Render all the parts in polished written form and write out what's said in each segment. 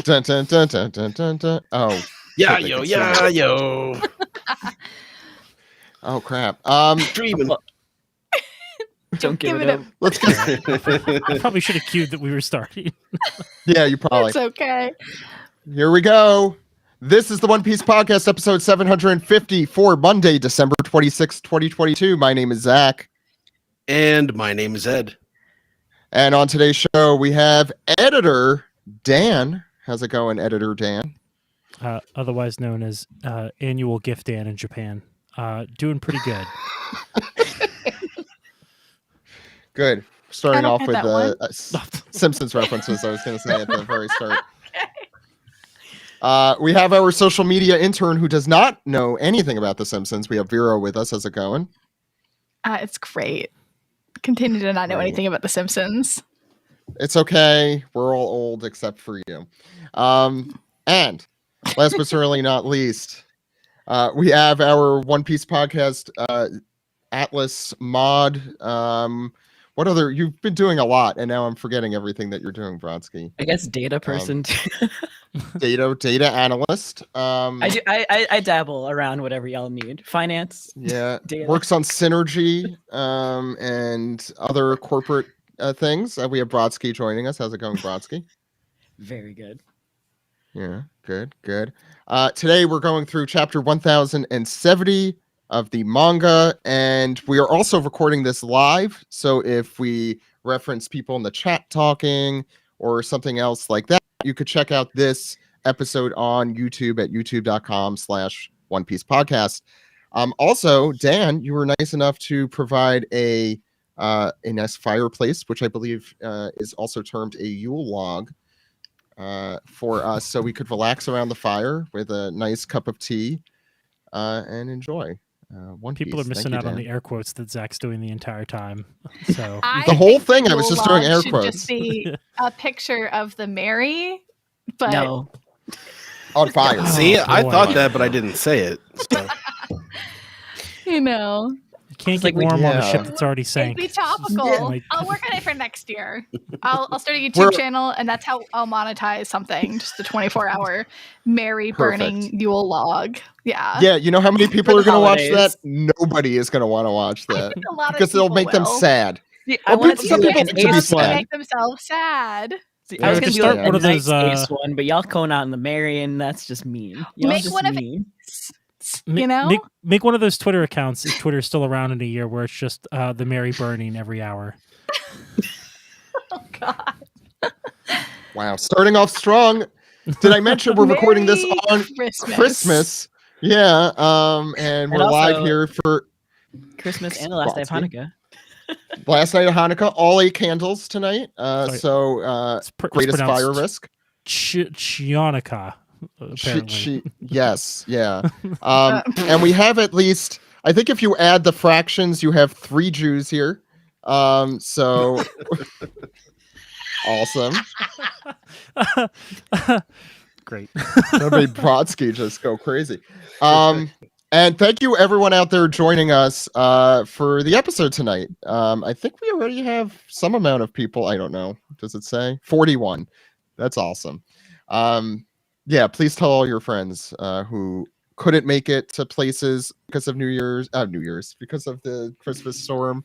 Dun, dun, dun, dun, dun, dun, dun. Oh. Yeah, yo. Oh crap. Dreaming. Don't give it up. Let's get. I probably should have cued that we were starting. Yeah, you probably. It's okay. Here we go. This is the One Piece Podcast, episode 750 for Monday, December 26, 2022. My name is Zach. And my name is Ed. And on today's show, we have editor Dan. How's it going, editor Dan? Otherwise known as annual gift Dan in Japan. Doing pretty good. Good. Starting off with that Simpsons references, I was going to say at the very start. We have our social media intern who does not know anything about The Simpsons. We have Vero with us. How's it going? It's great. Continue to not know anything about The Simpsons. It's okay. We're all old except for you. And last but certainly not least, we have our One Piece Podcast Atlas mod. What other? You've been doing a lot, and now I'm forgetting everything that you're doing, Brodsky. I guess data person. Data analyst. I dabble around whatever y'all need. Finance. Yeah, data. works on synergy and other corporate things. We have Brodsky joining us. How's it going, Brodsky? Very good. Yeah, good. Today we're going through chapter 1070 of the manga, and we are also recording this live. So if we reference people in the chat talking or something else like that, you could check out this episode on YouTube at youtube.com/One Piece Podcast. Also, Dan, you were nice enough to provide a nice fireplace, which I believe is also termed a Yule log, for us, so we could relax around the fire with a nice cup of tea and enjoy. One People Piece. are missing Thank out you, on Dan. the air quotes that Zach's doing the entire time. So The whole think thing, I was Yule just doing log air should quotes. Just be a picture of the Mary, but No. On fire. See, Oh, I boy. thought that, but I didn't say it. So. you know, you can't It's get like warm on a yeah. ship that's already sank. it'd be topical. Like- I'll work on it for next year. I'll start a YouTube We're- channel, and that's how I'll monetize something. Just a 24-hour Mary Perfect. burning Yule log. Yeah. Yeah, you know how many people For are the going to watch holidays. that? Nobody is going to want to watch I that think a lot of because it'll people make them will. sad. See, Well, I wanted to some do people an need to be ace sad. one. Make themselves sad. See, Yeah, I was we gonna could do start like one a of those, nice ace one, but y'all going out in the Marion, that's just mean. Y'all Make just one of mean. You know? Make one of those Twitter accounts if Twitter's still around in a year where it's just the Mary burning every hour. Oh God. Wow, starting off strong. Did I mention we're recording this Merry on Christmas? Yeah, and we're And live also- here for Christmas and the last day of Brodsky. Hanukkah. last night of Hanukkah. All 8 candles tonight. Sorry. So It's greatest fire pronounced risk. Chionica, apparently. Yes, yeah. And we have at least, I think if you add the fractions, you have 3 Jews here. So awesome. Great. That made Brodsky just go crazy. And thank you everyone out there joining us for the episode tonight. I think we already have some amount of people. I don't know. Does it say 41? That's awesome. Yeah, please tell all your friends who couldn't make it to places because of New Year's, because of the Christmas storm,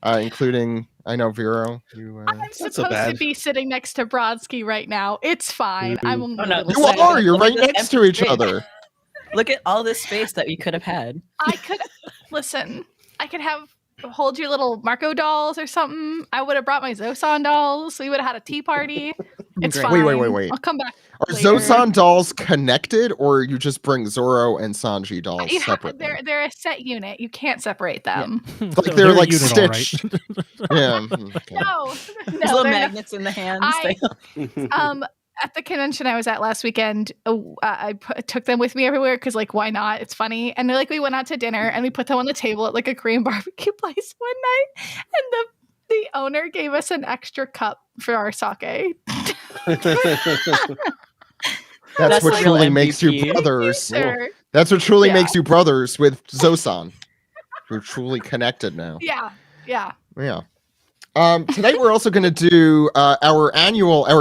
including, I know, Vero. You, I'm so supposed to bad. be sitting next to Brodsky right now. It's fine. I'm only Oh, no, a little you sad. are. You're Look right at this next to empty each space. other. Look at all this space that we could have had. I could listen. I could hold your little Marco dolls or something. I would have brought my Zosan dolls. We would have had a tea party. It's Great. fine. Wait. I'll come back. Are later. Zosan dolls connected, or you just bring Zoro and Sanji dolls separately? They're a set unit. You can't separate them. Like they're a like unit, all right. stitched. Yeah. Okay. No, There's no, little they're magnets in the hands. I- at the convention I was at last weekend, I took them with me everywhere because, like, why not? It's funny. And like, we went out to dinner and we put them on the table at like a Korean barbecue place one night, and the owner gave us an extra cup for our sake. That's what the truly real makes you MVP. brothers. Sure. That's what truly Yeah. makes you brothers with Zosan. We're truly connected now. Yeah. Yeah. Tonight we're also going to do our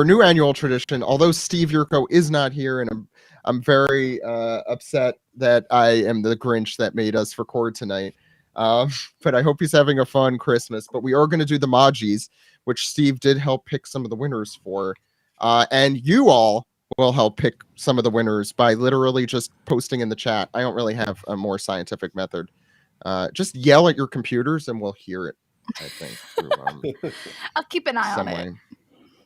new annual tradition. Although Steve Yurko is not here, and I'm very upset that I am the Grinch that made us record tonight. But I hope he's having a fun Christmas. But we are going to do the Majis, which Steve did help pick some of the winners for, and you all will help pick some of the winners by literally just posting in the chat. I don't really have a more scientific method. Just yell at your computers and we'll hear it. I think. Through, I'll keep an eye on it. way.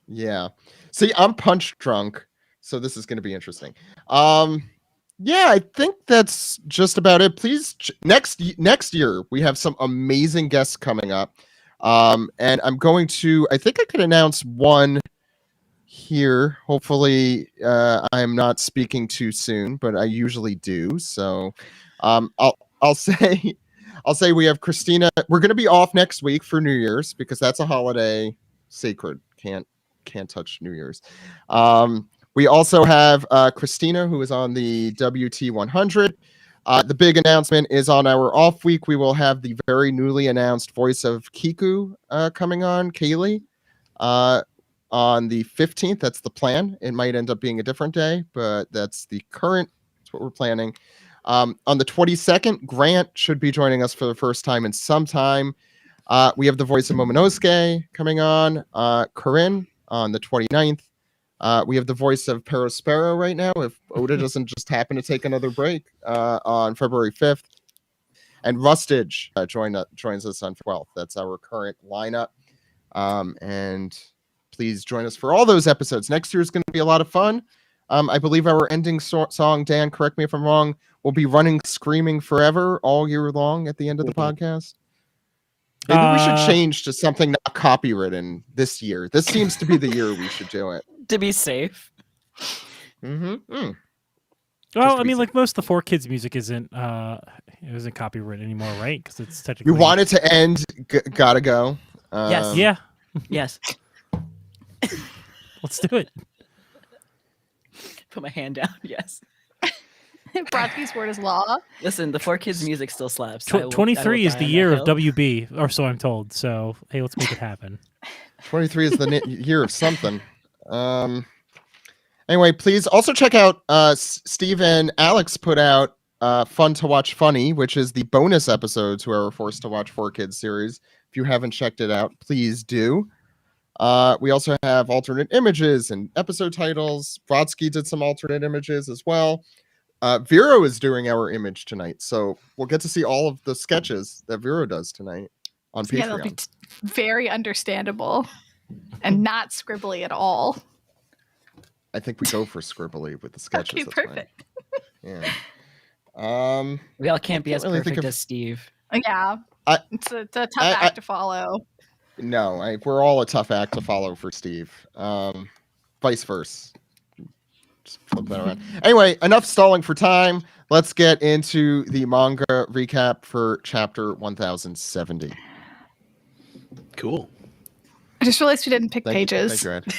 Yeah. See, I'm punch drunk, so this is going to be interesting. Yeah, I think that's just about it. Please, next year we have some amazing guests coming up, and I'm going to. I think I could announce one here. Hopefully, I'm not speaking too soon, but I usually do. So, I'll say. I'll say we have Christina. We're going to be off next week for New Year's because that's a holiday sacred. Can't touch New Year's. We also have Christina, who is on the WT 100. The big announcement is on our off week. We will have the very newly announced voice of Kiku coming on, Kaylee, on the 15th. That's the plan. It might end up being a different day, but that's the current. That's what we're planning. On the 22nd, Grant should be joining us for the first time in some time. We have the voice of Momonosuke coming on. Corinne on the 29th. We have the voice of Perospero right now, if Oda doesn't just happen to take another break, on February 5th. And Rustage joins us on 12th. That's our current lineup. And please join us for all those episodes. Next year is going to be a lot of fun. I believe our ending song, Dan, correct me if I'm wrong, will be Running Screaming Forever all year long at the end of the podcast. Maybe we should change to something not copywritten this year. This seems to be the year we should do it. To be safe. Well, I mean, like most of the 4 Kids music isn't copyrighted anymore, right? Because it's technically. You want it to end? Gotta go. Yes. Yeah. Yes. Let's do it. Put my hand down. Yes. Brodsky's word is law. Listen, the 4 Kids music still slaps. 23 is the year of WB, or so I'm told. So hey, let's make it happen. 23 is the year of something. Anyway, please also check out Steve and Alex put out Fun to Watch Funny, which is the bonus episodes to our Forced to Watch 4 Kids series. If you haven't checked it out, please do. We also have alternate images and episode titles. Brodsky did some alternate images as well. Vero is doing our image tonight, so we'll get to see all of the sketches that Vero does tonight on Patreon. Yeah, that'll be very understandable and not scribbly at all. I think we go for scribbly with the sketches. Okay, perfect. Yeah. We all can't be as really perfect as Steve. Yeah. It's a tough act to follow. No, we're all a tough act to follow for Steve. Vice versa. Just flip that around. Anyway, enough stalling for time. Let's get into the manga recap for chapter 1070. Cool. I just realized we didn't pick pages. Thank you,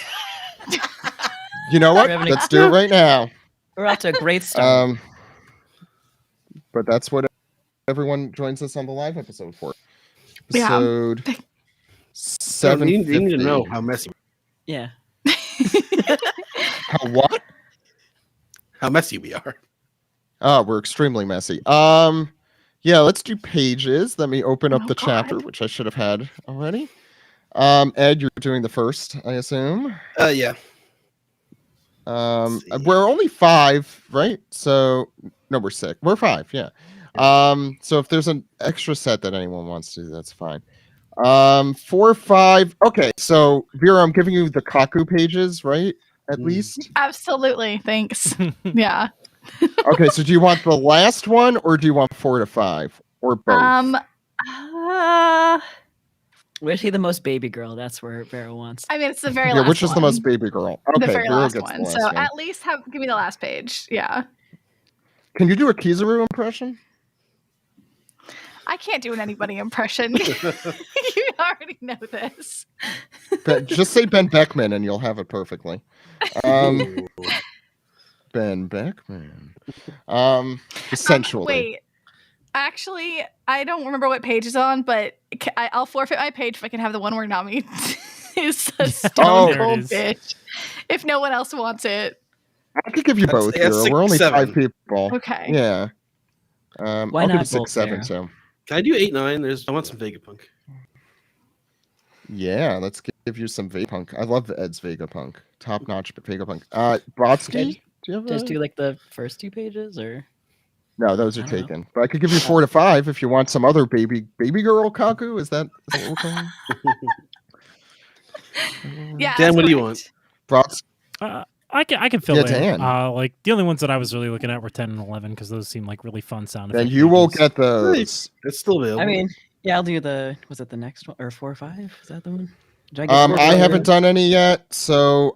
Ed. You know what? Let's do it right now. We're off to a great start. But that's what everyone joins us on the live episode for. Yeah. Episode 750. You need to know how messy. Yeah. How what? How messy we are. Oh, we're extremely messy. Yeah, let's do pages. Let me open up the chapter, which I should have had already. Ed, you're doing the first, I assume. Yeah. We're only 5, right? So no, we're 6. We're 5, yeah. So if there's an extra set that anyone wants to, that's fine. 4, 5. Okay, so Vera, I'm giving you the Kaku pages, right? At least. Absolutely. Thanks. Yeah. Okay, so do you want the last one, or do you want 4 to 5, or both? Where's he the most baby girl? That's where Vera wants. I mean, it's the very last one. Which is the most baby girl? Okay, the very Vera last gets one. the last So one. at least give me the last page. Yeah. Can you do a Kizaru impression? I can't do an anybody impression. You already know this. Just say Ben Beckman and you'll have it perfectly. Ben Beckman. Essentially. Wait. Actually, I don't remember what page it's on, but I'll forfeit my page if I can have the one where Nami is a Oh, stone there it cold is. bitch. If no one else wants it. I could give you That's- both yeah, here. We're only 6-7. 5 people. Okay. Yeah. Why I'll not give it both, 6-7 Sarah? too. Can I do 8-9? I want some Vegapunk. Yeah, let's give you some Vegapunk. I love Ed's Vegapunk. Top notch Vegapunk. Brodsky, do you have Just a... do like the first 2 pages, or No, those are I don't know. taken. But I could give you 4 to 5 if you want some other baby girl Kaku. Is that what we're calling? Yeah. Dan, that's what do you correct. Brodsky. I can fill Yeah, in. Dan. Like the only ones that I was really looking at were 10 and 11 because those seem like really fun sound Then effect you will pages. get those. It's still available. I mean, yeah, I'll do the. Was it the next one or 4 or 5? Is that the one? Did I get 4 or I 5 haven't yet? done any yet, so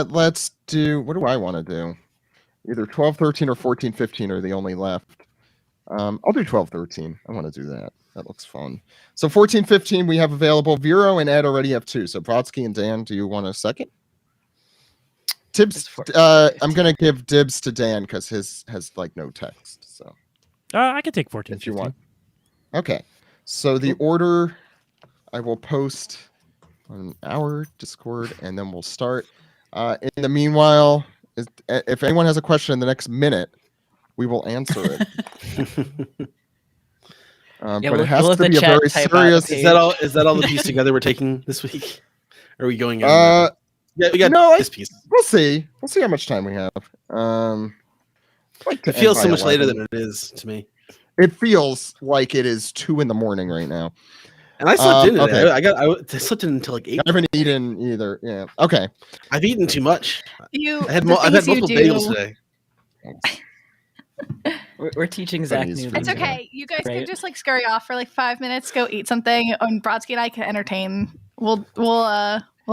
let's do. What do I want to do? Either 12, 13, or 14, 15 are the only left. I'll do 12, 13. I want to do that. That looks fun. So 14, 15 we have available. Vero and Ed already have 2. So Brodsky and Dan, do you want a second? Tibbs. It's 14, I'm gonna give dibs to Dan because his has like no text. So I can take 14. if you 15. want. Okay. So the order I will post on our Discord, and then we'll start. In the meanwhile, if anyone has a question in the next minute, we will answer it. Yeah, but we'll- it has we'll let to the be a chat very type out a serious. page. Is that all the piece together we're taking this week? Or are we going? Yeah, we got no, this piece. We'll see. We'll see how much time we have. Like to It feels end so by much later 11. than it is to me. It feels like it is 2 in the morning right now. And I slept in it. okay. I slept in until like 8. I haven't eaten either. Yeah. Okay. I've eaten too much. You. I've the had things you multiple do- bagels today. We're teaching Zach Funny is new funny. It's things. Yeah. okay. You guys can Right. just like scurry off for like 5 minutes, go eat something, and Brodsky and I can entertain. We'll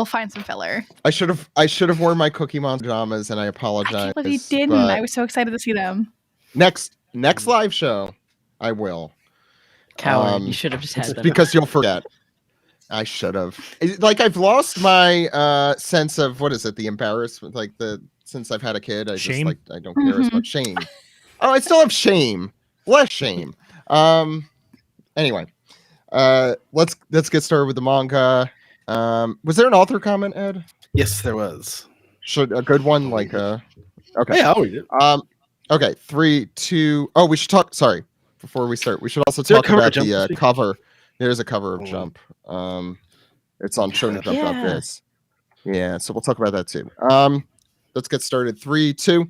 find some filler. I should have worn my Cookie Monster pajamas, and I I apologize. can't believe you didn't. but I was so excited to see them. next live show, I will. Coward. You should have just had them. Because you'll forget. I should have. Like I've lost my sense of what is it? The embarrassment. Like since I've had a kid, I Shame? just like I don't care as Mhm. much. Shame. Oh, I still have shame. Less shame. Anyway, let's get started with the manga. Was there an author comment, Ed? Yes, there was. Should a good one like okay. Yeah, I'll read it. Okay, 3, 2. Oh, we should talk. Sorry, before we start, we should also there a talk cover about Jump the this week? cover. There's a cover of Oh. Jump. It's on shonenjump.biz. Yeah, so we'll talk about that too. Let's get started. 3, 2.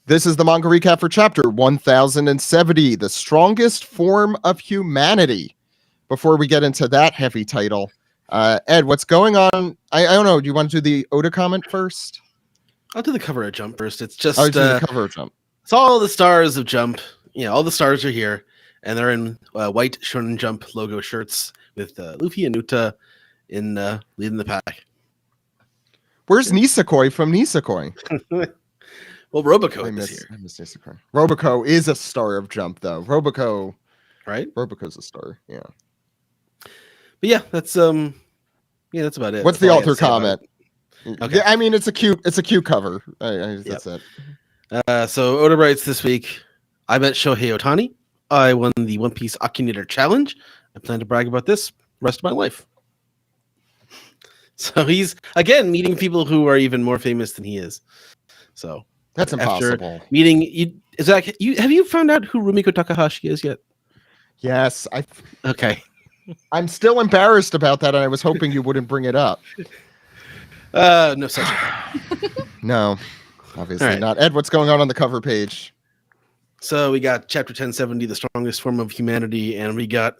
This is the manga recap for chapter 1070, The Strongest Form of Humanity. Before we get into that heavy title, Ed, what's going on? I don't know. Do you want to do the Oda comment first? I'll do the cover of Jump first. It's just Oh, do the cover of Jump. it's all the stars of Jump. Yeah, all the stars are here, and they're in white Shonen Jump logo shirts with Luffy and Uta in leading the pack. Where's Nisekoi from Nisekoi? Well, Roboco I is miss here, Nisekoi. Roboco is a star of Jump, though. Roboco's a star. Yeah. but yeah, that's about it. What's That's the all I have author to say about comment? it. Okay. Yeah, I mean it's a cute cover. That's it. So Oda writes this week, I met Shohei Ohtani. I won the One Piece Akinator Challenge. I plan to brag about this the rest of my life. So he's, again, meeting people who are even more famous than he is. So That's after impossible. meeting, Zach, have you found out who Rumiko Takahashi is yet? Yes, Okay. I'm still embarrassed about that, and I was hoping you wouldn't bring it up. No such. No, obviously All right. not. Ed, what's going on the cover page? So we got chapter 1070, The Strongest Form of Humanity, and we got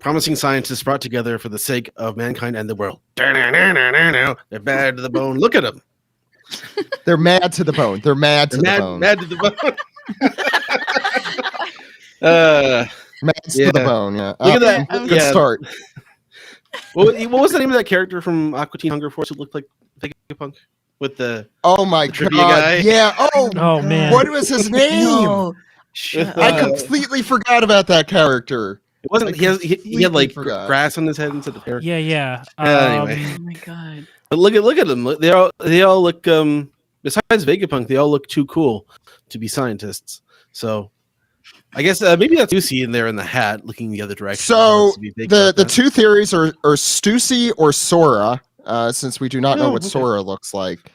promising scientists brought together for the sake of mankind and the world. They're bad to the bone. Look at them. They're mad to the bone. They're mad to the bone. Mad to the bone. Mad yeah. to the bone. Yeah. Look at that. Good Yeah. start. What was the name of that character from Aqua Teen Hunger Force who looked like Vegapunk with the Oh my The god. trivia guy? Yeah. Oh. Oh man. What was his name? No. Shut With, I up. completely forgot about that character. it wasn't he had like completely forgot. grass on his head instead of hair. Yeah. Anyway. Oh my god. But look at them. They all look besides Vegapunk, they all look too cool to be scientists. So I guess maybe that's Lucy in there in the hat, looking the other direction. So the two theories are Stussy or Sora, since we do not know what Sora looks like.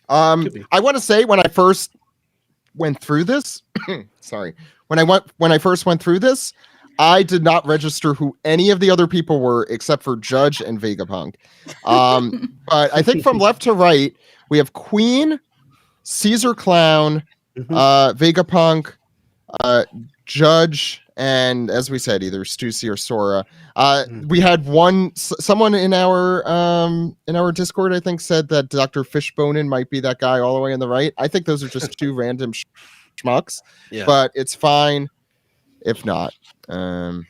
I want to say when I first went through this, sorry, when I first went through this, I did not register who any of the other people were except for Judge and Vegapunk. But I think from left to right, we have Queen, Caesar Clown, Vegapunk, Judge, and as we said, either Stussy or Sora. We had someone in our Discord, I think, said that Dr. Fishbonen might be that guy all the way on the right. I think those are just two random schmucks, but it's fine if not. Look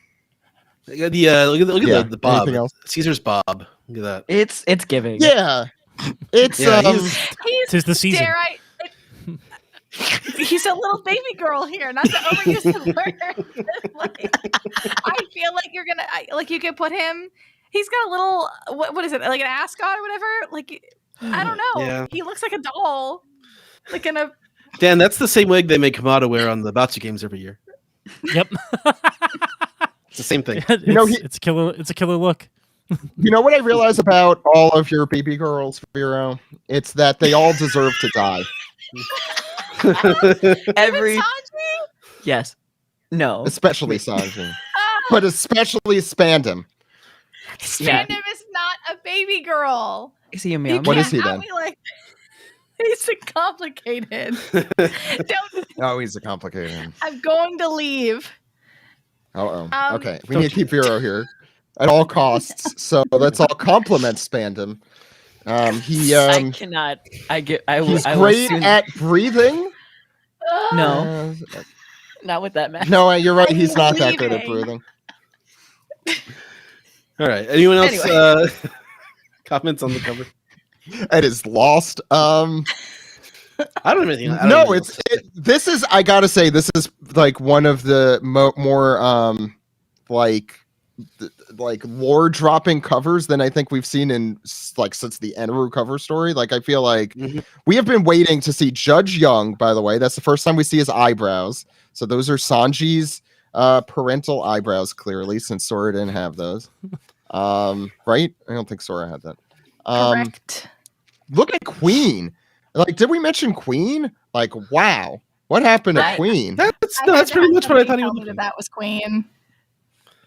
at the Bob. Caesar's Bob. Look at that. It's giving. Yeah. It's tis the season. He's a little baby girl here, not to overuse the word. I feel like you're gonna you could put him. He's got a little what is it, like an ascot or whatever? Like I don't know. Yeah. He looks like a doll. Like in a Dan, that's the same wig they make Kamada wear on the Batsu games every year. Yep. It's the same thing. It's a killer look. You know what I realize about all of your baby girls, Vero? It's that they all deserve to die. Yes. No. Especially Sanji. But especially Spandam. Spandam is not a baby girl. Is he a meow? What is he then? He's complicated. Oh, he's a complicated. I'm going to leave. Okay, we need to keep Vero here at all costs. So let's all compliment Spandam. I cannot. He's great at breathing. No, not with that match. No, you're right. He's not that good at breathing. All right. Anyone else comments on the cover? It is lost. I don't have anything. This is. I gotta say, this is like one of the more like lore dropping covers than I think we've seen in since the Eneru cover story. Like I feel like we have been waiting to see Judge Young, by the way. That's the first time we see his eyebrows. So those are Sanji's parental eyebrows, clearly, since Sora didn't have those. Right? I don't think Sora had that. Correct. Look at Queen. Like, did we mention Queen? Like, wow. What happened to Queen? That's pretty much what I thought he was. That was Queen.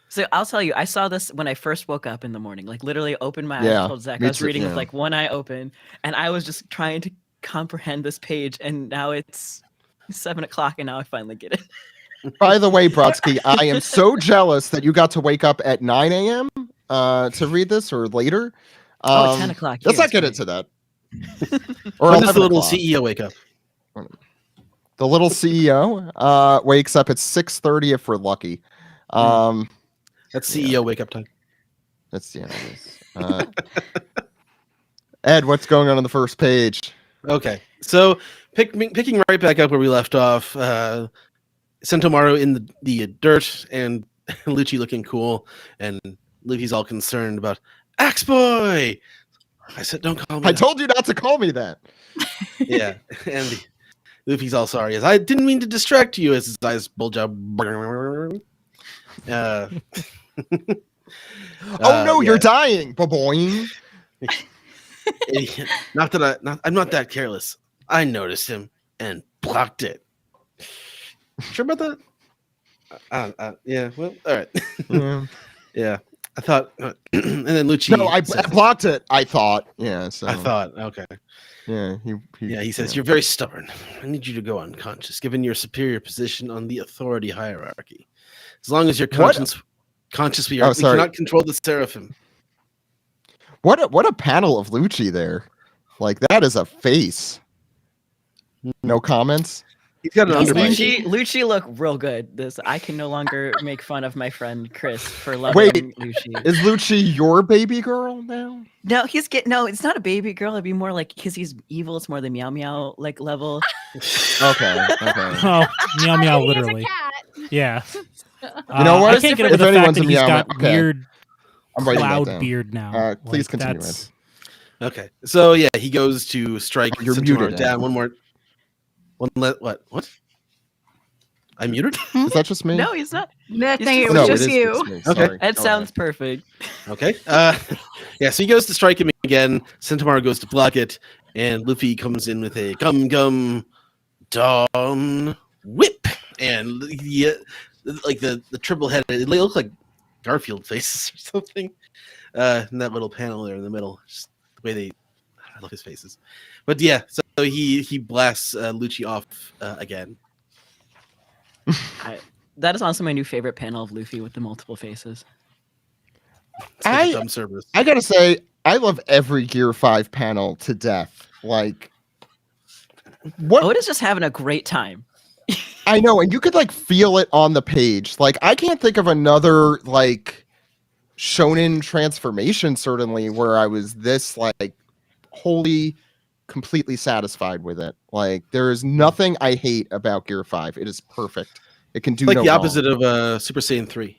So I'll tell you, I saw this when I first woke up in the morning. Like literally opened my eyes, told Zach I was reading with like one eye open, and I was just trying to comprehend this page. And now it's 7 o'clock, and now I finally get it. By the way, Brodsky, I am so jealous that you got to wake up at 9 a.m. To read this or later. 10 o'clock. Let's not get into that. Or when does the little CEO wake up? The little CEO wakes up at 6:30 if we're lucky. That's CEO wake up time. That's Ed, what's going on the first page? Okay, so picking right back up where we left off, Sentomaru in the dirt and Lucci looking cool, and Luffy's all concerned about Axe Boy. I said, "Don't call me." I told you not to call me that. Yeah, and Luffy's all sorry. As I didn't mean to distract you. As his eyes bulge out. Oh no, you're dying, baboing. I'm not that careless. I noticed him and blocked it. Sure about that? Yeah. Well, all right. Yeah. I thought, and then Lucci. No, I blocked it. I thought. Yeah. So I thought. Okay. Yeah. He says you're very stubborn. I need you to go unconscious, given your superior position on the authority hierarchy. As long as you're conscious, we cannot control the seraphim. What a panel of Lucci there. Like, that is a face. No comments? He's got an underbite. Lucci look real good. I can no longer make fun of my friend Chris for loving Lucci. Is Lucci your baby girl now? No, it's not a baby girl. It'd be more like, because he's evil, it's more the MeowMeow like level. Okay. Oh, MeowMeow literally. Yeah. You know what? I can't get over the fact that he's got weird cloud beard now. Please continue. Okay, so yeah, he goes to strike You're Centaur muted, down Adam. one more. What? I muted? Is that just me? No, he's not. I He's think it just- was No, just it is you. just me. Okay. Sorry. That Go sounds ahead. perfect. Okay. Yeah, so he goes to strike him again. Centaur goes to block it, and Luffy comes in with a gum dawn whip, and the triple headed. They look like Garfield faces or something. In that little panel there in the middle, just the way I love his faces. But yeah, so he blasts Lucci off again. That is also my new favorite panel of Luffy with the multiple faces. It's like a dumb service. I gotta say, I love every Gear 5 panel to death. Like, what? Oda's just having a great time. I know, and you could like feel it on the page. Like, I can't think of another like shonen transformation certainly where I was this like wholly completely satisfied with it. Like, there is nothing I hate about Gear 5. It is perfect. It can do It's like no the wrong. opposite of Super Saiyan 3.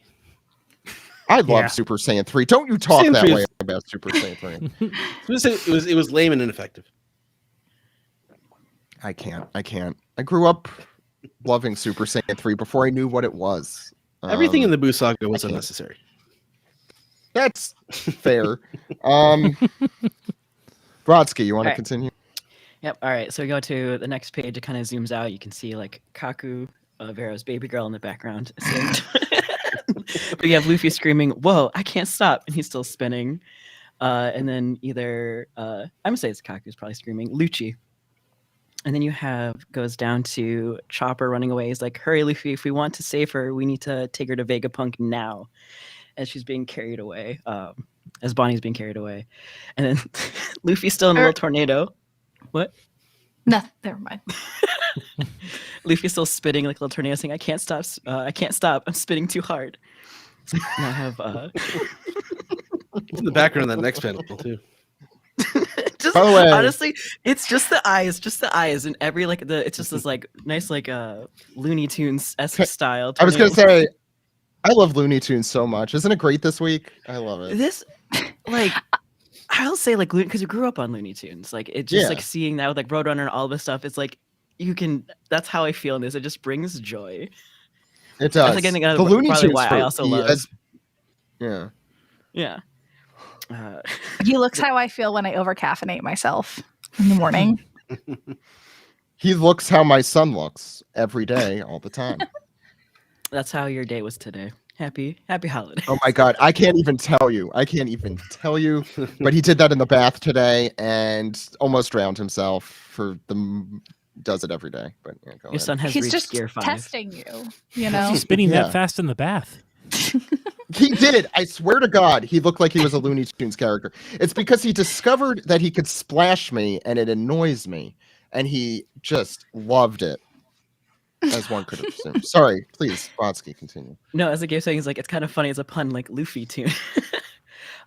I love Yeah. Super Saiyan 3. Don't you talk Saiyan that 3 way is- about Super Saiyan 3. It was lame and ineffective. I can't. I grew up loving Super Saiyan 3 before I knew what it was. Everything in the Buu saga was can't. unnecessary. That's fair. Brodsky, you want to Alright. continue? Yep. All right. So we go to the next page. It kind of zooms out. You can see like Kaku, Vero's baby girl in the background. But you have Luffy screaming, "Whoa, I can't stop!" And he's still spinning. And then either I'm gonna say it's Kaku's probably screaming, Lucci. And then you have goes down to Chopper running away. He's like, "Hurry, Luffy! If we want to save her, we need to take her to Vegapunk now." As she's being carried away, as Bonnie's being carried away, and then Luffy's still in a little tornado. What? No, never mind. Luffy's still spitting like a little tornado, saying, "I can't stop! I can't stop! I'm spitting too hard." And I have It's in the background of that next panel too. just By the way- honestly, it's just the eyes, and every like it's just this like nice like Looney Tunes esque style. I was going to tornado. say, I love Looney Tunes so much. Isn't it great this week? I love it. This like I'll say like because you grew up on Looney Tunes, like it just Yeah. like seeing that with like Roadrunner and all this stuff. It's like you can. That's how I feel in this. It just brings joy. It does. like, I think, The Looney probably Tunes why I for also me love- as- yeah. Yeah. He looks how I feel when I overcaffeinate myself in the morning. He looks how my son looks every day, all the time. That's how your day was today. Happy holiday. Oh my God. I can't even tell you. But he did that in the bath today and almost drowned himself does it every day. But yeah, go Your ahead. son has He's reached just Gear 5. testing you, you Is know? he spinning Yeah. that fast in the bath? He did. I swear to God, he looked like he was a Looney Tunes character. It's because he discovered that he could splash me and it annoys me. And he just loved it, as one could assume. Sorry, please, Brodsky, continue. No, as a game saying, it's like it's kind of funny as a pun, like Luffy tune.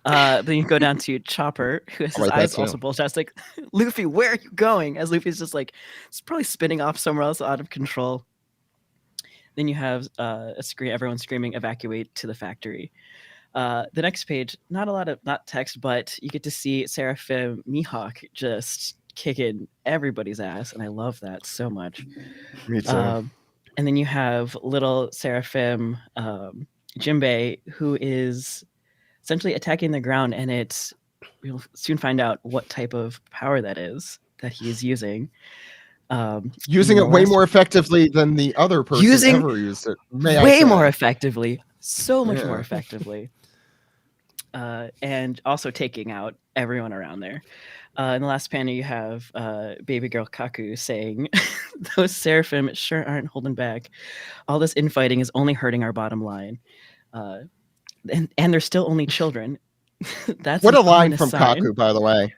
Then you go down to Chopper, who has I'll his write that eyes too. also bulged out. It's like, Luffy, where are you going? As Luffy's just like, it's probably spinning off somewhere else out of control. Then you have a screen, everyone screaming, "Evacuate to the factory." The next page, not text, but you get to see Seraphim Mihawk just kicking everybody's ass, and I love that so much. Me too. And then you have little Seraphim Jinbei, who is essentially attacking the ground, and we'll soon find out what type of power that is that he is using. Using it way more effectively than the other person ever used it. Way more effectively. So much more Yeah. effectively. And also taking out everyone around there. In the last panel, you have baby girl Kaku saying, "Those Seraphim sure aren't holding back. All this infighting is only hurting our bottom line. And they're still only children." That's What an a line ominous from sign. Kaku, by the way.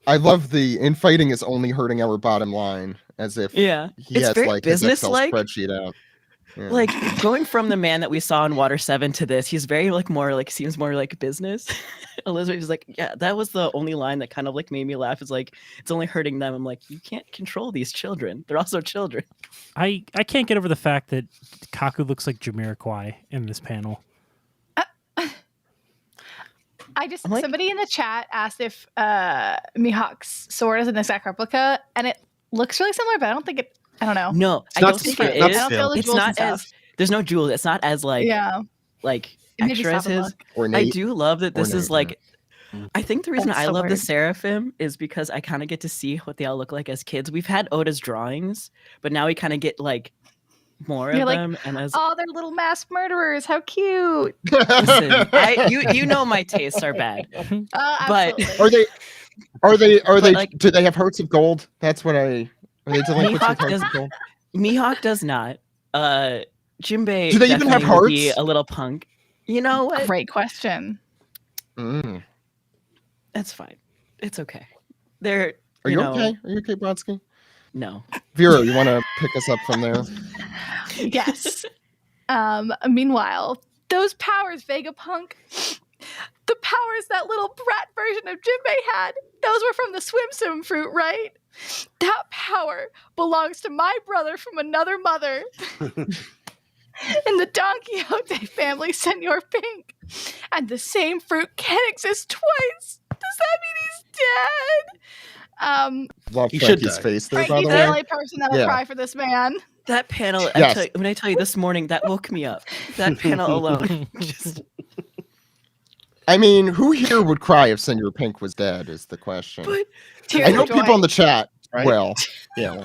I love the infighting is only hurting our bottom line, as if Yeah, he it's has very like his Excel business-like. spreadsheet out. Yeah. Like going from the man that we saw in Water 7 to this, he's very like more like seems more like business. Elizabeth is like, yeah, that was the only line that kind of like made me laugh. Is like it's only hurting them. I'm like, you can't control these children. They're also children. I can't get over the fact that Kaku looks like Jamiroquai in this panel. Somebody in the chat asked if Mihawk's sword is an exact replica, and it looks really similar, but I don't think it. I don't know. No, I not don't think scale- it not is. I don't feel the It's jewels not and as stuff. there's no jewels. It's not as like It made me extra as stop and his. look. Ornate. I do love that this Ornate, is like. I think the reason That's I the love the word. Seraphim is because I kind of get to see what they all look like as kids. We've had Oda's drawings, but now we kind of get like more You're of like, them. And as oh, they're little mass murderers. How cute. listen, you know my tastes are bad, but Absolutely. Are they like- do they have hearts of gold? That's what are they delinquents with Mihawk hearts does- of gold? Mihawk does not. Jinbei Do they even have definitely would be hearts? a little punk. You know what? Great question. Mm. That's fine. It's okay. They're Are you know, okay? Are you okay, Brodsky? No. Vera, you want to pick us up from there? Yes. Meanwhile, those powers, Vegapunk, the powers that little brat version of Jinbei had, those were from the swim fruit, right? That power belongs to my brother from another mother. In the Don Quixote family, Senor Pink. And the same fruit can exist twice. Does that mean he's dead? Love He should Frankie's die. face there, by Frankie's the the way. only person that'll Yeah. cry for this man. That panel, Yes. when I tell you this morning, that woke me up. That panel alone. Just I mean, who here would cry if Senor Pink was dead? Is the question. but Tears I know of joy. people in the chat. Right? Well, yeah.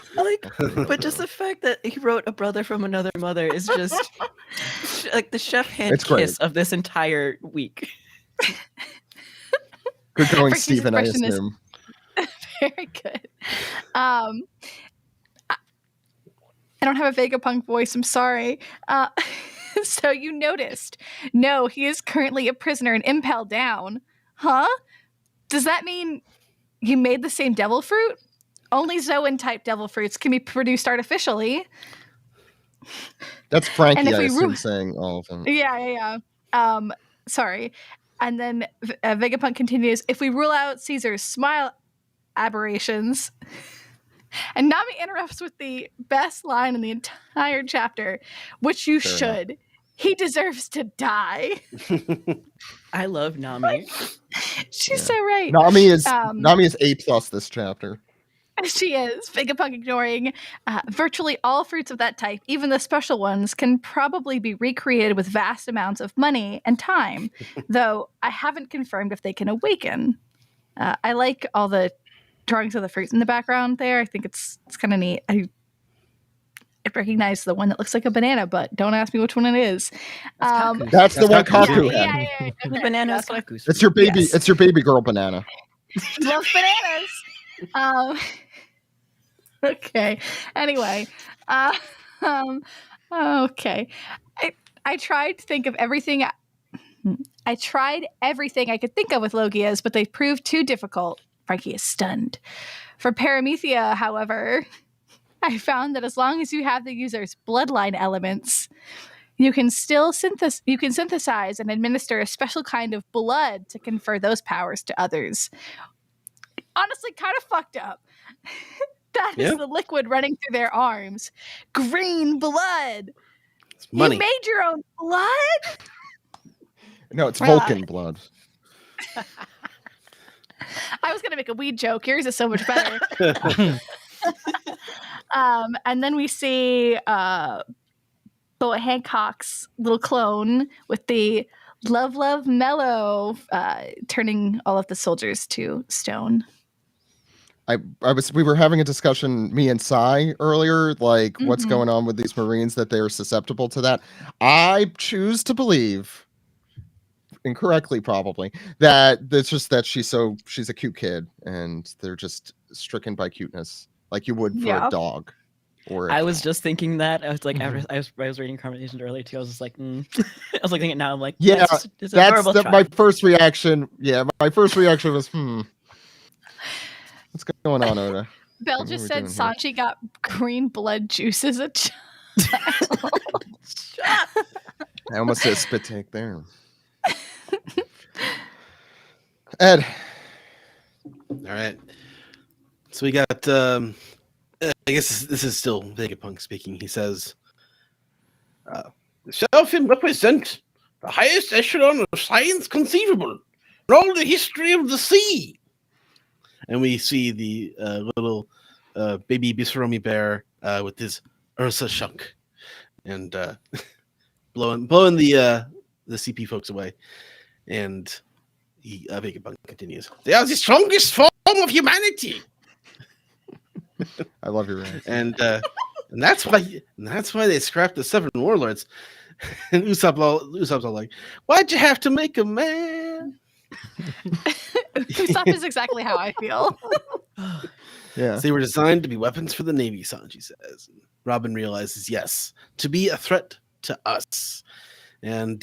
but just the fact that he wrote a brother from another mother is just like the chef hand It's great. kiss of this entire week. Good going, Frankie's Stephen. I expression is- assume. Very good. I don't have a Vegapunk voice. I'm sorry. So you noticed. No, he is currently a prisoner and impelled down. Huh? Does that mean you made the same devil fruit? Only Zoan-type devil fruits can be produced artificially. That's Frankie, And if I we assume, ru- saying all of them. Yeah. Sorry. And then Vegapunk continues, if we rule out Caesar's smile aberrations, and Nami interrupts with the best line in the entire chapter, which you Fair should. He deserves to die. I love Nami. She's so right. Nami is A+ this chapter. She is. Vegapunk ignoring virtually all fruits of that type, even the special ones, can probably be recreated with vast amounts of money and time, though I haven't confirmed if they can awaken. I like all the drawings of the fruits in the background there. I think it's kind of neat. I recognize the one that looks like a banana, but don't ask me which one it is. That's the one Kaku had. Yeah. The banana is That's what Kaku's It's your baby. Yes. It's your baby girl banana. I love bananas. Okay. Anyway. Okay. I tried to think of everything. I tried everything I could think of with Logias, but they proved too difficult. Frankie is stunned. For Paramethea, however, I found that as long as you have the user's bloodline elements, you can still synthesize and administer a special kind of blood to confer those powers to others. Honestly, kind of fucked up. That is the liquid running through their arms. Green blood. It's money. You made your own blood? No, it's Vulcan blood. I was going to make a weed joke. Yours is so much better. And then we see Boa Hancock's little clone with the Love Mellow turning all of the soldiers to stone. We were having a discussion, me and Sai, earlier, like what's going on with these Marines that they are susceptible to that. I choose to believe, incorrectly probably, that it's just that she's a cute kid and they're just stricken by cuteness, like you would for a dog. Or I was just thinking that. I was like, after I was reading conversations earlier too. I was just like, I was looking at it now. I'm like, yeah, it's that's adorable my first reaction. Yeah, my first reaction was, what's going on, Oda? Belle just said Sanchi got green blood juice as a child. I almost did a spit take there. Ed. All right. So we got, I guess this is still Vegapunk speaking. He says, the Seraphim represent the highest echelon of science conceivable. all the history of the sea. And we see the little baby Bisarumi bear with his Ursa shunk and blowing the CP folks away. And Vegapunk continues. They are the strongest form of humanity. I love your answer. And that's why they scrapped the 7 warlords. And Usopp's all like, "Why'd you have to make a man?" Usopp is exactly how I feel. Yeah. They were designed to be weapons for the Navy, Sanji says. Robin realizes, yes, to be a threat to us. And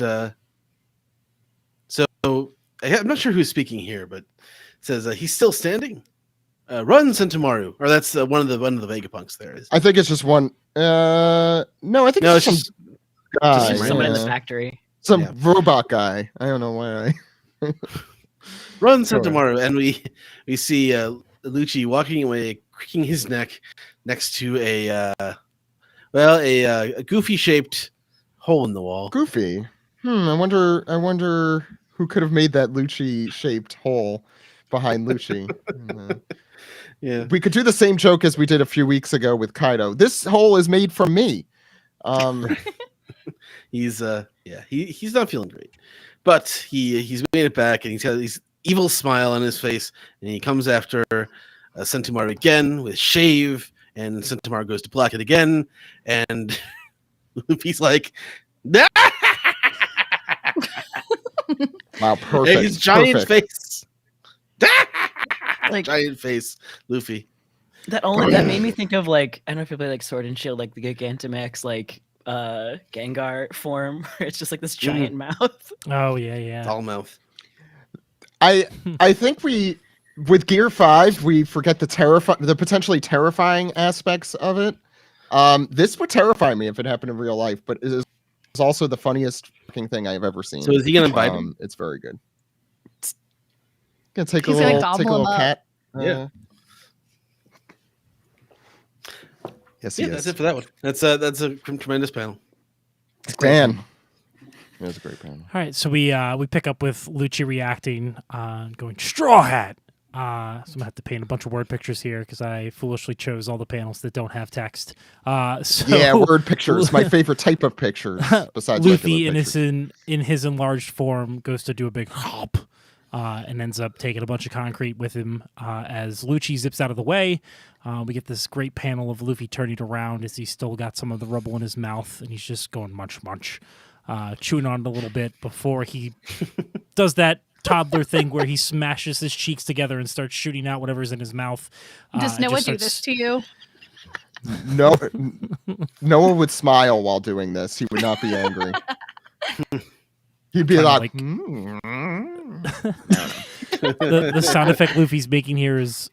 so I'm not sure who's speaking here, but it says he's still standing. Run, Sentomaru, or that's one of the Vegapunks. There is. I think it's just one. No, I think it's just guy, just someone in the factory. Some robot guy. I don't know why. Run, Sentomaru, and we see Lucci walking away, cracking his neck next to a goofy shaped hole in the wall. Goofy. I wonder who could have made that Lucci shaped hole behind Lucci. Yeah, we could do the same joke as we did a few weeks ago with Kaido. This hole is made from me. He's not feeling great, but he's made it back, and he's got this evil smile on his face, and he comes after Sentomaru again with shave, and Sentomaru goes to block it again, and Luffy's like, nah! Wow, perfect. His giant face. Like giant face, Luffy. That made me think of like, I don't know if you play like Sword and Shield, like the Gigantamax like Gengar form, where it's just like this giant mouth. Oh yeah. All mouth. I think with Gear 5 we forget the potentially terrifying aspects of it. This would terrify me if it happened in real life, but it is also the funniest fucking thing I've ever seen. So is he gonna bite him? It's very good. Gonna take He's a gonna little gobble him up. cat. Yeah. Yes, Yeah, that's it for that one. That's a tremendous panel. Dan. It was a great panel. All right, so we pick up with Lucci reacting, going Straw Hat. So I'm gonna have to paint a bunch of word pictures here because I foolishly chose all the panels that don't have text. So Yeah, word pictures, my favorite type of pictures. Besides Luffy in his enlarged form goes to do a big hop, and ends up taking a bunch of concrete with him as Lucci zips out of the way. We get this great panel of Luffy turning around as he's still got some of the rubble in his mouth, and he's just going munch munch, chewing on it a little bit before he does that toddler thing where he smashes his cheeks together and starts shooting out whatever's in his mouth. Does Noah do this to you? No, Noah would smile while doing this. He would not be angry. He'd be like the sound effect Luffy's making here is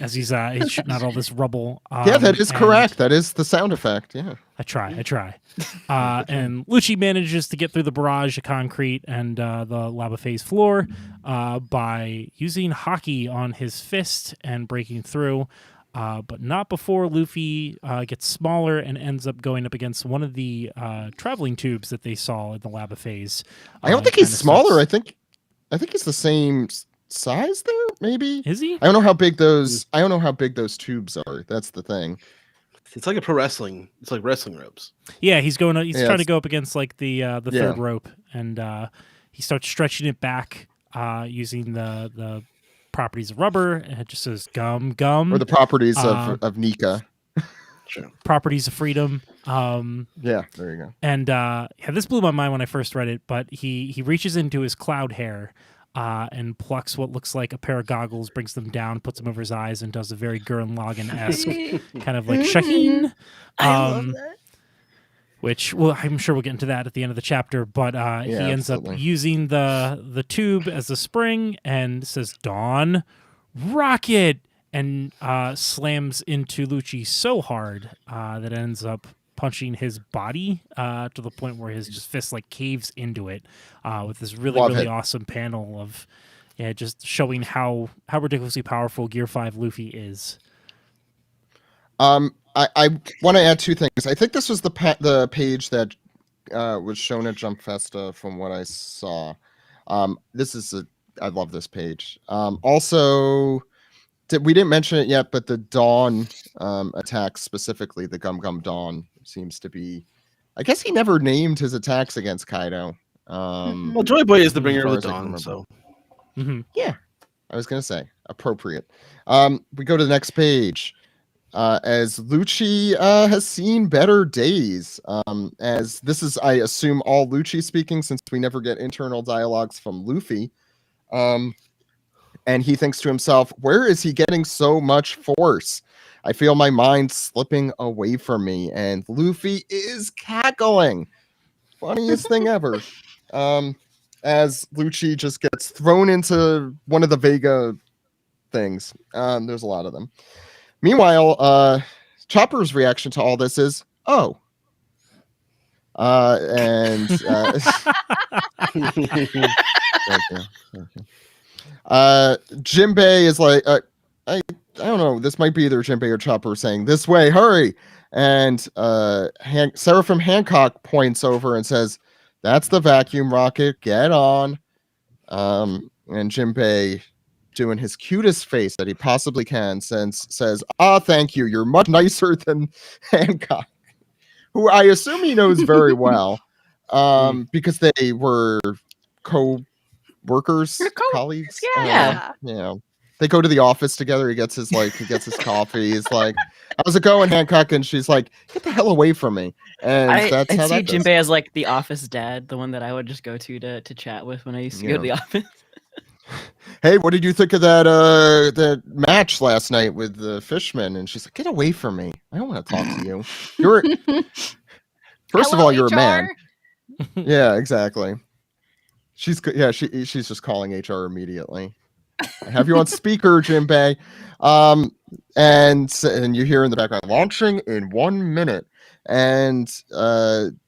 as he's shooting out all this rubble. Yeah, that is correct. That is the sound effect. Yeah, I try. And Lucci manages to get through the barrage of concrete and the lava phase floor by using hockey on his fist and breaking through, but not before Luffy gets smaller and ends up going up against one of the traveling tubes that they saw in the lava phase. I don't think he's smaller. I think he's the same size there. Maybe is he? I don't know how big those tubes are. That's the thing. It's like a pro wrestling. It's like wrestling ropes. Yeah, he's trying to go up against like the third rope, and he starts stretching it back using the properties of rubber, and it just says gum or the properties of Nika. Sure. Properties of freedom. Yeah, there you go. And this blew my mind when I first read it, but he reaches into his cloud hair and plucks what looks like a pair of goggles, brings them down, puts them over his eyes, and does a very Gurren Lagann-esque kind of like Shaheen. I love that. Which, well, I'm sure we'll get into that at the end of the chapter, but he ends up using the tube as a spring and says, Dawn, rocket! And slams into Lucci so hard that it ends up punching his body to the point where his just fist like caves into it with this really awesome panel of just showing how ridiculously powerful Gear 5 Luffy is. I want to add two things. I think this was the page that was shown at Jump Festa from what I saw. I love this page. Also, we didn't mention it yet, but the Dawn attack specifically, the Gum Gum Dawn, seems to be. I guess he never named his attacks against Kaido. Well, Joy Boy is the bringer of the dawn, so yeah, I was gonna say appropriate. We go to the next page. As Lucci has seen better days. As this is, I assume, all Lucci speaking, since we never get internal dialogues from Luffy. And he thinks to himself, where is he getting so much force? I feel my mind slipping away from me. And Luffy is cackling. Funniest thing ever. As Lucci just gets thrown into one of the Vega things. There's a lot of them. Meanwhile, Chopper's reaction to all this is, oh. And thank you. Jinbei is like, I don't know. This might be either Jinbei or Chopper saying, "This way, hurry!" And Seraphim Hancock points over and says, "That's the vacuum rocket. Get on." And Jinbei, doing his cutest face that he possibly can, says, "Thank you. You're much nicer than Hancock," who I assume he knows very well, because they were co-workers, colleagues. Yeah. They go to the office together. He gets his coffee. He's like, "How's it going, Hancock?" And she's like, "Get the hell away from me." And that's how that goes. Jinbei as like the office dad, the one that I would just go to chat with when I used to go to the office. Hey, what did you think of that match last night with the Fishman? And she's like, "Get away from me. I don't want to talk to you. You're first of all, you're HR? a man." Yeah, exactly. She's just calling HR immediately. I have you on speaker, Jinbei. And you hear in the background, launching in 1 minute. And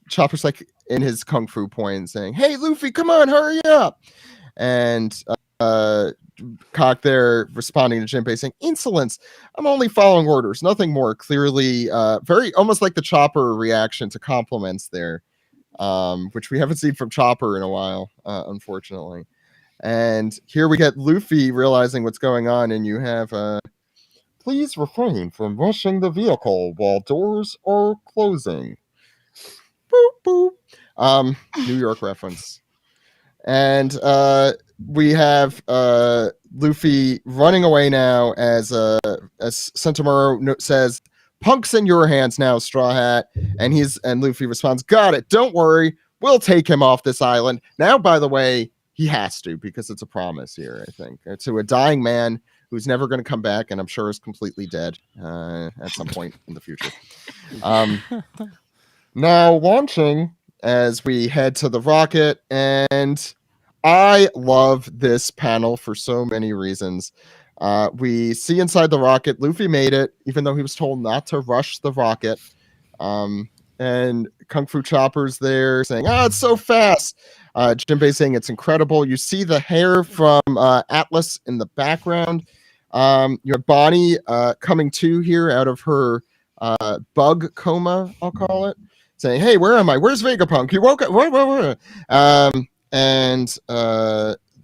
Chopper's like in his kung fu point saying, "Hey, Luffy, come on, hurry up." And Cock there responding to Jinbei saying, "Insolence. I'm only following orders, nothing more." Clearly, very almost like the Chopper reaction to compliments there, which we haven't seen from Chopper in a while, unfortunately. And here we get Luffy realizing what's going on, and you have, "Please refrain from rushing the vehicle while doors are closing." Boop, boop. New York reference. And we have Luffy running away now as Sentomaru says, "Punk's in your hands now, Straw Hat." And Luffy responds, "Got it. Don't worry. We'll take him off this island." Now, by the way, he has to, because it's a promise here, I think, to a dying man who's never going to come back, and I'm sure is completely dead at some point in the future. Now launching as we head to the rocket, and I love this panel for so many reasons. We see inside the rocket, Luffy made it, even though he was told not to rush the rocket. And Kung Fu Chopper's there saying, "It's so fast." Jinbei saying it's incredible. You see the hair from Atlas in the background. You have Bonnie coming to here out of her bug coma, I'll call it, saying, "Hey, where am I? Where's Vegapunk? You woke up." Where? And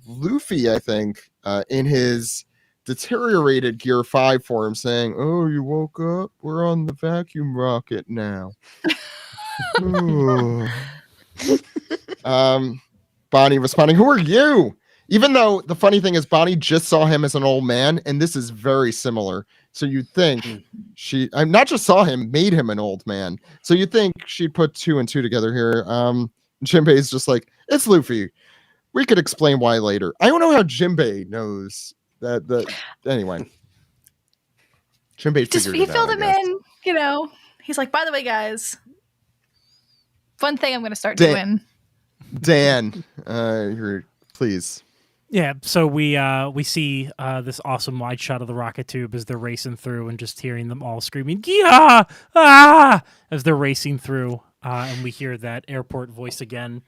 Luffy, I think, in his deteriorated Gear 5 form, saying, "Oh, you woke up? We're on the vacuum rocket now." Bonnie responding, "Who are you?" Even though the funny thing is Bonnie just saw him as an old man, and this is very similar. So you'd think she not just saw him, made him an old man. So you'd think she'd put 2 and 2 together here. Jinbei's just like, "It's Luffy. We could explain why later." I don't know how Jinbei knows that. Anyway, Jinbei he filled him in. He's like, "By the way, guys, fun thing I'm going to start doing." Dan, please. Yeah, so we see this awesome wide shot of the rocket tube as they're racing through, and just hearing them all screaming "Yeah! Ah!" as they're racing through, and we hear that airport voice again.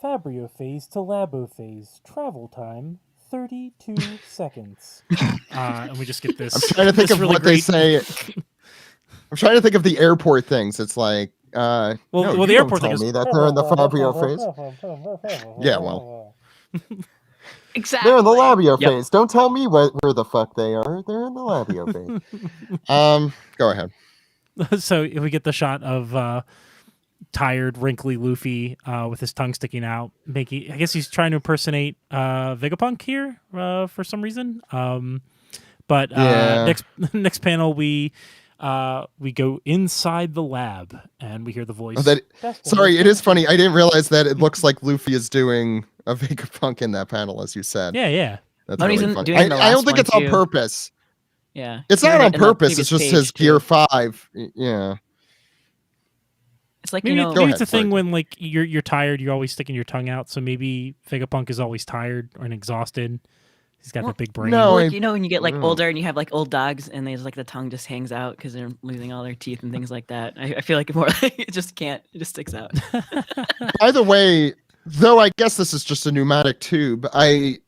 Fabrio phase to Labo phase, travel time 32 seconds. And we just get this. I'm trying to think of really what they say. I'm trying to think of the airport things. It's like Well, the you airport don't thing tell is me that they're in the Fabio phase. Yeah, well, Exactly. they're in the Labio Yep. phase. Don't tell me where the fuck they are. They're in the Labio phase. Go ahead. So if we get the shot of tired, wrinkly Luffy with his tongue sticking out, I guess he's trying to impersonate Vegapunk here for some reason. But next panel we go inside the lab and we hear the voice. Sorry, it is funny. I didn't realize that it looks like Luffy is doing a Vegapunk in that panel, as you said. Yeah. That's really funny. I don't think it's on purpose. Yeah. It's not on purpose. It's just his Gear 5. Yeah. It's like, maybe, maybe it's a thing when like you're tired, you're always sticking your tongue out. So maybe Vegapunk is always tired or exhausted. He's got that big brain. No, like, when you get like older and you have like old dogs and there's like the tongue just hangs out because they're losing all their teeth and things like that. I feel like more like it just sticks out. By the way, though, I guess this is just a pneumatic tube. I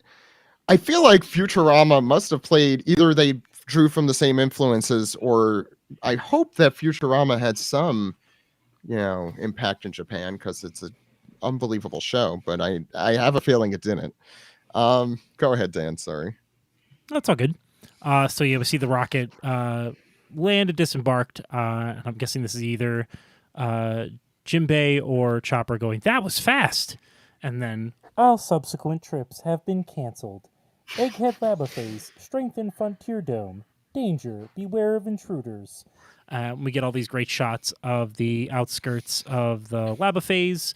feel like Futurama must have played, either they drew from the same influences, or I hope that Futurama had some, impact in Japan, because it's an unbelievable show, but I have a feeling it didn't. Go ahead, Dan. Sorry. That's all good. So we see the rocket land and disembarked. And I'm guessing this is either Jinbei or Chopper going, "That was fast," and then all subsequent trips have been canceled. Egghead Labophase, strengthen Frontier Dome. Danger, beware of intruders. We get all these great shots of the outskirts of the Labophase.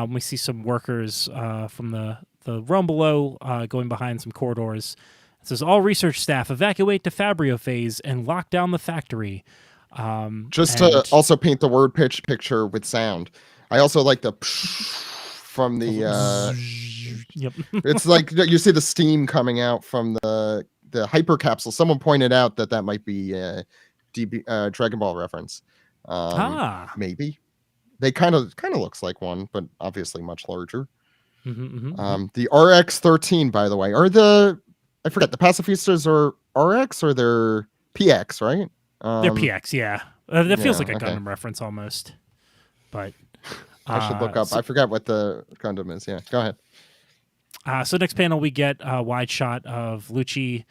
We see some workers from the realm below going behind some corridors. It says, all research staff evacuate to Fabio phase and lock down the factory. To also paint the word picture with sound. I also like the from the yep. It's like you see the steam coming out from the hyper capsule. Someone pointed out that might be Dragon Ball reference. Maybe they kind of looks like one, but obviously much larger. The RX-13, by the way, I forget, the pacifistas are RX or they're PX, right? They're PX, yeah. That feels like a Gundam reference almost. But I should look up. I forgot what the Gundam is. Yeah, go ahead. So next panel we get a wide shot of Lucci,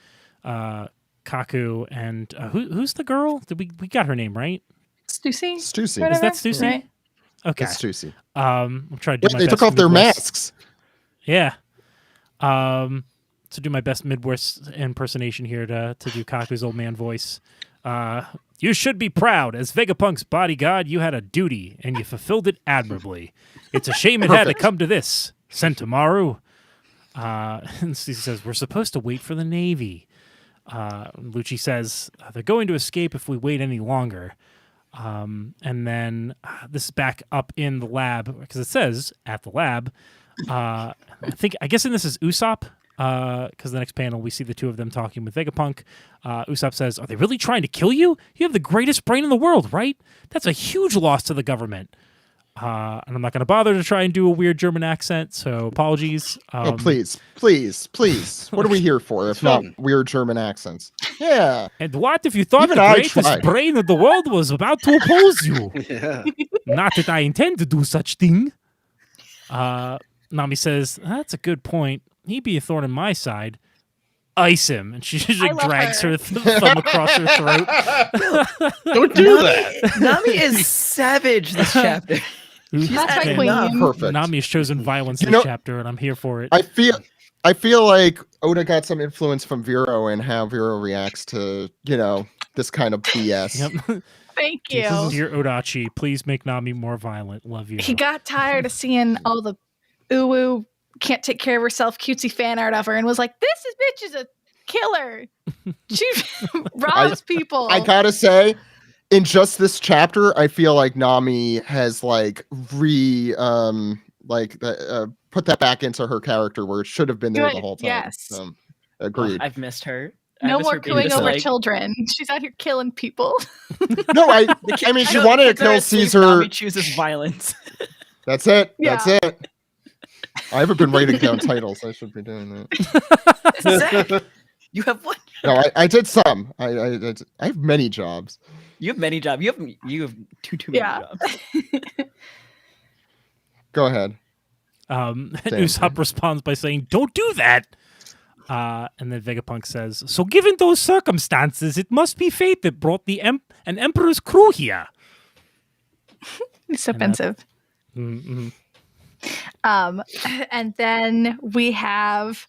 Kaku, and who's the girl? We got her name right? Stussy. Is that Stussy? Right? Okay. It's Stussy. I'm trying to do my they best took off their Midwest. masks. Yeah. To do my best Midwest impersonation here to do Kaku's old man voice. You should be proud. As Vegapunk's bodyguard, you had a duty, and you fulfilled it admirably. It's a shame it had to come to this. Sentomaru. And he says, we're supposed to wait for the Navy. Lucci says, they're going to escape if we wait any longer. And then this is back up in the lab, because it says, at the lab. I guess this is Usopp. Because the next panel, we see the two of them talking with Vegapunk. Usopp says, are they really trying to kill you? You have the greatest brain in the world, right? That's a huge loss to the government. And I'm not going to bother to try and do a weird German accent, so apologies. Please. What are we here for if not weird German accents? Yeah. And what if you thought Even the greatest brain of the world was about to oppose you? Yeah. Not that I intend to do such thing. Nami says, that's a good point. He'd be a thorn in my side. Ice him. And she just drags her thumb across her throat. Don't do that. Nami is savage this chapter. That's my queen. Perfect. Nami has chosen violence this chapter, and I'm here for it. I feel like Oda got some influence from Vero and how Vero reacts to, this kind of BS. Yep. Thank you. Dear Odachi, please make Nami more violent. Love you. He got tired of seeing all the uwu can't take care of herself cutesy fan art of her and was like, this bitch is a killer. She robs people. I gotta say, in just this chapter, I feel like Nami has put that back into her character where it should have been there the whole time. Yes. Agreed. I've missed her. No more cooing over children. She's out here killing people. No, I mean, she wanted to kill Caesar. Nami chooses violence. That's it. Yeah. That's it. I haven't been writing down titles. I should be doing that. You have one. No, I did some. I have many jobs. You have many jobs. You have too many jobs. Go ahead. Usopp responds by saying, "Don't do that." And then Vegapunk says, "So given those circumstances, it must be fate that brought an emperor's crew here." It's offensive. Mm-hmm. And then we have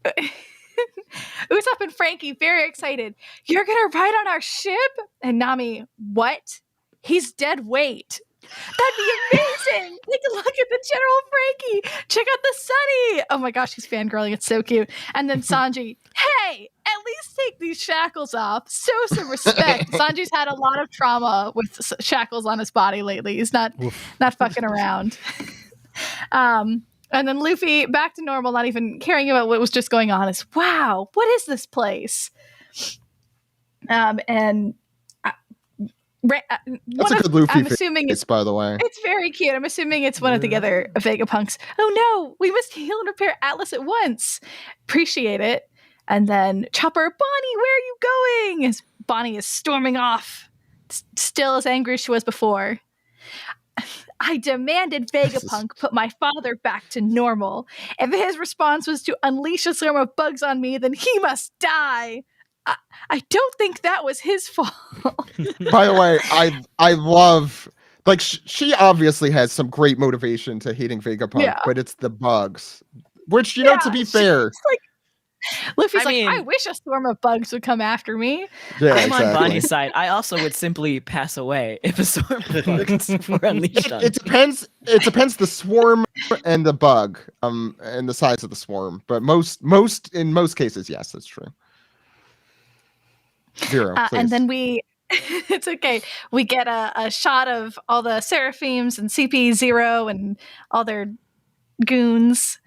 Usopp and Frankie very excited. "You're gonna ride on our ship?" And Nami, "What? He's dead weight." "That'd be amazing. Take a look at the General Frankie. Check out the Sunny." Oh my gosh, he's fangirling. It's so cute. And then Sanji, "Hey, at least take these shackles off. Show some respect." Sanji's had a lot of trauma with shackles on his body lately. He's not fucking around. And then Luffy, back to normal, not even caring about what was just going on, is, "Wow, what is this place?" And that's a good Luffy face, by the way. It's very cute. I'm assuming it's one of the other Vegapunks. "Oh no, we must heal and repair Atlas at once. Appreciate it." And then Chopper, "Bonnie, where are you going?" As Bonnie is storming off, still as angry as she was before. "I demanded Vegapunk put my father back to normal. If his response was to unleash a swarm of bugs on me, then he must die. I don't think that was his fault." By the way, I love, like, she obviously has some great motivation to hating Vegapunk, but it's the bugs, which, you know, to be fair, Luffy's I wish a swarm of bugs would come after me. Yeah, I'm on Bonnie's side. I also would simply pass away if a swarm of bugs were unleashed on me. It depends the swarm and the bug, and the size of the swarm. But in most cases, yes, that's true. Zero, and then it's okay. We get a shot of all the Seraphims and CP0 and all their goons.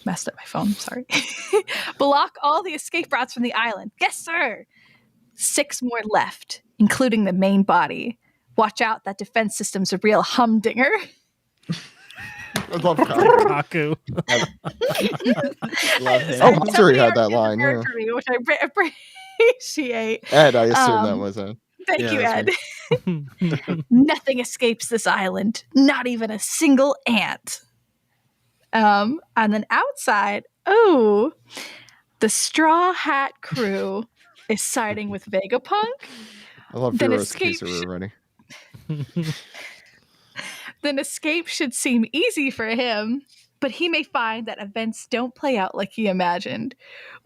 Messed up my phone, sorry. "Block all the escape routes from the island." "Yes, sir." 6 more left, including the main body. "Watch out, that defense system's a real humdinger." I love Kaku. Love him. Oh, Hunter had that line, yeah. Me, which I appreciate. Ed, I assume that was Ed. Thank you, Ed. "Nothing escapes this island, not even a single ant." And then outside, the Straw Hat crew is siding with Vegapunk. I love Hero's Kisser already. Then escape should seem easy for him, but he may find that events don't play out like he imagined.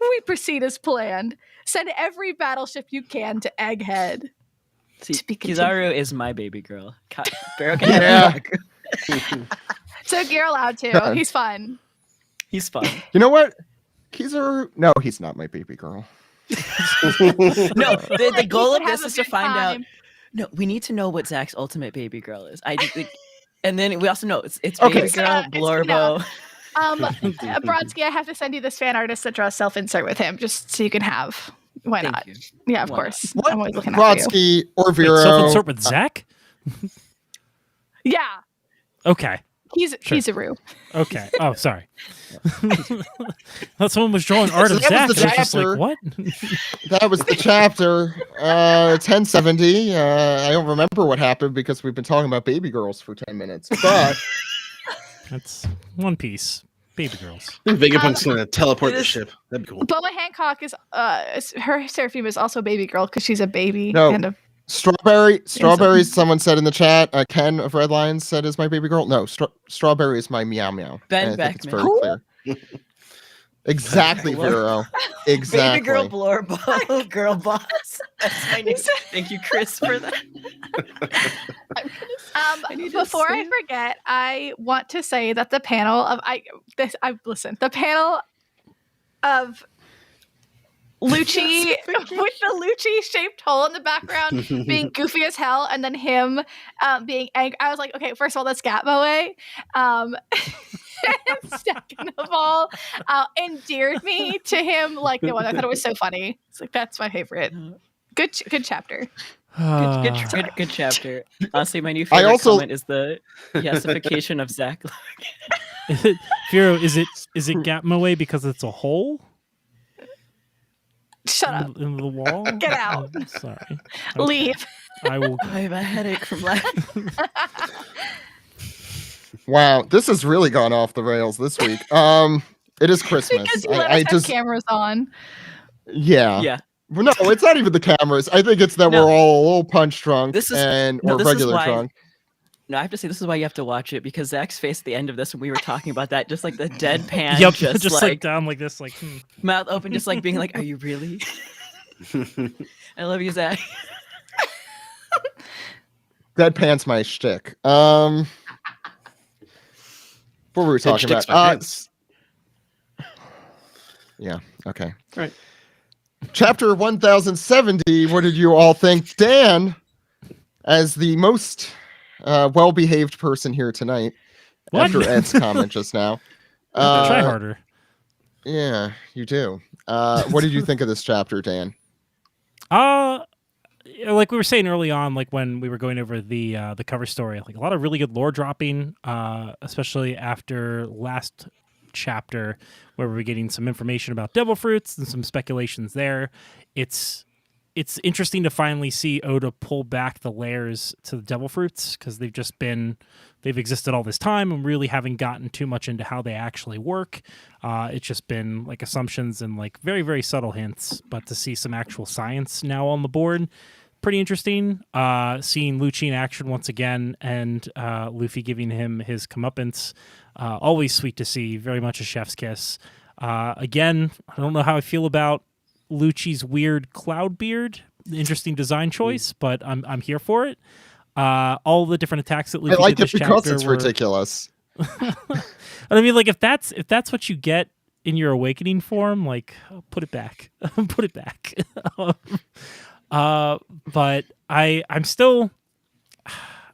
We proceed as planned. Send every battleship you can to Egghead. See, Kizaru is my baby girl. Barrow can have Kaku. So you're allowed to. He's fun. He's fun. You know what? Kizaru? No, he's not my baby girl. No, the goal of this is to find out. No, we need to know what Zach's ultimate baby girl is. And then we also know it's baby girl, Blorbo. Brodsky, I have to send you this fan artist that draws self-insert with him, just so you can have. Why not? You. Yeah, of course. What? I'm always looking Brodsky or Vero. Self-insert with Zach? Yeah. Okay. He's a Roo. Okay. Oh, sorry. Thought someone was drawing art of Zach. Was the I was just like, what? That was the chapter. 1070. I don't remember what happened because we've been talking about baby girls for 10 minutes. But that's One Piece. Baby girls. I think Vegapunk's gonna teleport the ship. That'd be cool. Boa Hancock is her Seraphim is also a baby girl because she's a baby. No. And Strawberry, someone said in the chat, Ken of Red Lions said is my baby girl. No, Strawberry is my MeowMeow. Ben Beckman. It's very clear. Exactly, Vero. Exactly. Baby girl Blorbo, girl boss. That's my name. Thank you, Chris, for that. Before I forget, I want to say that the panel of the panel of Lucci with the Lucci shaped hole in the background being goofy as hell, and then him being angry. I was like, okay, first of all, that's Gatmoe. Second of all, endeared me to him. Like, no, I thought it was so funny. It's like, that's my favorite. Good chapter. Good chapter. Honestly, my new favorite comment is the yesification of Zach. Firo, is it Gatmoe because it's a hole? Shut up. In the wall. Get out. I'm sorry. Leave. I will. I have a headache from laughing. Wow, this has really gone off the rails this week. It is Christmas. Because you let us have cameras on. Yeah. Yeah. Well, no, it's not even the cameras. I think it's that we're all a little punch drunk or regular drunk. No, I have to say this is why you have to watch it, because Zach's face at the end of this when we were talking about that, just like the deadpan, Yep, just like down like this, like mouth open, just like being like, "Are you really?" I love you, Zach. Deadpan's my shtick. What were we talking about? Yeah. Okay. All right. Chapter 1070. What did you all think? Dan, as the most well-behaved person here tonight, after Ed's comment just now. Try harder. Yeah, you do. What did you think of this chapter, Dan? Like we were saying early on, like when we were going over the cover story, like a lot of really good lore dropping, especially after last chapter where we're getting some information about devil fruits and some speculations there. It's interesting to finally see Oda pull back the layers to the devil fruits, because they've existed all this time and really haven't gotten too much into how they actually work. It's just been like assumptions and like very, very subtle hints, but to see some actual science now on the board, pretty interesting. Seeing Lucci in action once again, and Luffy giving him his comeuppance, always sweet to see, very much a chef's kiss. Again, I don't know how I feel about Lucci's weird cloud beard. Interesting design choice, but I'm here for it. All the different attacks that Luffy I like did it this because chapter it's ridiculous. I mean, like if that's what you get in your awakening form, like put it back, put it back. But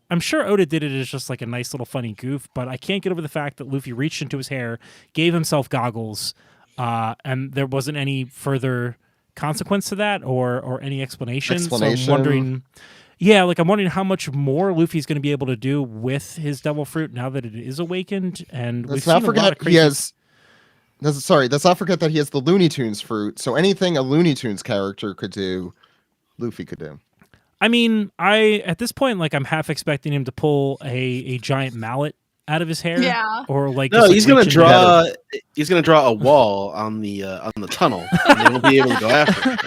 I'm sure Oda did it as just like a nice little funny goof, but I can't get over the fact that Luffy reached into his hair, gave himself goggles, and there wasn't any further consequence to that or any explanation. So I'm wondering, I'm wondering how much more Luffy's going to be able to do with his devil fruit now that it is awakened. And let's not forget let's not forget that he has the Looney Tunes fruit. So anything a Looney Tunes character could do, Luffy could do. I mean, at this point, like I'm half expecting him to pull a giant mallet out of his hair. Yeah. Or like no, he's gonna draw a wall on the tunnel, and they won't be able to go after it.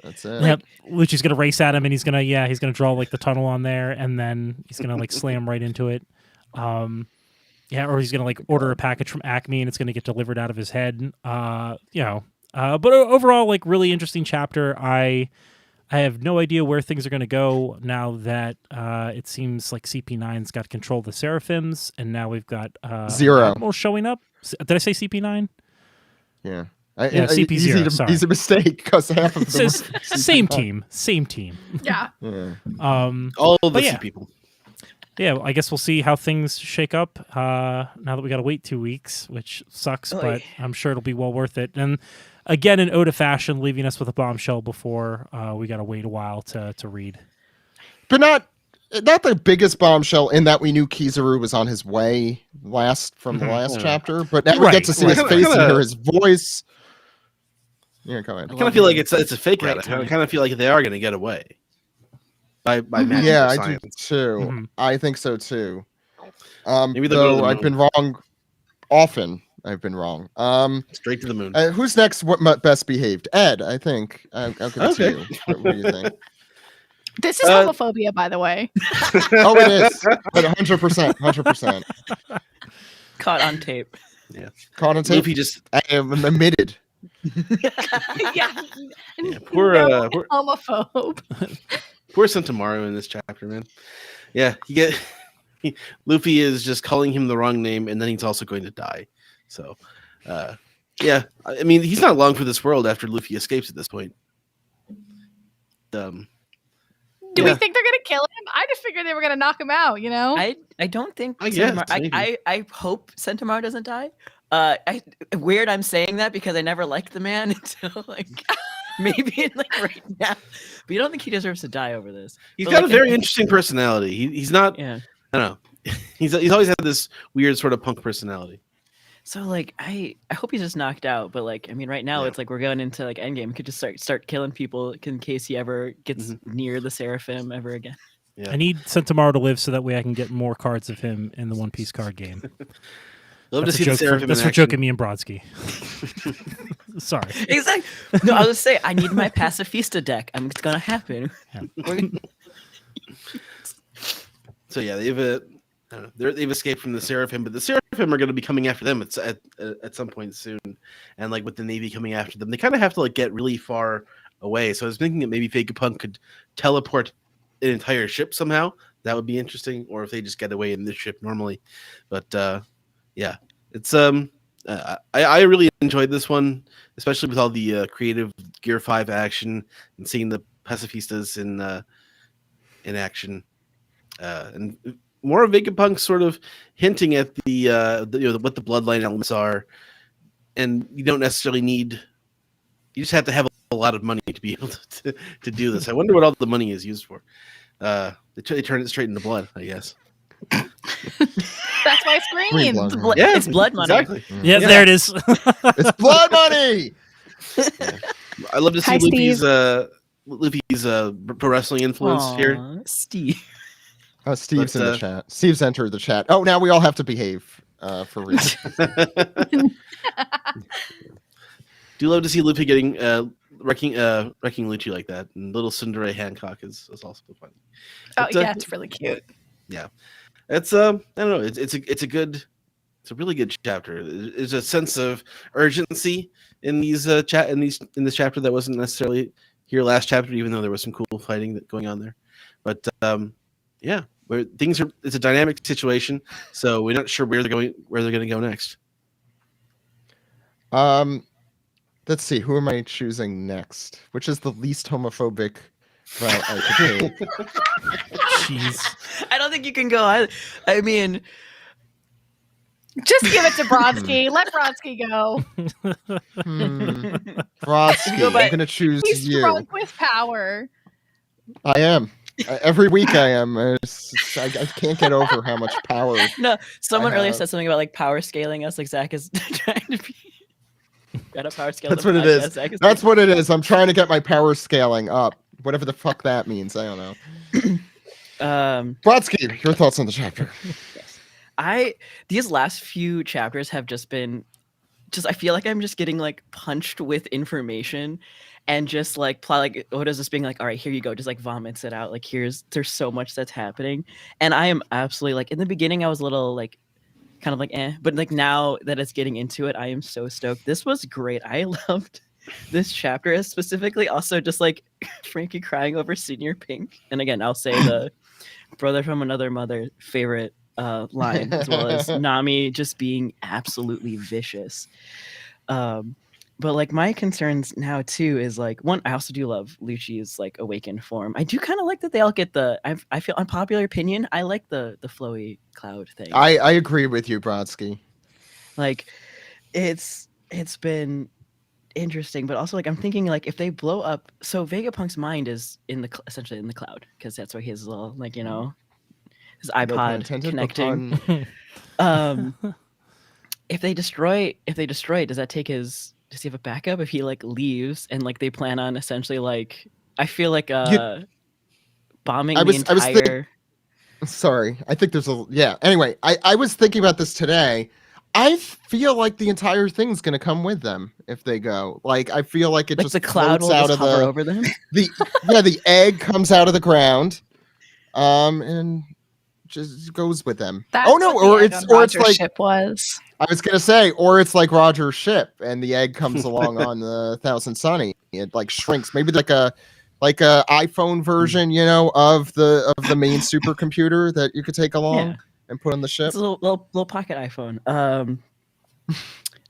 That's it. Yep. Lucci's gonna race at him, and he's gonna draw like the tunnel on there, and then he's gonna like slam right into it. Or he's gonna like order a package from Acme, and it's gonna get delivered out of his head. But overall, like really interesting chapter. I have no idea where things are going to go now that it seems like CP9's got control of the Seraphims, and now we've got Zero Admiral showing up. Did I say CP9? Yeah. CP0. Sorry. He's a mistake because half of them same team. Yeah. All of the people. Yeah, well, I guess we'll see how things shake up now that we got to wait 2 weeks, which sucks, but I'm sure it'll be well worth it. And again, in Oda fashion, leaving us with a bombshell before we got to wait a while to read. But not the biggest bombshell in that we knew Kizaru was on his way from the last chapter, but now we get to see his face and hear his voice. Yeah, go ahead. I kind of feel like it's a fake out. I kind of feel like they are going to get away by magic. Yeah, I do too. Mm-hmm. I think so too. Maybe though I've been wrong often. I've been wrong. Straight to the moon. Who's next? What best behaved? Ed, I think. I'll give it to you. What do you think? This is homophobia, by the way. Oh, it is. But 100%. Caught on tape. Yeah. Caught on tape. Luffy I am admitted. Yeah. Poor homophobe. Poor Sentomaru in this chapter, man. Yeah, Luffy is just calling him the wrong name, and then he's also going to die. So, yeah, I mean, he's not long for this world after Luffy escapes at this point. Do we think they're gonna kill him? I just figured they were gonna knock him out. You know, I don't think. I hope Sentomaru doesn't die. Weird, I'm saying that because I never liked the man until like maybe right now. But you don't think he deserves to die over this? He's got a very interesting personality. He's not. Yeah. I don't know. He's always had this weird sort of punk personality. So like I hope he's just knocked out, but like I mean right now it's like we're going into like endgame. We could just start killing people in case he ever gets near the Seraphim ever again. Yeah. I need Sentomaro to live so that way I can get more cards of him in the One Piece card game. Love That's to see the Seraphim that's in for action. joking me and Brodsky. Sorry. Exactly. No, I was say I need my Pacifista deck. It's gonna happen. So yeah, they've escaped from the Seraphim, but the Seraphim are going to be coming after them at some point soon, and like with the Navy coming after them, they kind of have to like get really far away. So I was thinking that maybe Vegapunk could teleport an entire ship somehow. That would be interesting, or if they just get away in this ship normally. But yeah, it's I really enjoyed this one, especially with all the creative Gear 5 action and seeing the pacifistas in action, and more of Vegapunk sort of hinting at the what the bloodline elements are, and you don't necessarily need. You just have to have a lot of money to be able to do this. I wonder what all the money is used for. They turn it straight into blood, I guess. That's my screen. It's blood money. Exactly. Yeah, there it is. It's blood money. Yeah. I love to see Luffy's pro wrestling influence here. Steve. Oh, Steve's in the chat. Steve's entered the chat. Oh, now we all have to behave for real. Do love to see Luffy getting wrecking Lucci like that, and little Tsundere Hancock is also fun. Oh yeah, it's really cute. Yeah, it's I don't know. It's a really good chapter. There's a sense of urgency in these in this chapter that wasn't necessarily here last chapter, even though there was some cool fighting going on there. But yeah, where things are, it's a dynamic situation, so we're not sure where they're going to go next. Let's see. Who am I choosing next? Which is the least homophobic route I could take? Jeez. I don't think you can go. I mean, just give it to Brodsky. Let Brodsky go. Brodsky, I'm going to choose He's you. drunk with power. I am. Every week I am. I can't get over how much power. No, someone earlier said something about like power scaling us. Like Zach is trying to be. Got a power scale. That's what it is. That's what it is. I'm trying to get my power scaling up. Whatever the fuck that means. I don't know. Brodsky, your thoughts on the chapter? Yes. These last few chapters have just been I feel like I'm just getting like punched with information and just like Oda's just being like, all right, here you go, just like vomits it out. Like there's so much that's happening. And I am absolutely like, in the beginning I was a little like kind of like but like now that it's getting into it, I am so stoked. This was great. I loved this chapter, specifically also just like Frankie crying over Senior Pink. And again, I'll say the brother from another mother favorite line, as well as Nami just being absolutely vicious. But like my concerns now too is like, one, I also do love Lucci's like awakened form. I do kind of like that they all get I feel, unpopular opinion, I like the flowy cloud thing. I agree with you, Brodsky. Like it's been interesting, but also like I'm thinking like if they blow up, so Vegapunk's mind is essentially in the cloud, because that's where his little like, you know, his iPod connecting. If they destroy it, does that take does he have a backup if he like leaves and like they plan on essentially like, I feel like bombing the entire. Sorry, I think there's anyway, I was thinking about this today. I feel like the entire thing's gonna come with them if they go. Like I feel like it just the cloud will out just of hover over them. The egg comes out of the ground, and just goes with them. That's it's like ship was. I was gonna say, or it's like Roger's ship, and the egg comes along on the Thousand Sunny. It like shrinks, maybe like a iPhone version, you know, of the main supercomputer that you could take along and put on the ship. It's a little pocket iPhone.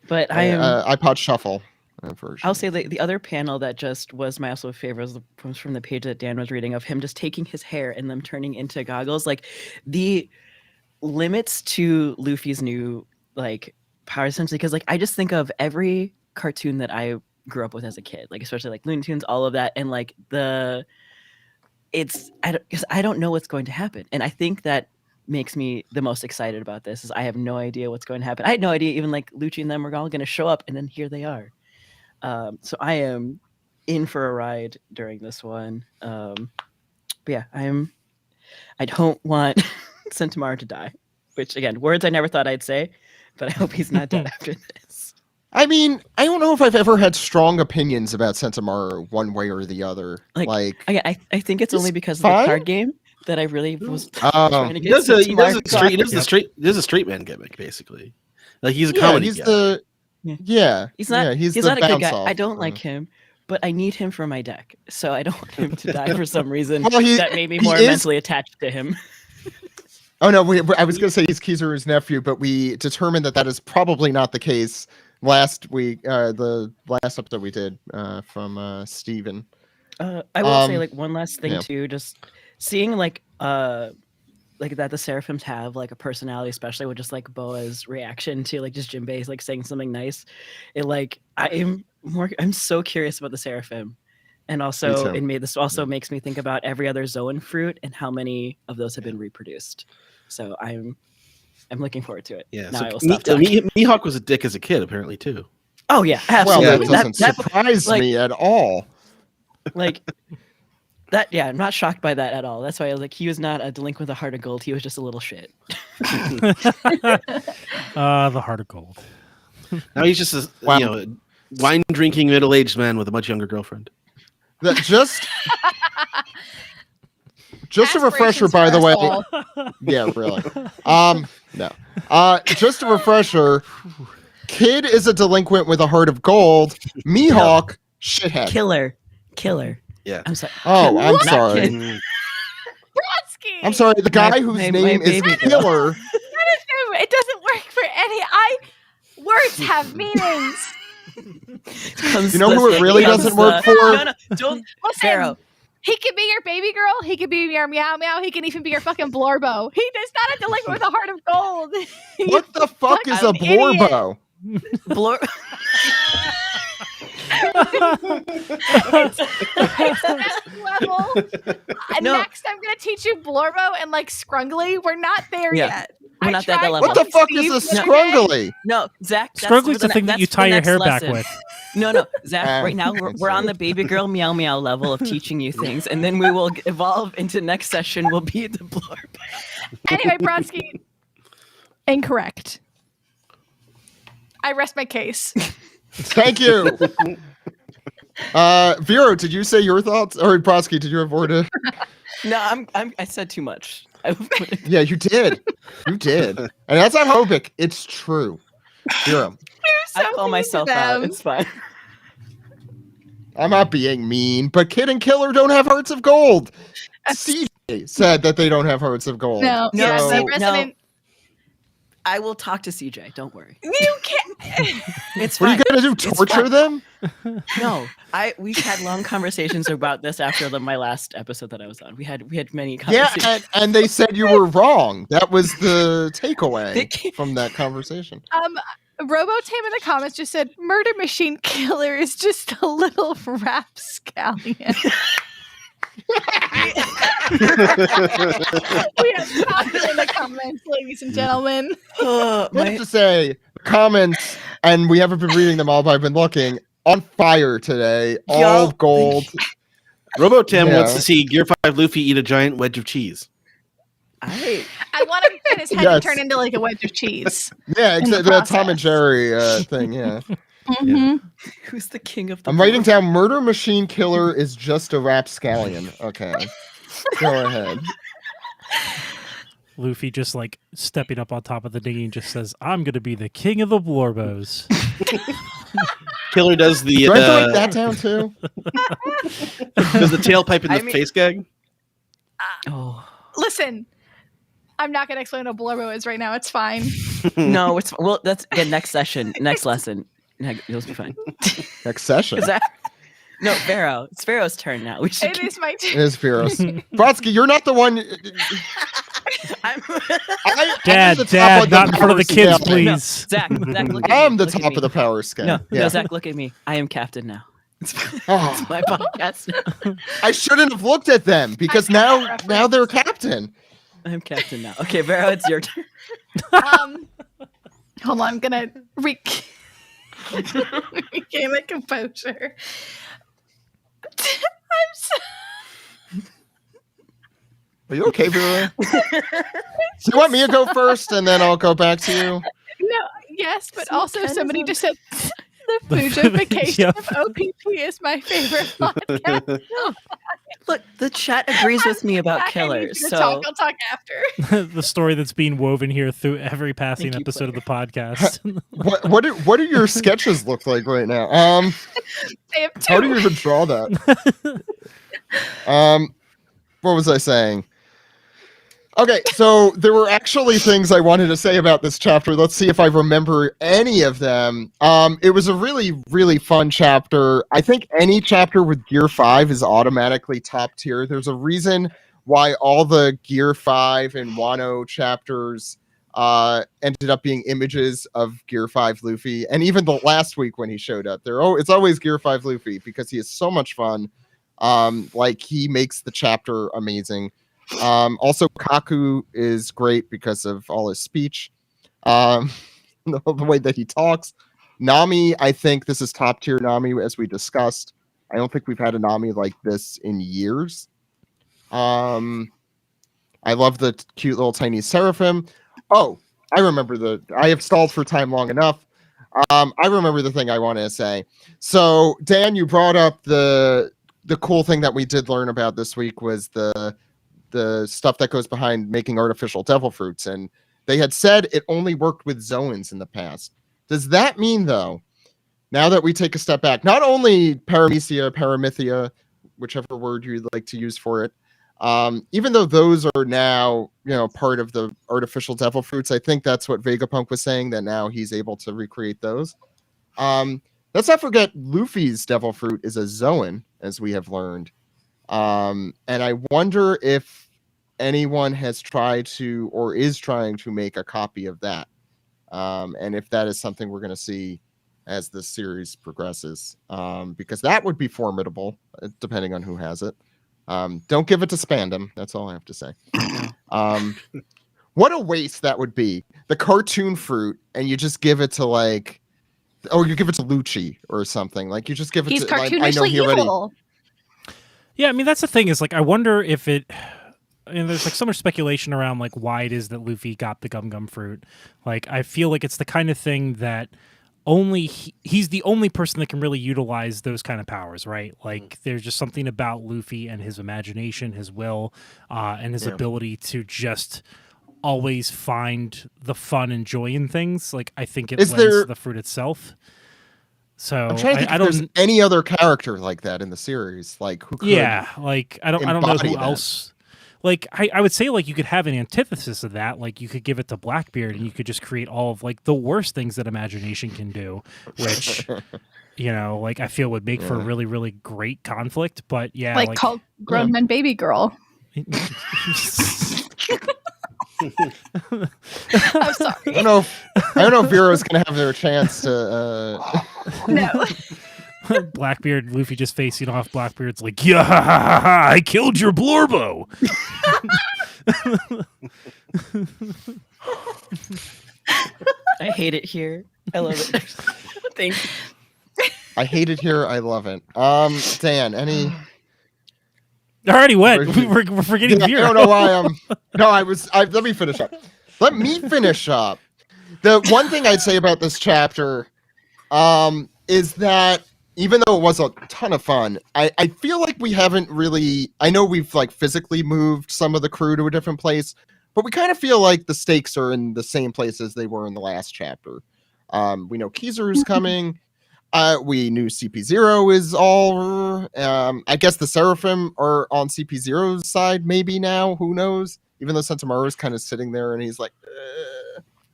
But iPod Shuffle version. I'll say the other panel that just was my absolute favorite was from the page that Dan was reading, of him just taking his hair and them turning into goggles. Like the limits to Luffy's new like power, essentially, because like I just think of every cartoon that I grew up with as a kid, like especially like Looney Tunes, all of that, and like I don't know what's going to happen, and I think that makes me the most excited about this. Is I have no idea what's going to happen. I had no idea even like Lucci and them were all going to show up, and then here they are. So I am in for a ride during this one. But yeah, I don't want Centaur to die, which again, words I never thought I'd say, but I hope he's not dead after this. I mean, I don't know if I've ever had strong opinions about Centaur one way or the other. I think it's only because of the card game that I really was trying to get. He does a straight man gimmick, basically. Like he's a comedy guy. He's not a good guy. I don't like him, but I need him for my deck, so I don't want him to die for some reason. That made me more mentally attached to him. Oh no, I was going to say he's Kizaru's nephew, but we determined that is probably not the case last week. The last episode we did from Steven. I will say like one last thing too, just seeing like that the Seraphims have like a personality, especially with just like Boa's reaction to like just Jinbei like saying something nice. It like I'm so curious about the Seraphim. And also this also makes me think about every other Zoan fruit and how many of those have been reproduced. So I'm looking forward to it. Yeah. Now So I will stop talking. Mihawk was a dick as a kid, apparently too. Oh yeah, absolutely. Well, that doesn't surprise me at all. Like that, yeah, I'm not shocked by that at all. That's why I was like, he was not a delinquent with a heart of gold. He was just a little shit. The heart of gold. Now he's just a wine drinking middle aged man with a much younger girlfriend. Just a refresher, by the way. Yeah, really. No. Just a refresher. Kid is a delinquent with a heart of gold. Mihawk, shithead. Killer. Yeah. I'm sorry. Oh, I'm sorry. Brodsky! I'm sorry. The guy whose name is Killer. It doesn't work for any. Words have meanings. You know who it really doesn't work for? No, don't. Listen, Pharaoh. He could be your baby girl. He could be your MeowMeow. He can even be your fucking Blorbo. He is not a delinquent with a heart of gold. What the fuck is a Blorbo? It's next level. Next, I'm gonna teach you Blorbo and like Scrungly. We're not there yet. We're not at that level. What the fuck is a Scrungly? No, Zach. Scrungly's the thing that you tie your hair back with. No, Zach. Right now, we're on the baby girl MeowMeow level of teaching you things, and then we will evolve into next session. Will be the Blorbo. Anyway, Brodsky, incorrect. I rest my case. Thank you. Vero, did you say your thoughts? Or Brodsky, did you have more to? No, I said too much. Yeah, you did. You did. And that's not homophobic. It's true. Vero. I call myself out. It's fine. I'm not being mean, but Kid and Killer don't have hearts of gold. CJ said that they don't have hearts of gold. No. I will talk to CJ. Don't worry. You can't. It's fine. What are you gonna do? Torture them? No, we've had long conversations about this after my last episode that I was on. We had many conversations. Yeah, and they said you were wrong. That was the takeaway from that conversation. Robotam in the comments just said, "Murder Machine Killer is just a little rapscallion." We have comments in the comments, ladies and gentlemen. I have to say, comments, and we haven't been reading them all, but I've been looking, on fire today. All gold. Robotam wants to see Gear 5 Luffy eat a giant wedge of cheese. I want him to get his head to turn into like a wedge of cheese. Yeah, exactly. That Tom and Jerry thing, yeah. Mm-hmm. Yeah. Who's the king of the I'm writing down Murder Machine Killer is just a rapscallion. Okay. Go ahead. Luffy just like stepping up on top of the dinghy and just says, "I'm gonna be the king of the Blorbos." Killer does the Do I have to write that down too? Does the tailpipe in the face gag? Listen, I'm not gonna explain what Blorbo is right now. It's fine. No, that's next session, next lesson. You'll be fine. Next session. No, Pharaoh. It's Pharaoh's turn now. It is my turn. It is Pharaoh's. Brodsky, you're not the one. Dad, not in front of the kids, please. No, Zach, look at I'm me. the Look at top me. of the power scale. No, Zach, look at me. I am captain now. It's my podcast now. I shouldn't have looked at them because now they're captain. I'm captain now. Okay, Vero, it's your turn. Hold on, I'm gonna regain my composure. I'm so... Are you okay, Vero? Do you want me to go first and then I'll go back to you? No, yes, but See, also Ken somebody is just said the Fujification Yep. of OPP is my favorite podcast. Look, the chat agrees with me about Back, I need killers. you to So talk, I'll talk after. The story that's being woven here through every passing Thank you, episode of the player. podcast. What do your sketches look like right now? I have two. How do you even draw that? What was I saying? Okay, so there were actually things I wanted to say about this chapter. Let's see if I remember any of them. It was a really, really fun chapter. I think any chapter with Gear 5 is automatically top tier. There's a reason why all the Gear 5 and Wano chapters ended up being images of Gear 5 Luffy. And even the last week when he showed up, it's always Gear 5 Luffy because he is so much fun. Like, he makes the chapter amazing. Also, Kaku is great because of all his speech, the way that he talks. Nami, I think this is top tier Nami, as we discussed. I don't think we've had a Nami like this in years. I love the cute little tiny seraphim. Oh, I have stalled for time long enough. I remember the thing I wanted to say. So, Dan, you brought up the cool thing that we did learn about this week was the stuff that goes behind making artificial devil fruits. And they had said it only worked with Zoans in the past. Does that mean, though, now that we take a step back, not only paramythia, whichever word you'd like to use for it, even though those are now, part of the artificial devil fruits, I think that's what Vegapunk was saying, that now he's able to recreate those. Let's not forget Luffy's devil fruit is a Zoan, as we have learned. And I wonder if anyone has tried to or is trying to make a copy of that. And if that is something we're going to see as the series progresses, because that would be formidable, depending on who has it. Don't give it to Spandam. That's all I have to say. What a waste that would be. The cartoon fruit, and you just give it to you give it to Lucci or something. Like, you just give it He's to. cartoonishly I know he already. evil. Yeah, I mean, that's the thing is, I wonder if it... And there's so much speculation around why it is that Luffy got the gum fruit. I feel like it's the kind of thing that only he's the only person that can really utilize those kind of powers, right? There's just something about Luffy and his imagination, his will, and his ability to just always find the fun and joy in things. I think it lends to the fruit itself. So I'm trying to think if there's any other character like that in the series. Who could I don't know who that. else. I would say you could have an antithesis of that. You could give it to Blackbeard and you could just create all of the worst things that imagination can do, which I feel would make for a really, really great conflict. But yeah, called Grown Men Baby Girl. I'm sorry. I don't know if Vero's gonna have their chance to No. Blackbeard, Luffy just facing off. Blackbeard's yeah, ha, ha, ha, ha, I killed your Blorbo. I hate it here. I love it. Thank you. I hate it here. I love it. Dan, any? I already went. We're forgetting Vero. I don't know why let me finish up. Let me finish up. The one thing I'd say about this chapter is that even though it was a ton of fun, I feel like we haven't really... I know we've physically moved some of the crew to a different place, but we kind of feel like the stakes are in the same place as they were in the last chapter. We know Kizaru's coming. We knew CP0 is all... I guess the Seraphim are on CP0's side maybe now. Who knows? Even though Sentamaru's kind of sitting there and he's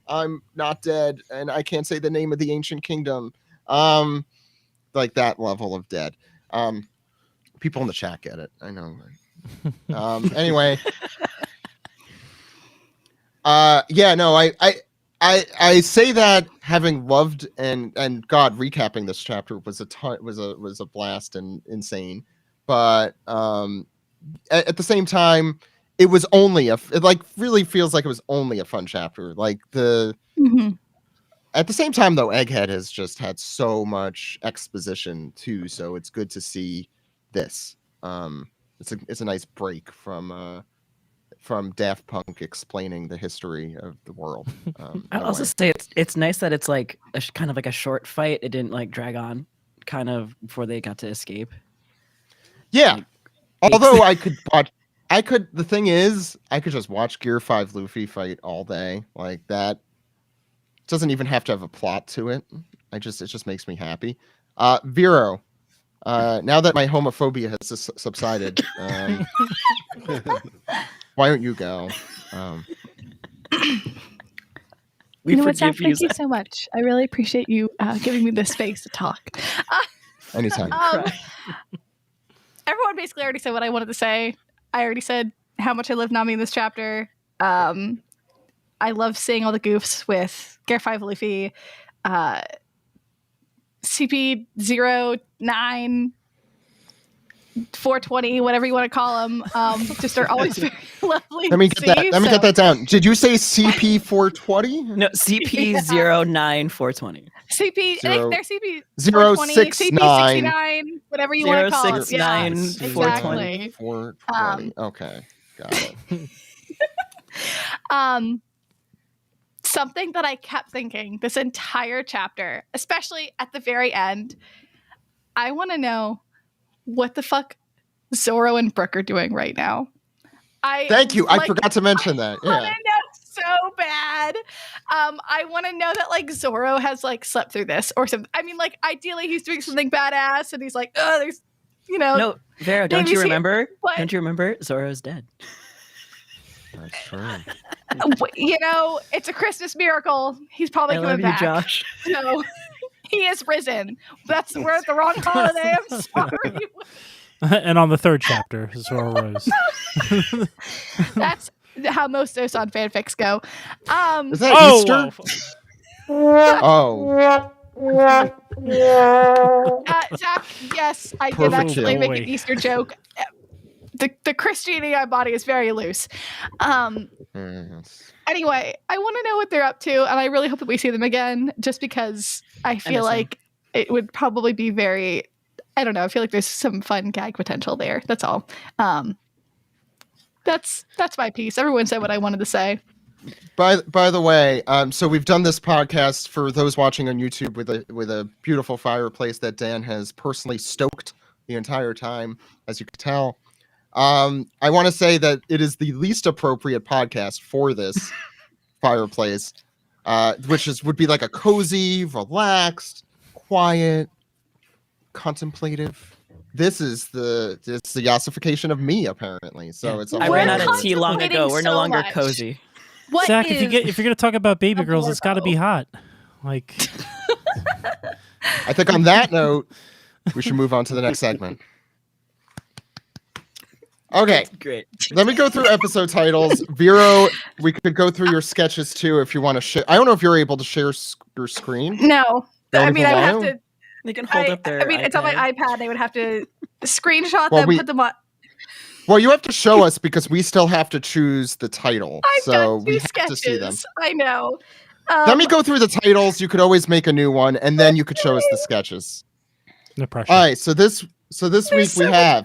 I'm not dead and I can't say the name of the ancient kingdom. That level of dead. People in the chat get it. I know. Anyway. I say that having loved and God, recapping this chapter was was a blast and insane. But at the same time, it was only it like really feels like it was only a fun chapter. Like at the same time though, Egghead has just had so much exposition too, so it's good to see this. It's a nice break from Daft Punk explaining the history of the world. I'll also say it's nice that it's like kind of like a short fight. It didn't like drag on kind of before they got to escape. Yeah. Like, although the thing is, I could just watch Gear 5 Luffy fight all day. Like that doesn't even have to have a plot to it. It just makes me happy. Vero, now that my homophobia has subsided, why don't you go? You know what, Zach? Thank you so much. I really appreciate you giving me this space to talk. Anytime. Everyone basically already said what I wanted to say. I already said how much I love Nami in this chapter. I love seeing all the goofs with Gear 5 Luffy, CP09, 420, whatever you want to call them. Just are always very lovely. Let me get that down. Did you say CP 420? No, CP 09420. CP, they're CP 069, CP 69, whatever you want to call it. 069, Yeah, 420. 420. Okay, got it. Something that I kept thinking this entire chapter, especially at the very end, I want to know what the fuck Zoro and Brook are doing right now. Thank you. I forgot to mention that. Yeah. I want to know so bad. I want to know that like Zoro has like slept through this or something. I mean, like ideally he's doing something badass and he's like, oh, there's, No, Vera, don't you remember? Don't you remember? Zoro's dead. That's true. It's a Christmas miracle. He's probably coming back. Josh. So he is risen. We're at the wrong holiday. I'm sorry. And on the third chapter, Zoro rose. That's how most Osan fanfics go. Is that Easter? Zach, yes, I did actually make an Easter joke. The Christianity I body is very loose. Anyway, I want to know what they're up to, and I really hope that we see them again, just because I feel like it would probably be very, I don't know, I feel like there's some fun gag potential there. That's all. That's my piece. Everyone said what I wanted to say. By the way, so we've done this podcast for those watching on YouTube with a beautiful fireplace that Dan has personally stoked the entire time, as you can tell. I want to say that it is the least appropriate podcast for this fireplace, which would be like a cozy, relaxed, quiet, contemplative. This is the yassification of me, apparently. So it's. I ran out of tea long ago. We're no longer cozy. Zach, if you're gonna talk about baby girls, it's got to be hot. Like. I think on that note, we should move on to the next segment. Okay, great. Let me go through episode titles. Vero, we could go through your sketches too if you want to share. I don't know if you're able to share your screen. No, I mean I would have to. They can hold up their. I mean, it's on my iPad. They would have to screenshot them, put them on. Well, you have to show us because we still have to choose the title, so we have to see them. I know. Let me go through the titles. You could always make a new one, and then you could show us the sketches. No pressure. All right, so this week we have.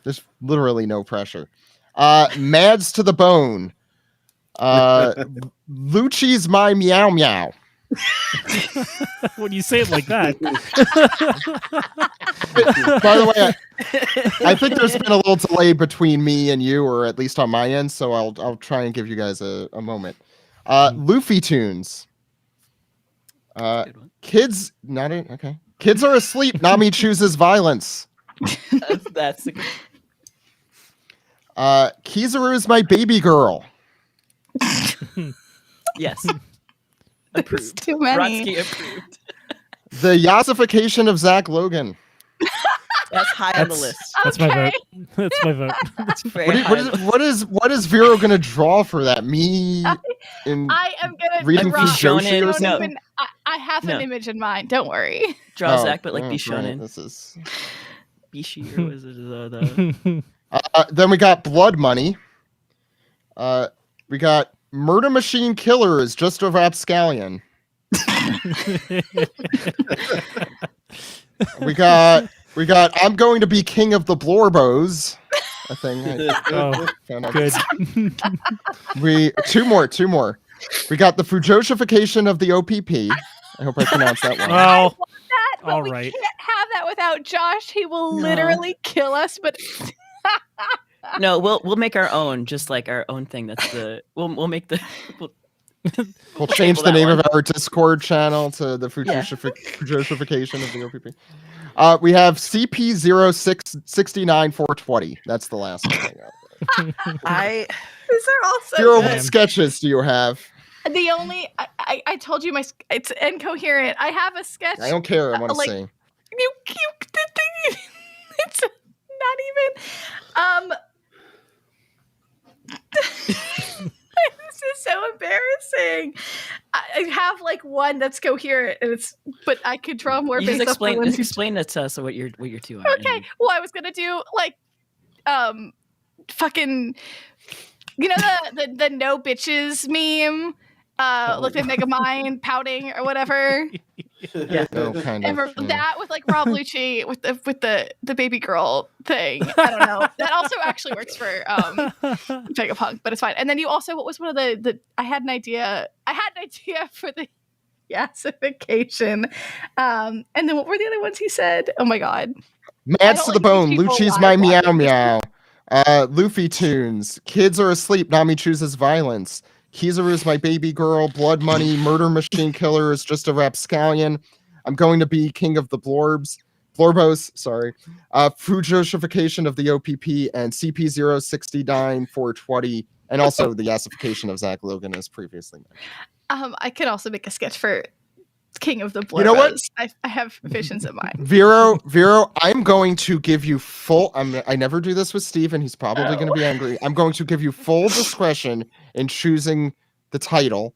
There's literally no pressure. Mads to the bone. Lucci's my meow meow. When you say it like that. By the way, I think there's been a little delay between me and you, or at least on my end, so I'll try and give you guys a moment. Luffy tunes. Kids not in, okay. Kids are asleep. Nami chooses violence. That's Kizaru's my baby girl. Yes. Approved. Too many. Brodsky approved. The yassification of Zach Logan. That's high on the list. That's my vote. That's my vote. That's very what is Vero gonna draw for that? Me I am gonna reading draw. Fujoshi or something? I have an image in mind. Don't worry. Draw Zach, but like be shonen. This is Bishi or was it Then we got Blood Money. We got Murder Machine Killer is just a rapscallion. we got I'm going to be king of the Blorbos. A thing. Good. Two more. We got the Fujoshification of the OPP. I hope I pronounced that well. I want that, but all we right. can't have that without Josh. He will literally kill us. But no, we'll make our own, just like our own thing. That's the we'll make the. We'll change the name of our Discord channel to the Fujoshification of the OPP. We have CP0669420. That's the last one. these are all so Zero, good. what sketches do you have? The only I told you it's incoherent. I have a sketch. I don't care. I want to see. It's not even. This is so embarrassing. I have like one that's coherent, and but I could draw more. You based just off the ones explain it to us what your two are. Okay. Well, I was gonna do like, fucking, the no bitches meme. Like the Megamind pouting or whatever. Yeah, no, kind of. That with like Rob Lucci with the baby girl thing. I don't know. That also actually works for Vegapunk, but it's fine. And then you also, what was one of the I had an idea for the yassification. And then what were the other ones he said? Oh my god. Mads to the bone. Lucci's my meow meow. Luffy tunes. Kids are asleep. Nami chooses violence. Kizaru is my baby girl. Blood Money. Murder Machine Killer is just a rapscallion. I'm going to be king of the Blorbos. Sorry. Fujoshification of the OPP and CP069420, and also the yassification of Zach Logan as previously mentioned. I could also make a sketch for King of the Blorbos. You know what? I have visions in mind. Vero, I'm going to give you full. I never do this with Steven. He's probably going to be angry. I'm going to give you full discretion in choosing the title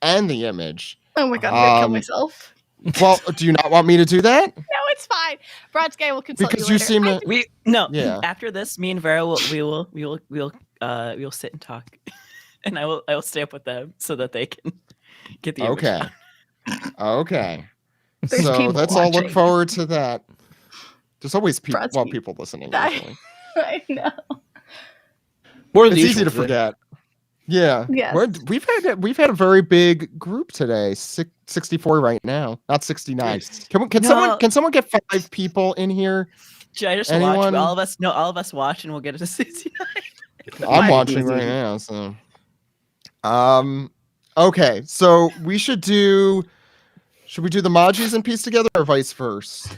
and the image. Oh my god, I'm gonna kill myself. Well, do you not want me to do that? No, it's fine. Brodsky will consult because you you later. seem to. Yeah. After this, me and Vera we'll sit and talk, and I will stay up with them so that they can get the image down. Okay. There's So people let's all look watching. forward to that. There's always people listening. I know. More It's than easy to forget. Yeah. Yes. We've had a very big group today. 64 right now, not 69. Nice. Can someone get 5 people in here? Should I just Anyone? watch? All of us watch, and we'll get it to 69. I'm watching right now. So, okay. So should we do the Majis and piece together, or vice versa?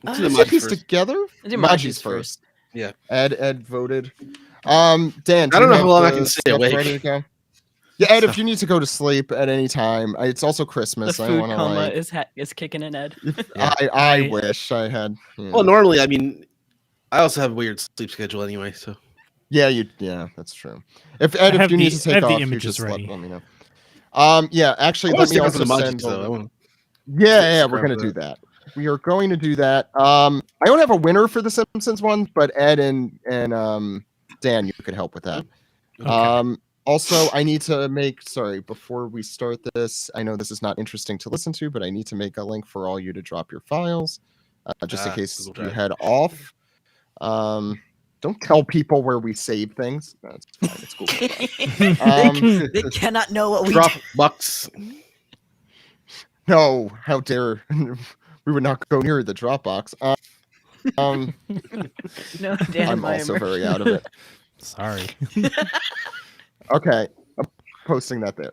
Let's do the Should Majis piece first. together. Do Majis Majis first. Yeah. Ed voted. Dan, I don't know how long I can stay awake. Ready to go? Yeah, Ed, if you need to go to sleep at any time, it's also Christmas. The I food want to coma is kicking in, Ed. I wish I had. Well, normally, I mean, I also have a weird sleep schedule anyway, so. Yeah, that's true. If Ed, if you need to take off, you images just ready. let me know. Yeah, actually, I let wanna me stick with also the Majis, send. though. I wanna- Yeah, we're gonna do that. We are going to do that. I don't have a winner for the Simpsons one, but Ed and Dan, you could help with that. Okay. Also, I need to before we start this, I know this is not interesting to listen to, but I need to make a link for all you to drop your files, just in case Google you Drive. head off. Don't tell people where we save things. That's fine. It's cool. They cannot know what we Drop do. bucks. No, how dare we would not go near the Dropbox. No, Dan, I'm also very out of it. Sorry. Okay, I'm posting that there.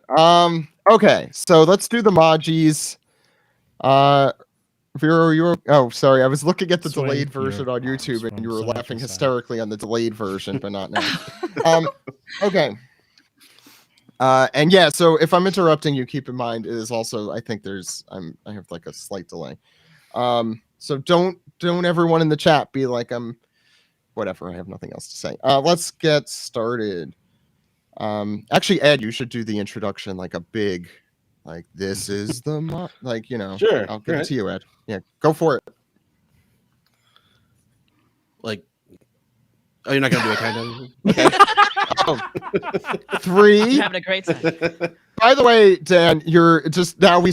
Okay, so let's do the Majis. Vero, sorry, I was looking at the Swing delayed version on YouTube, and you were laughing hysterically on the delayed version, but not now. Okay. And yeah, so if I'm interrupting you, keep in mind it is also, I think I have like a slight delay. So don't everyone in the chat be like whatever, I have nothing else to say. Let's get started. Actually, Ed, you should do the introduction like a big, like this is the Sure. I'll give it to you, Ed. Yeah, go for it. Like, Oh, you're not gonna do a countdown. Okay. 3. You're having a great time. By the way, Dan, you're just now we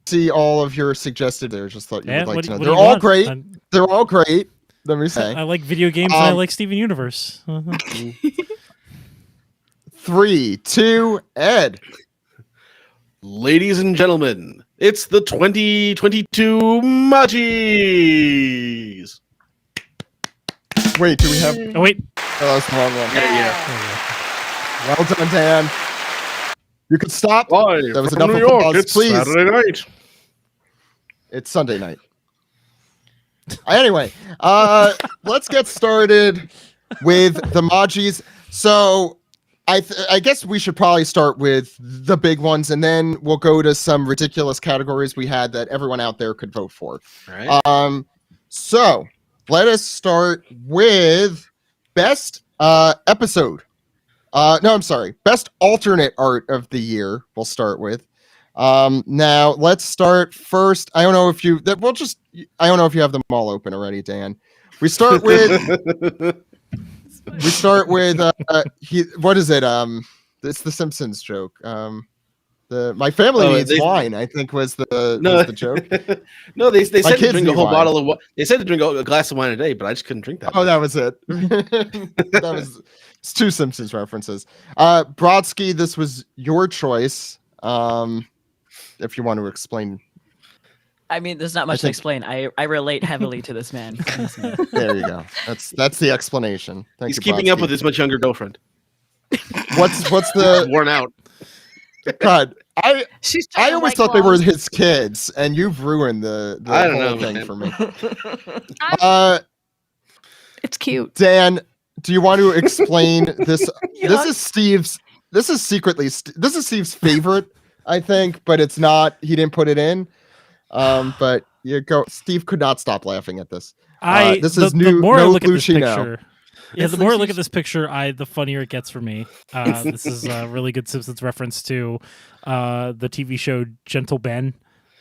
see all of your suggested there. Just thought you would like to know. They're all great. They're all great. Let me say. I like video games and I like Steven Universe. 3, 2, Ed. Ladies and gentlemen, it's the 2022 Machis. Wait, do we have? Oh wait. Oh, that's the wrong one. Yeah. Well done, Dan. You can stop. Live That was from enough New of York. applause, It's please. Saturday night. It's Sunday night. Anyway, let's get started with the Majis. So I guess we should probably start with the big ones, and then we'll go to some ridiculous categories we had that everyone out there could vote for. All right. So let us start with best episode. No, I'm sorry. Best alternate art of the year. We'll start with. Now let's start first. I don't know if you have them all open already, Dan. We start with what is it? It's the Simpsons joke. My family needs wine, I think was the joke. No, they said to drink a whole wine. bottle of. They said to drink a glass of wine a day, but I just couldn't drink that. Oh, that was it. It's 2 Simpsons references. Brodsky, this was your choice. If you want to explain. I mean, there's not much to explain. I relate heavily to this man. There you go. That's the explanation. He's keeping up with his much younger girlfriend. What's the worn out? God, I always thought they were long. his kids, and you've ruined the whole thing for me. It's cute. Dan, do you want to explain this? Yuck. This is Steve's favorite, I think, but it's not. He didn't put it in. But you go. Steve could not stop laughing at this. This is new. The more I no look at this Lucci picture, the more I look at this picture, the funnier it gets for me. This is a really good Simpsons reference to the TV show Gentle Ben.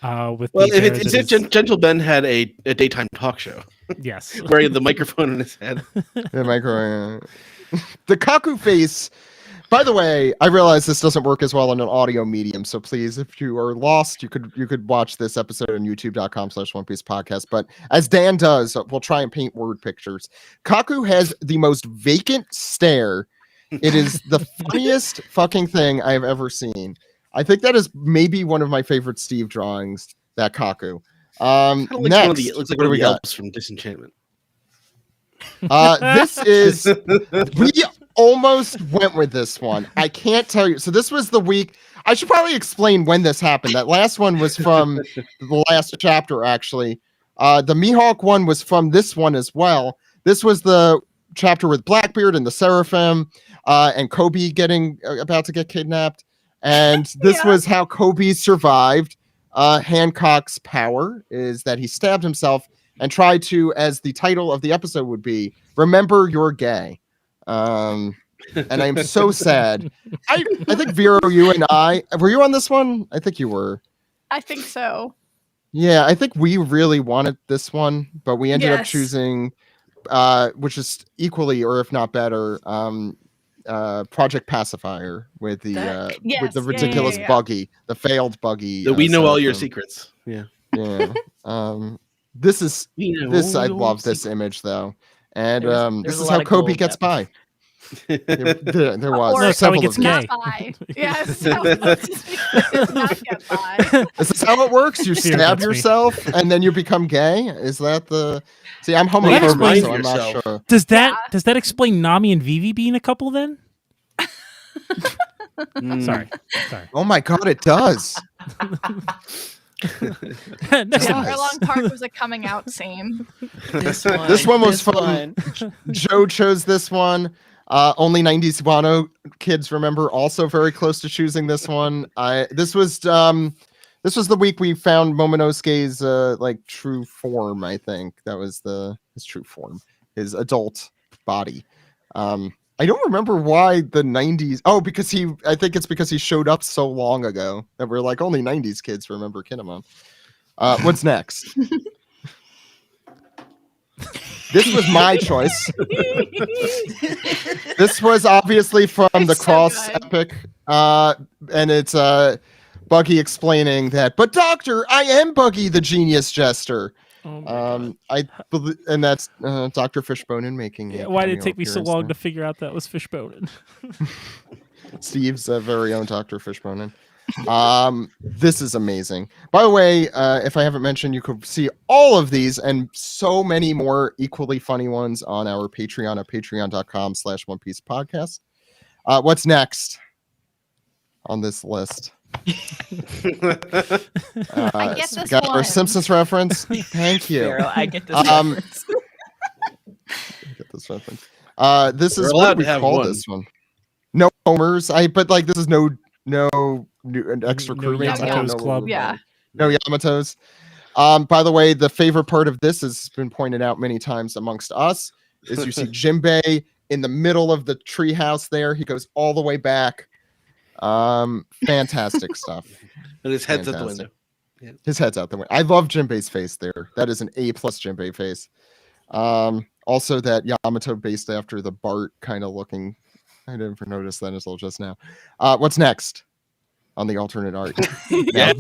If Gentle Ben had a daytime talk show, yes, where he had the microphone in his head. The Kaku face. By the way, I realize this doesn't work as well on an audio medium, so please, if you are lost, you could watch this episode on youtube.com/One Piece Podcast. But as Dan does, we'll try and paint word pictures. Kaku has the most vacant stare. It is the funniest fucking thing I have ever seen. I think that is maybe one of my favorite Steve drawings, that Kaku. Next, it looks like one of the elves from Disenchantment. This is we almost went with this one. I can't tell you. So this was the week. I should probably explain when this happened. That last one was from the last chapter, actually. The Mihawk one was from this one as well. This was the chapter with Blackbeard and the Seraphim, and Kobe about to get kidnapped. And this was how Kobe survived. Hancock's power is that he stabbed himself and tried to, as the title of the episode would be, remember you're gay. And I'm so sad. I think Vero, you and I, were you on this one? I think you were. I think so. Yeah, I think we really wanted this one, but we ended up choosing, which is equally, or if not better, Project Pacifier with the ridiculous buggy, the failed buggy. We know all your secrets. Yeah. Yeah. I love this image though, and this is how Kobe gets by. There was. No, so he gets gay. Yes. So not get by. Is this how it works? You stab yourself and then you become gay? Is that the? See, I'm homophobic, so I'm not sure. Does that explain Nami and Vivi being a couple then? Sorry. Oh my god, it does. Furlong Park was a coming out scene. This one was fun. Joe chose this one. Only 90s Wano kids remember. Also very close to choosing this one. This was the week we found Momonosuke's true form. I think that was his true form, his adult body. I don't remember why the 90s. Oh, I think it's because he showed up so long ago that we're like, only 90s kids remember Kinemon. What's next? This was my choice. This was obviously from the Cross epic, and it's Buggy explaining that. But Doctor, I am Buggy, the genius jester. And that's Dr. Fishbonen making. Yeah, why did it take me so long to figure out that was Fishbonen? Steve's very own Dr. Fishbonen. This is amazing. By the way, if I haven't mentioned, you could see all of these and so many more equally funny ones on our Patreon at patreon.com/One Piece Podcast. What's next on this list? I get this got one. Our Simpsons reference. Thank you. Pharaoh, I get this reference. Get this reference. This is what we call this one. No homers. But like this is no extra crew mates. Yamato's Club. Yeah. No Yamatos. By the way, the favorite part of this has been pointed out many times amongst us is you see Jinbei in the middle of the treehouse there. He goes all the way back. Fantastic stuff. And his head's out the window. Yeah. His head's out the window. I love Jinbei's face there. That is an A+ Jinbei face. Also that Yamato based after the Bart kind of looking. I didn't notice that until just now. What's next on the alternate art? Now,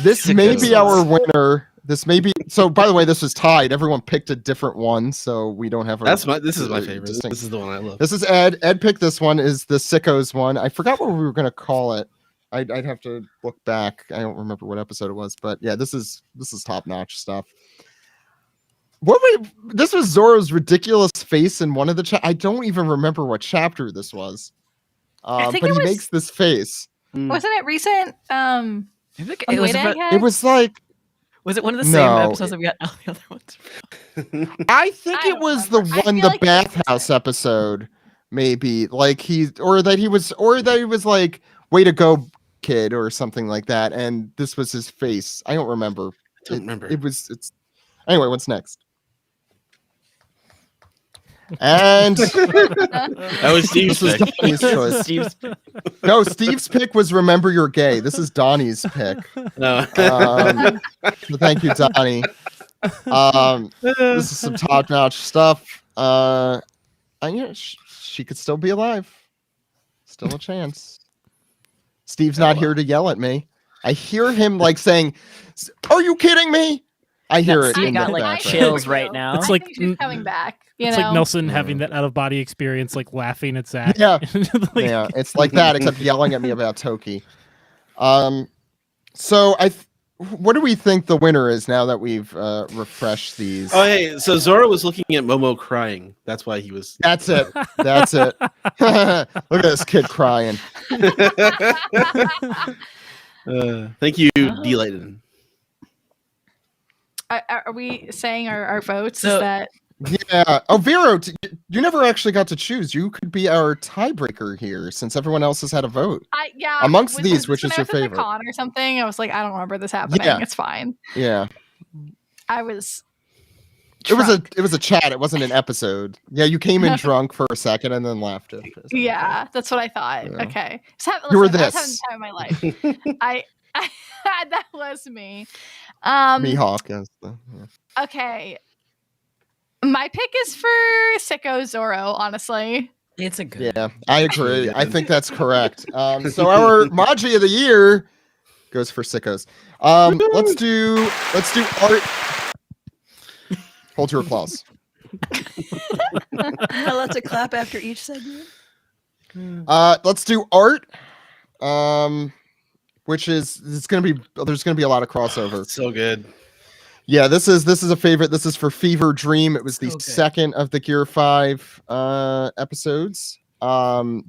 this may be our winner. This may be. So, by the way, this was tied. Everyone picked a different one, so we don't have. This is my favorite. This is the one I love. This is Ed. Ed picked this one. Is the Sickos one? I forgot what we were going to call it. I'd have to look back. I don't remember what episode it was, but yeah, this is top notch stuff. This was Zoro's ridiculous face in one of the I don't even remember what chapter this was. But he makes this face. Wasn't it recent? It was like. Was it one of the same episodes that we got all the other ones? I think it was the bathhouse episode, maybe. Like he was like, "Way to go, kid," or something like that. And this was his face. I don't remember. I don't remember. It's anyway. What's next? And that was Steve's pick. Donnie's choice. No, Steve's pick was "Remember You're Gay." This is Donnie's pick. No. So thank you, Donnie. This is some top-notch stuff. She could still be alive. Still a chance. Steve's not here to yell at me. I hear him like saying, "Are you kidding me?" I hear it. Steve got like chills right now. It's like she's coming back. It's like Nelson having that out-of-body experience, like laughing at Zach. Yeah, yeah, it's like that, except yelling at me about Toki. So what do we think the winner is now that we've refreshed these? Oh, hey, so Zoro was looking at Momo crying. That's why he was. That's it. That's it. Look at this kid crying. Thank you, D-Lighten. Are we saying our votes? So, is that yeah. Oh, Vero, you never actually got to choose. You could be our tiebreaker here since everyone else has had a vote. Amongst these, which is your favorite? Con or something. I was like, I don't remember this happening. Yeah. It's fine. Yeah. I was. It was a chat. It wasn't an episode. Yeah, you came in drunk for a second and then left. Yeah, that's what I thought. Yeah. Okay. You were this. I was having time of my life. That was me. Mihawk. Yes. Yeah. Okay. My pick is for Sicko Zoro, honestly. It's a good. Yeah, I agree. I think that's correct. So our Maji of the year goes for Sickos. Let's do art. Hold your applause. Let's a clap after each segment. Let's do art. Which is there's gonna be a lot of crossover. So good. Yeah, this is a favorite. This is for Fever Dream. It was the second of the Gear 5 episodes.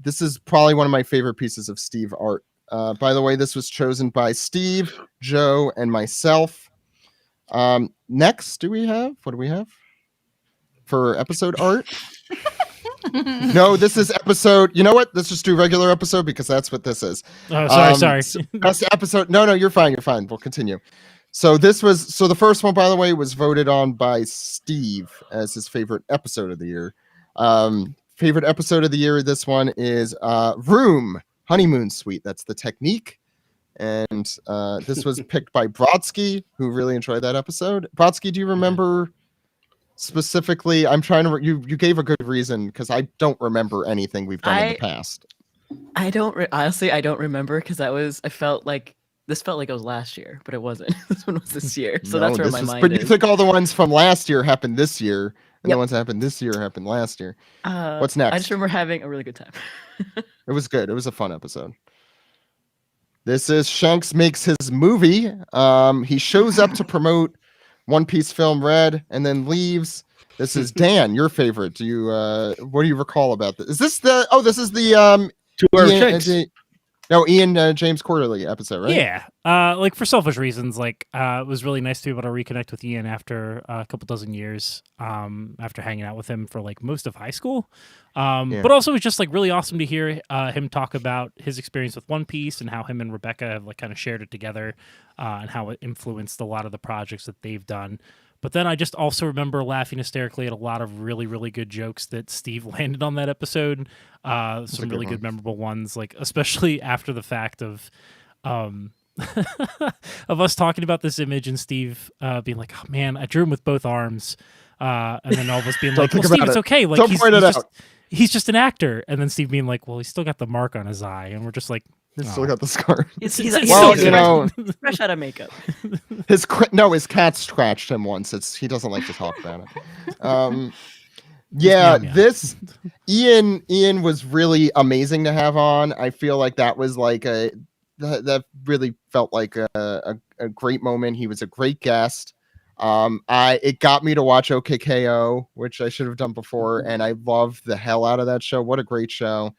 This is probably one of my favorite pieces of Steve art. By the way, this was chosen by Steve, Joe, and myself. Next, what do we have for episode art? No, this is episode. You know what? Let's just do regular episode because that's what this is. Oh, sorry. Best episode. No, you're fine. You're fine. We'll continue. So the first one, by the way, was voted on by Steve as his favorite episode of the year. Favorite episode of the year. This one is Room Honeymoon Suite. That's the technique. And this was picked by Brodsky, who really enjoyed that episode. Brodsky, do you remember specifically? I'm trying to. You gave a good reason because I don't remember anything we've done in the past. I don't honestly. I don't remember because I felt like this felt like it was last year, but it wasn't. This one was this year, so that's where my mind But is. you think all the ones from last year happened this year, and the ones that happened this year happened last year. What's next? I just remember having a really good time. It was good. It was a fun episode. This is Shanks makes his movie. He shows up to promote One Piece Film Red and then leaves. This is Dan, your favorite. Do you what do you recall about this? Is this the this is the Ian James Quarterly episode, right? Yeah. Like for selfish reasons, like it was really nice to be able to reconnect with Ian after a couple dozen years, after hanging out with him for like most of high school. But also it's just like really awesome to hear him talk about his experience with One Piece and how him and Rebecca have like kind of shared it together, and how it influenced a lot of the projects that they've done. But then I just also remember laughing hysterically at a lot of really, really good jokes that Steve landed on that episode. Some really good memorable ones, like especially after the fact of of us talking about this image and Steve being like, "Oh man, I drew him with both arms," and then all of us being like, "Well, Steve, it's okay. Like he's just an actor," and then Steve being like, "Well, he's still got the mark on his eye," and we're just like, He's still got the scar. He's fresh out of makeup. His cat scratched him once. He doesn't like to talk about it. This Ian was really amazing to have on. I feel like that was like that really felt like a great moment. He was a great guest. It got me to watch OKKO, which I should have done before, and I loved the hell out of that show. What a great show.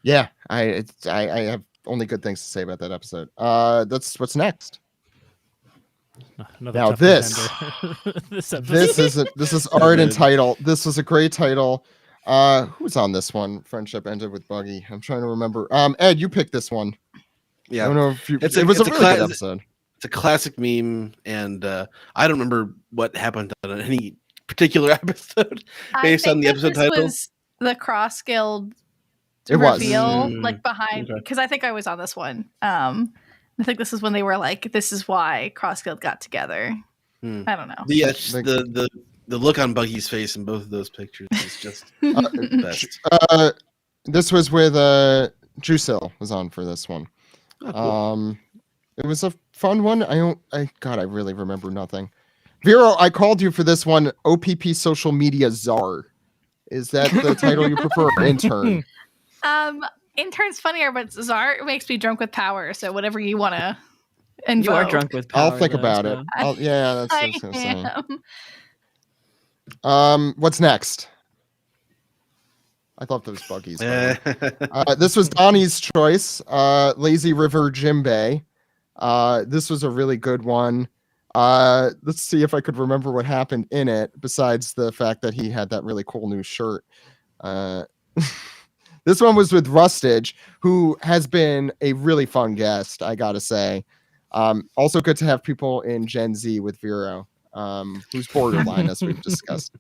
Yeah, I have only good things to say about that episode. That's what's next. Now this is art and title. This was a great title. Who's on this one? Friendship ended with Buggy. I'm trying to remember. Ed, you picked this one. Yeah, I don't know if it was a really good episode. It's a classic meme, and I don't remember what happened on any particular episode based on the episode title. Was the Cross Guild reveal like behind, because I think I was on this one. I think this is when they were like, "This is why Cross Guild got together." I don't know. The look on Buggy's face in both of those pictures is just the best. This was with Juicil was on for this one. Oh, cool. It was a fun one. I really remember nothing. Vero, I called you for this one. OPP Social Media Czar. Is that the title you prefer? Intern. Intern's funnier, but Czar makes me drunk with power. So whatever you want to invoke. You are drunk with power. I'll think about it. That's what I was gonna say. What's next? I thought that was Buggy's. This was Donnie's choice. Lazy River Jimbei. This was a really good one. Let's see if I could remember what happened in it, besides the fact that he had that really cool new shirt. This one was with Rustage, who has been a really fun guest, I gotta say. Also good to have people in Gen Z with Vero, who's borderline, as we've discussed.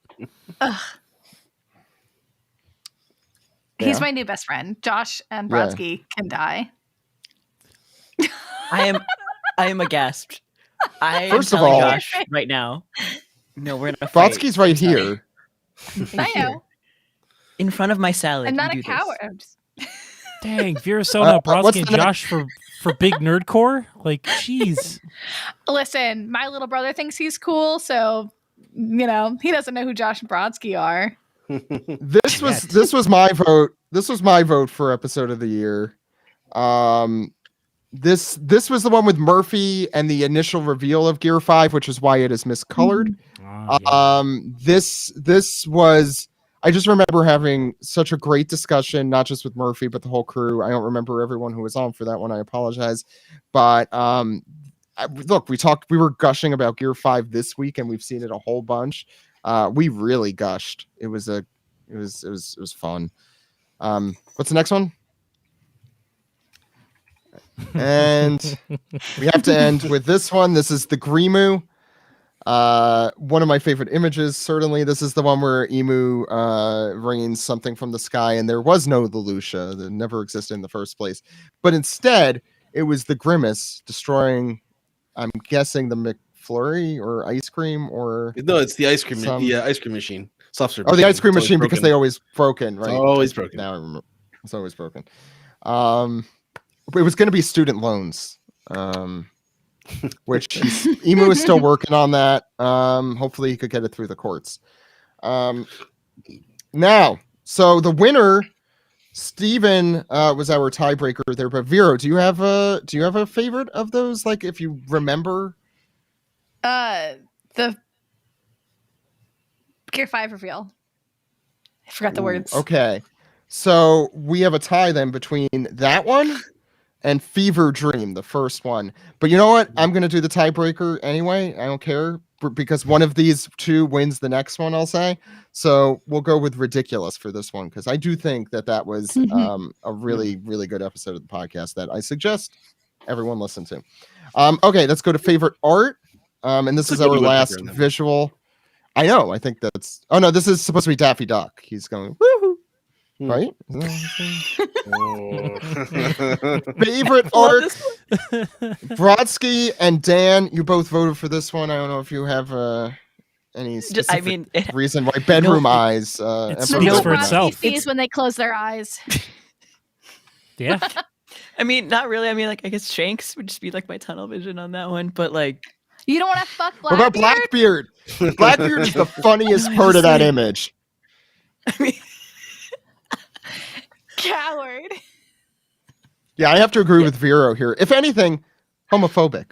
He's my new best friend. Josh and Brodsky can die. I am aghast. First of all, Josh right now. No, we're in a fight. Brodsky's right here. I know. In front of my salad. I'm not a coward. Dang, Vera Sona, Brodsky, and Josh for big nerdcore? Like, jeez. Listen, my little brother thinks he's cool, so, he doesn't know who Josh and Brodsky are. This was my vote. This was my vote for episode of the year. This was the one with Murphy and the initial reveal of Gear 5, which is why it is miscolored. This was, I just remember having such a great discussion, not just with Murphy, but the whole crew. I don't remember everyone who was on for that one. I apologize. But look, we were gushing about Gear 5 this week, and we've seen it a whole bunch. We really gushed. It was fun. What's the next one? And we have to end with this one. This is the Grimu. One of my favorite images, certainly. This is the one where Emu rains something from the sky, and there was no Lelouch that never existed in the first place. But instead, it was the Grimace destroying, I'm guessing, the flurry or ice cream or No, it's the ice cream. some- The ice cream machine. Soft serve. Oh, the ice cream It's always machine, because broken. they always broken, right? It's always broken. Now I remember. It's always broken. It was going to be student loans, which Emu is still working on that. Hopefully he could get it through the courts. Now, so the winner, Steven, was our tiebreaker there. But Vero, do you have a favorite of those? Like, if you remember, The Gear 5 reveal. I forgot the words. Okay, so we have a tie then between that one and Fever Dream, the first one. But you know what? I'm going to do the tiebreaker anyway. I don't care, because one of these two wins the next one, I'll say. So we'll go with Ridiculous for this one, because I do think that was a really, really good episode of the podcast that I suggest everyone listen to. Okay, let's go to favorite art. And this is our last visual. I know. I think that's... Oh, no, this is supposed to be Daffy Duck. He's going, woohoo. Right? Favorite art. Brodsky and Dan, you both voted for this one. I don't know if you have any specific reason why. Bedroom Eyes. It speaks for itself. Sees when they close their eyes. Yeah. I mean, not really. I mean, like, I guess Shanks would just be like my tunnel vision on that one, but like... You don't want to fuck Blackbeard? What about Blackbeard? Blackbeard is the funniest part of that image. I mean... Coward. Yeah, I have to agree with Vero here. If anything, homophobic.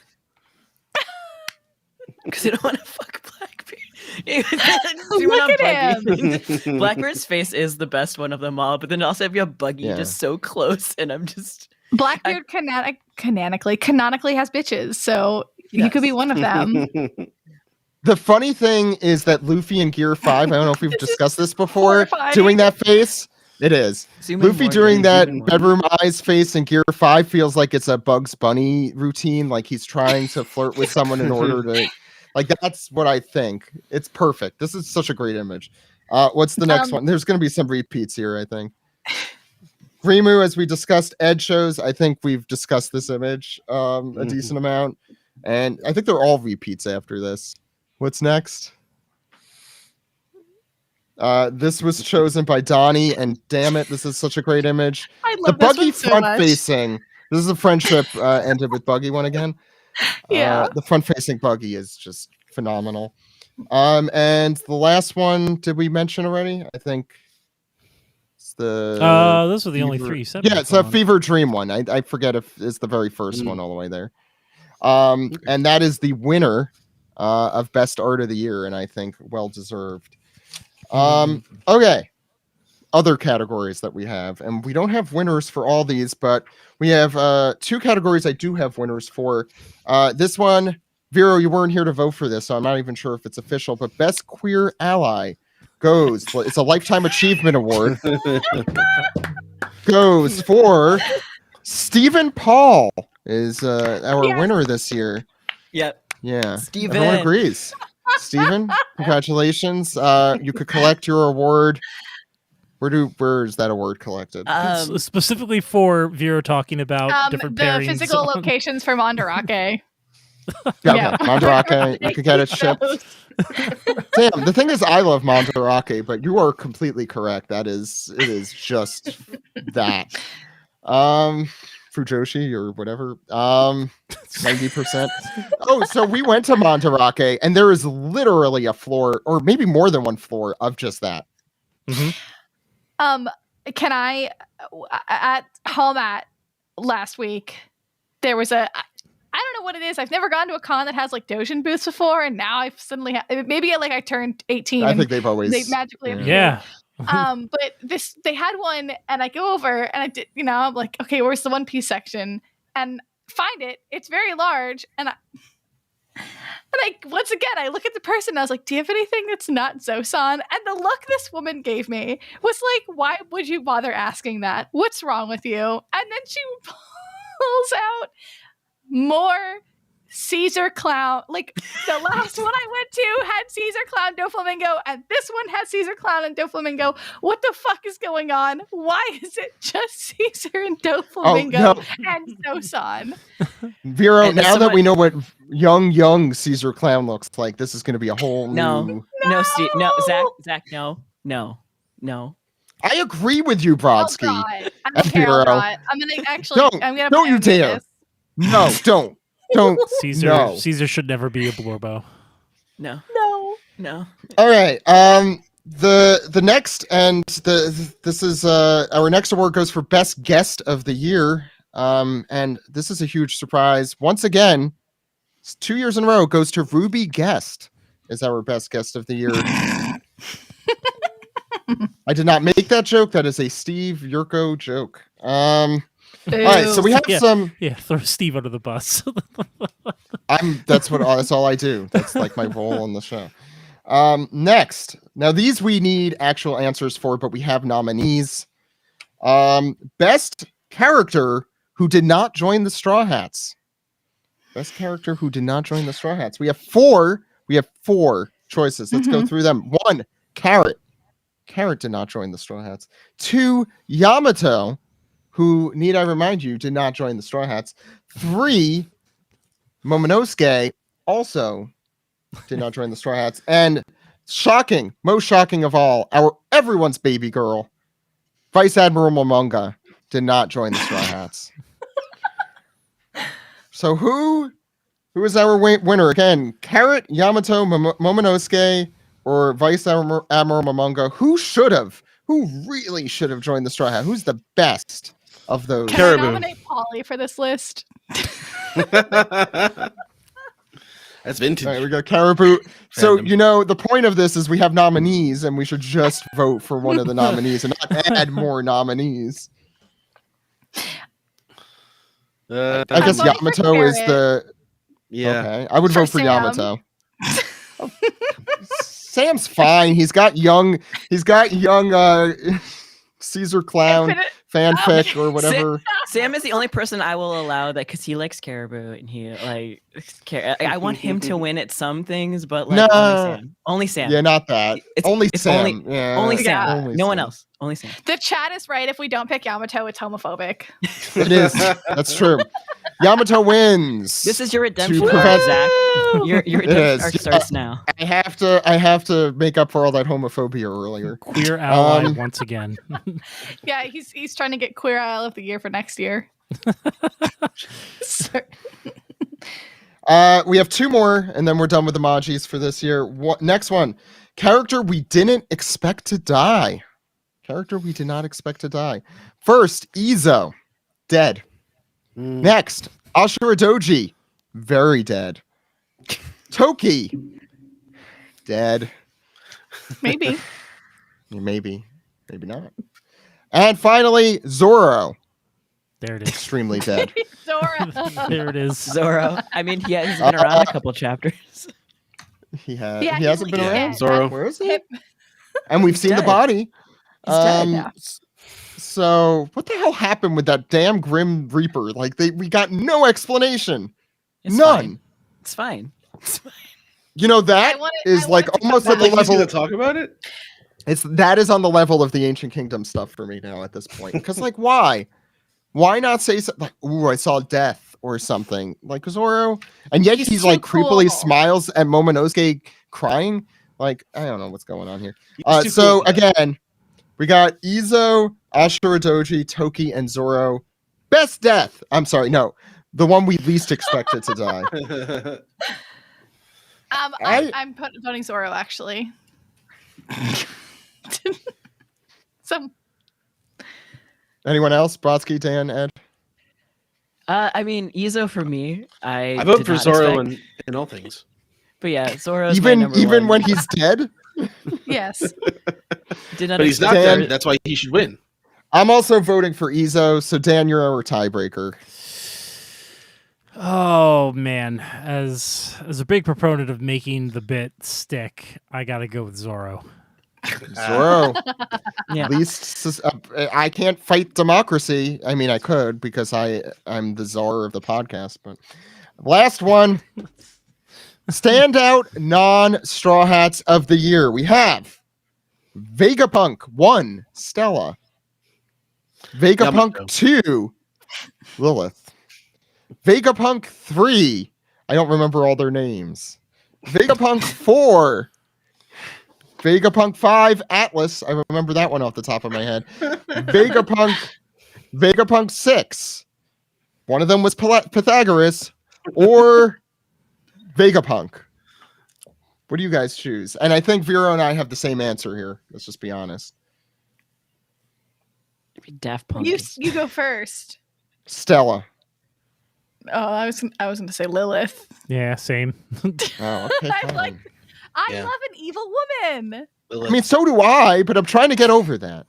Because you don't want to fuck Blackbeard. Look at him. Blackbeard's face is the best one of them all, but then also if you have Buggy just so close, and I'm just... Blackbeard canonically has bitches, so you could be one of them. The funny thing is that Luffy in Gear 5, I don't know if we've discussed this before, horrifying. doing that face. It is. Luffy doing that bedroom eyes face in Gear 5 feels like it's a Bugs Bunny routine, like he's trying to flirt with someone in order to... Like, that's what I think. It's perfect. This is such a great image. What's the next one? There's going to be some repeats here, I think. Grimu, as we discussed, Ed shows. I think we've discussed this image a decent amount. And I think they're all repeats after this. What's next? This was chosen by Donnie, and damn it, this is such a great image. I love the Buggy this one so front much. facing. This is the friendship ended with Buggy one again. Yeah. The front facing Buggy is just phenomenal. And the last one, did we mention already? I think it's the those were the only three you said. Yeah, it's a Fever Dream one. I forget if it's the very first one all the way there. And that is the winner of Best Art of the Year, and I think well deserved. Okay. Other categories that we have, and we don't have winners for all these, but we have two categories I do have winners for. This one, Vero, you weren't here to vote for this, so I'm not even sure if it's official, but Best Queer Ally goes, it's a Lifetime Achievement Award, goes for Stephen Paul is our winner this year. Yep. Yeah. Steven. Everyone agrees. Stephen, congratulations. You could collect your award. Where is that award collected? Specifically for Vero talking about different the pairings physical on... locations for Mandarake. Yeah. Mandarake. You could get it shipped. Damn, the thing is, I love Mandarake, but you are completely correct. It is just that. Fujoshi or whatever. 90%. Oh, so we went to Mandarake, and there is literally a floor, or maybe more than one floor, of just that. Mm-hmm. Can I at home at last week there was I don't know what it is. I've never gone to a con that has like Dojin booths before, and now I've suddenly maybe I turned 18. I think they've always they magically appeared. Yeah. But they had one, and I go over and I did, I'm like, okay, where's the One Piece section? And find it. It's very large, and once again, I look at the person and I was like, do you have anything that's not Zosan? And the look this woman gave me was like, why would you bother asking that? What's wrong with you? And then she pulls out more Caesar Clown. Like, the last one I went to had Caesar Clown, Doflamingo, and this one has Caesar Clown and Doflamingo. What the fuck is going on? Why is it just Caesar and Doflamingo and Zosan? Vero, And now that we know what young Caesar Clown looks like. This is going to be a whole No, Steve, no, Zach, no. I agree with you, Brodsky. Oh God. I don't care. I'll draw it. I'm gonna actually. I'm don't you dare. This. No, don't. Caesar should never be a Blorbo. No. All right. The next and this is our next award goes for best guest of the year. And this is a huge surprise. Once again, 2 years in a row goes to Ruby Guest as our best guest of the year. I did not make that joke. That is a Steve Yurko joke. All right, so we have some. Yeah, throw Steve under the bus. That's all I do. That's like my role on the show. Next, now these we need actual answers for, but we have nominees. Best character who did not join the Straw Hats. Best character who did not join the Straw Hats. We have four choices. Let's go through them. 1, Carrot. Carrot did not join the Straw Hats. 2, Yamato, who, need I remind you, did not join the Straw Hats. 3, Momonosuke, also did not join the Straw Hats. And most shocking of all, everyone's baby girl, Vice Admiral Momonga, did not join the Straw Hats. So who is our winner? Again, Carrot, Yamato, Momonosuke, or Vice Admiral Momonga? Who really should have joined the Straw Hat? Who's the best of those? Can I nominate Polly for this list? That's vintage. All right, we got Caribou. So, the point of this is we have nominees, and we should just vote for one of the nominees and not add more nominees. I guess Yamato is the... Yeah. Okay, I would vote for Sam. Yamato. Sam's fine. He's got young Caesar Clown fanfic or whatever. Sam is the only person I will allow that because he likes Caribou and he I want him to win at some things, but only Sam. Yeah, not that. Only Sam. Only Sam. No one else. Only Sam. The chat is right. If we don't pick Yamato, it's homophobic. It is. That's true. Yamato wins. This is your redemption arc, Zach. Your redemption arc starts now. I have to make up for all that homophobia earlier. Queer ally once again. Yeah, he's trying to get Queer Ally of the Year for next year. We have 2 more, and then we're done with emojis for this year. Next one. Character we didn't expect to die. Character we did not expect to die. First, Izo. Dead. Next, Ashura Doji. Very dead. Toki. Dead. Maybe. Maybe not. And finally, Zoro. There it is. Extremely dead. Zoro. There it is. Zoro. I mean, he has been around a couple chapters. He hasn't been around. Zoro. Where is he? And we've seen the body. He's dead now. So what the hell happened with that damn Grim Reaper? Like we got no explanation. None. It's fine. That is like almost at the level to talk about it. That is on the level of the Ancient Kingdom stuff for me now at this point. Because why? Why not say something like, "Ooh, I saw death" or something like Zoro? And yet he's like creepily smiles at Momonosuke crying. Like, I don't know what's going on here. So again, we got Izo, Ashura Doji, Toki, and Zoro. Best death. I'm sorry, no, the one we least expected to die. I'm voting Zoro actually. Anyone else? Brodsky, Dan, Ed? I mean, Izo for me. I vote for Zoro in all things. But yeah, Zoro even when he's dead. Yes. But he's not dead. That's why he should win. I'm also voting for Izo. So Dan, you're our tiebreaker. Oh man, as a big proponent of making the bit stick, I gotta go with Zoro. Zoro. Yeah. At least I can't fight democracy. I mean, I could because I'm the czar of the podcast. But last one. Standout non-Straw Hats of the year. We have Vegapunk 1, Stella. Vegapunk 2, Lilith. Vegapunk 3, I don't remember all their names. Vegapunk 4. Vegapunk 5, Atlas. I remember that one off the top of my head. Vegapunk 6. One of them was Pythagoras. Or Vegapunk. What do you guys choose? And I think Vero and I have the same answer here. Let's just be honest. Daft Punk. You go first. Stella. Oh, I was going to say Lilith. Yeah, same. Oh, okay, fine. I love an evil woman. I mean, so do I, but I'm trying to get over that.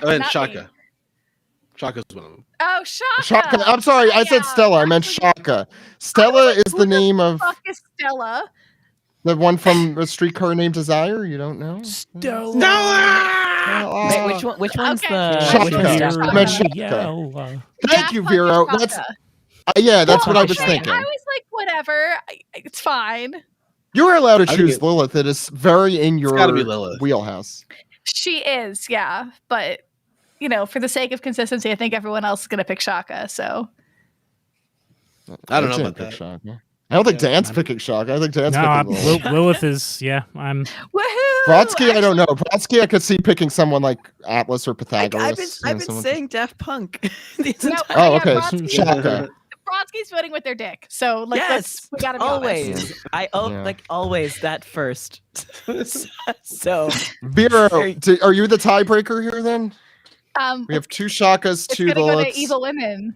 And Shaka. Shaka's one of them. Oh, Shaka. Shaka. I'm sorry, I said Stella. I meant Shaka. Stella is the name of. Fuck is Stella? The one from A Streetcar Named Desire? You don't know? Stella. Wait, which one's Okay. the? Shaka. Which one's I Shaka? meant Shaka. Yeah. Thank you, Daft Punk Vero. is That's Shaka. that's what I was Okay, thinking. I was like, whatever. It's fine. You are allowed to I think choose it- Lilith. It is very in your gotta be Lilith. wheelhouse. She is, yeah. But, for the sake of consistency, I think everyone else is going to pick Shaka. So, I don't know didn't about pick that. Shaka. I don't think Dan's picking Shaka. I think Dan's picking Lilith. Lilith is, yeah, I'm. woohoo! Brodsky, I don't know. Brodsky, I could see picking someone like Atlas or Pythagoras. I've been saying Daft Punk. This No, entire- Oh, okay. Brodsky- Shaka. Brodsky's voting with their dick. So, Yes, we got to be always. honest. Yeah. Always that first. So Vero, are you the tiebreaker here then? We have two Shakas, It's two going to go Liliths. to evil women.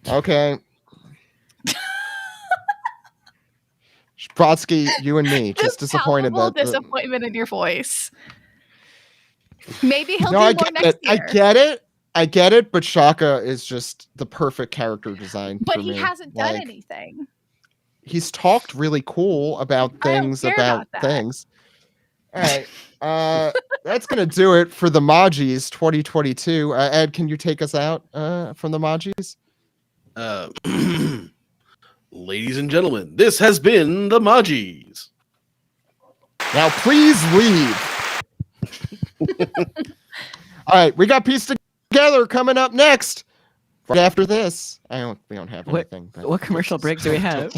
Okay. Brodsky, you and me, just disappointed Palpable that. disappointment in your voice. Maybe he'll No, do I more get next it. year. I get it, but Shaka is just the perfect character design. But for he me. hasn't done Like, anything. He's talked really cool about I don't things care about about that. things. All right. That's gonna do it for the Majis 2022. Ed, can you take us out from the Majis? Ladies and gentlemen, this has been the Majis. Now please leave. All right, we got Piece Together coming up next. Right after this. We don't have anything. but- what commercial break do we have?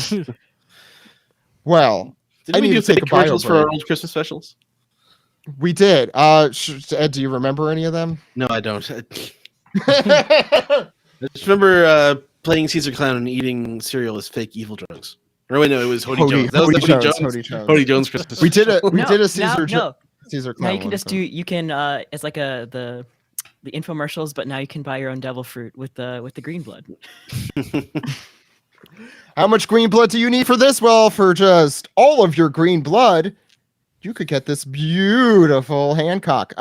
Well, Did I we need do to take fake a bio commercials for our break. old Christmas specials? We did. Ed, do you remember any of them? No, I don't. I just remember playing Caesar Clown and eating cereal as fake evil drugs. Or wait, no, it was Hody Jones. That was the Hody Jones. Hody Jones Christmas. We did a No, Caesar no. Caesar Now Clown you can one, just so. you can it's like the infomercials, but now you can buy your own devil fruit with the green blood. How much green blood do you need for this? Well, for just all of your green blood, you could get this beautiful Hancock.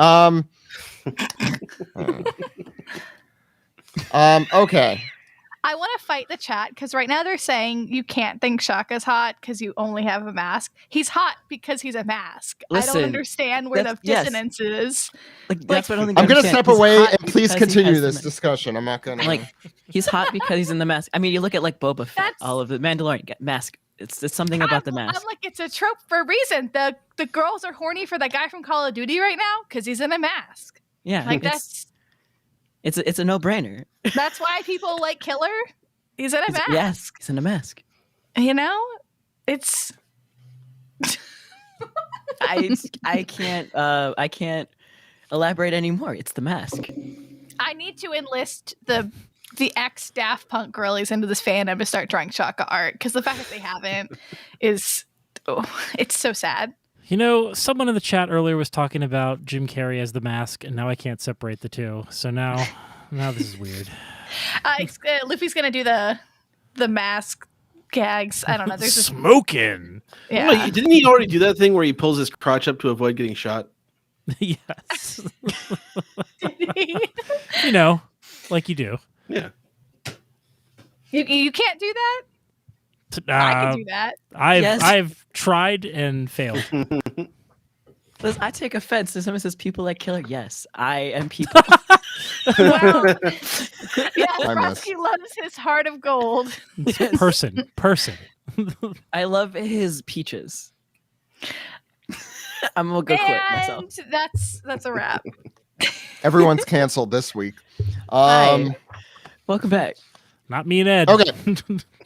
Okay. I want to fight the chat because right now they're saying you can't think Shaka's hot because you only have a mask. He's hot because he's a mask. I Listen, don't understand where the yes. dissonance is. Like that's what I don't think I'm you gonna understand. step He's away hot and please because he continue has this the discussion. I'm not gonna like he's hot because he's in the mask. I mean, you look at like Boba Fett, That's- all of the Mandalorian mask. It's something about the mask. I'm like, it's a trope for a reason. The girls are horny for that guy from Call of Duty right now because he's in a mask. Yeah, Like it's a no-brainer. that's why people like Killer. He's in a mask. Yes, he's in a mask. You know, it's I can't elaborate anymore. It's the mask. I need to enlist the ex Daft Punk girlies into this fandom to start drawing Shaka art because the fact that they haven't is it's so sad. You know, someone in the chat earlier was talking about Jim Carrey as the mask, and now I can't separate the two. So now this is weird. Luffy's gonna do the mask gags. I don't know. There's this, Smoking. yeah. Wait, didn't he already do that thing where he pulls his crotch up to avoid getting shot? Yes. You know, like you do. Yeah. You can't do that. I can do that. Yes. I've tried and failed. Listen, I take offense to someone says people like Killer. Yes, I am people. Wow. Yeah, I miss. Brodsky loves his heart of gold. Person. I love his peaches. I'm gonna go quit myself. And that's a wrap. Everyone's canceled this week. Hi. Welcome back. Not me and Ed. Okay.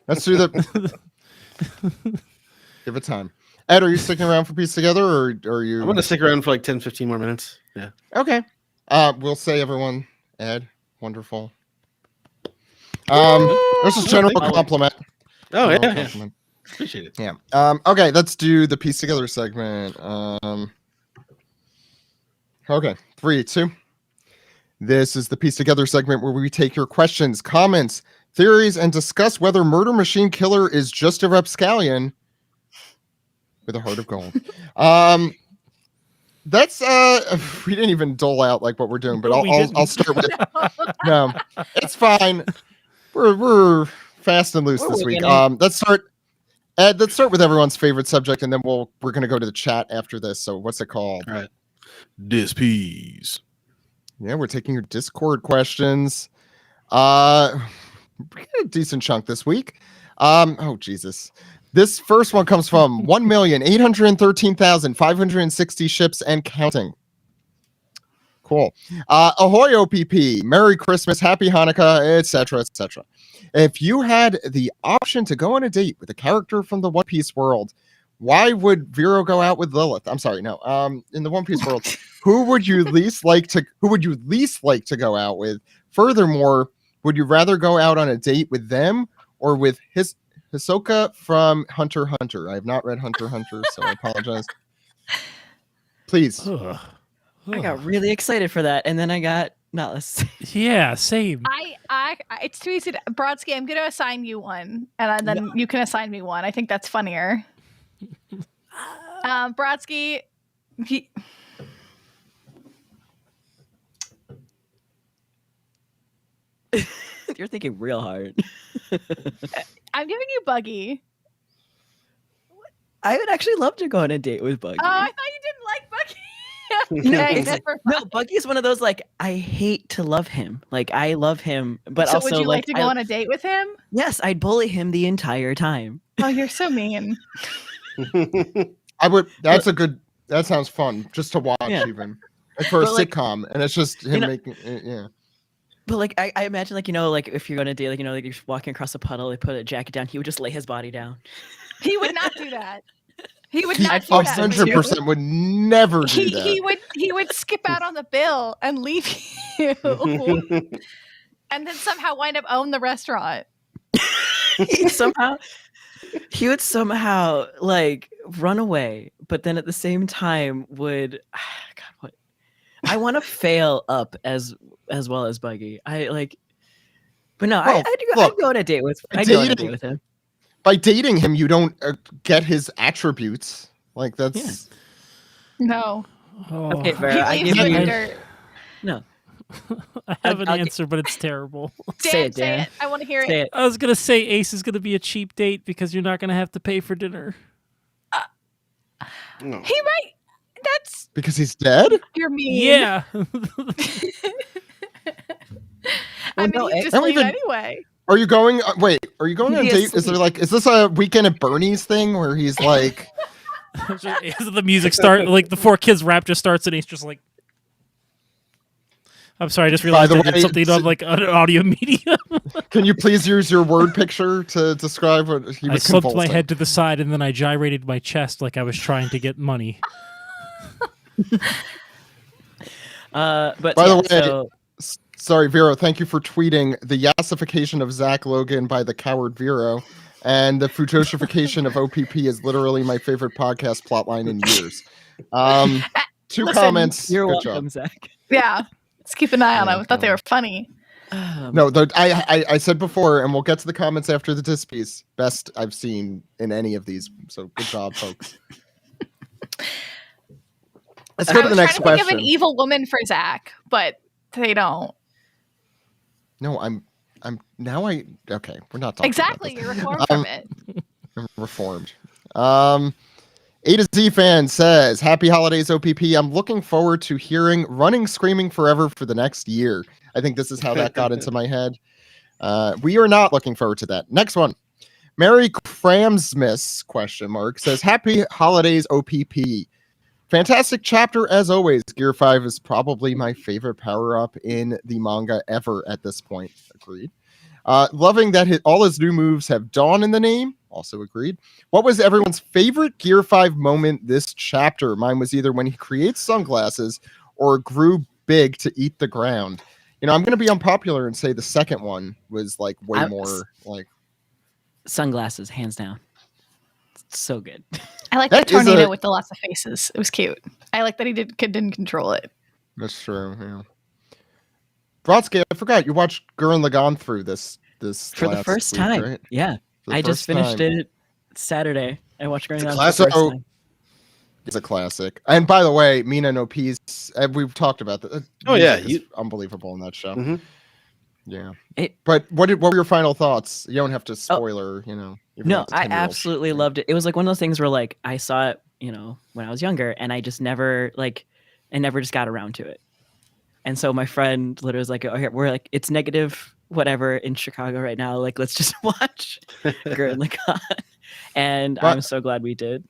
Let's do the. Give it time. Ed, are you sticking around for Piece Together, or are you? I'm going to stick around for like 10, 15 more minutes. Yeah. Okay. We'll say everyone. Ed, wonderful. This is general compliment. Oh, General yeah. compliment. Appreciate it. Yeah. Okay, let's do the Piece Together segment. Okay, 3, 2. This is the Piece Together segment where we take your questions, comments, theories, and discuss whether Murder Machine Killer is just a rapscallion with a heart of gold. That's we didn't even dole out like what we're doing, but I'll start with no, it's fine. We're fast and loose this week. Let's start. Ed, let's start with everyone's favorite subject, and then we're gonna go to the chat after this. So what's it called? All right. Dispiece. Yeah, we're taking your Discord questions. We got a decent chunk this week. Oh Jesus. This first one comes from 1,813,560 ships and counting. Cool. Ahoy OPP, Merry Christmas, Happy Hanukkah, etc., etc. If you had the option to go on a date with a character from the One Piece world, why would Vero go out with Lilith? I'm sorry, no. In the One Piece world, who would you least like to go out with? Furthermore, would you rather go out on a date with them or with Hisoka from Hunter x Hunter? I have not read Hunter x Hunter, so I apologize. Please. I got really excited for that, and then I got nutless. Yeah, same. It's too easy. Brodsky, I'm going to assign you one, and then you can assign me one. I think that's funnier. Brodsky, You're thinking real hard. I'm giving you Buggy. I would actually love to go on a date with Buggy. Oh, I thought you didn't like Buggy. No, Buggy's one of those, like, I hate to love him. Like, I love him, but so also, would you like to go on a date with him? Yes, I'd bully him the entire time. Oh, you're so mean. I would. That sounds fun just to watch, even like for a sitcom, and it's just him making. Yeah. But like, I imagine, like, like if you're on a date, like, like you're walking across a puddle, they put a jacket down, he would just lay his body down. He would not do that. He would not do that. 100% would never do that. He would skip out on the bill and leave you, and then somehow wind up own the restaurant. He would somehow like run away, but then at the same time would I want to fail up as well as Buggy. I'd go on a date with him. By dating him, you don't get his attributes. Like that's no. Oh. Okay, Vera, I give you no. I have an answer, but it's terrible. Say it. I want to hear it. I was gonna say Ace is gonna be a cheap date because you're not gonna have to pay for dinner. No. He might. That's because he's dead. You're mean. Yeah. I mean, he just leave anyway. Are you going? Are you going on a date? Is this a Weekend at Bernie's thing where he's like? The music start like the 4 Kids rap just starts and he's just like. I'm sorry, I just realized I did something on like an audio medium. Can you please use your word picture to describe what he was? I slumped my head to the side and then I gyrated my chest like I was trying to get money. But by the way, sorry, Vero. Thank you for tweeting the yassification of Zach Logan by the coward Vero, and the Futoshification of OPP is literally my favorite podcast plotline in years. 2 comments. You're welcome, Zach. Yeah. Let's keep an eye on them. I thought they were funny. No, I said before, and we'll get to the comments after the disc piece. Best I've seen in any of these. So good job, folks. Let's go to the next question. I was trying to think of an evil woman for Zach, but they don't. No, okay. We're not talking exactly. About you're reformed from it. I'm reformed. A to Z fan says, "Happy holidays, OPP. I'm looking forward to hearing Running Screaming Forever for the next year." I think this is how that got into my head. We are not looking forward to that. Next one. Mary Cramsmith says, "Happy holidays, OPP. Fantastic chapter as always. Gear 5 is probably my favorite power-up in the manga ever at this point." Agreed. Loving that all his new moves have Dawn in the name. Also agreed. What was everyone's favorite Gear 5 moment this chapter? Mine was either when he creates sunglasses or grew big to eat the ground. You know, I'm going to be unpopular and say the second one was like way more like sunglasses, hands down. It's so good. I like the tornado with the lots of faces. It was cute. I like that he didn't control it. That's true. Yeah. Brodsky, I forgot you watched Gurren Lagann through this for the first time. Right? Yeah, I just finished it Saturday. I watched Gurren Lagann for the first time. It's a classic. And by the way, Mina no Peace, we've talked about that. Oh yeah, unbelievable in that show. Mm-hmm. Yeah. But what were your final thoughts? You don't have to spoiler, you know. No, I absolutely loved it. It was like one of those things where like I saw it, you know, when I was younger, and I just never just got around to it. And so my friend literally was like, "Oh, we're like, it's negative whatever in Chicago right now. Like, let's just watch Gurren Lagann." And I'm so glad we did.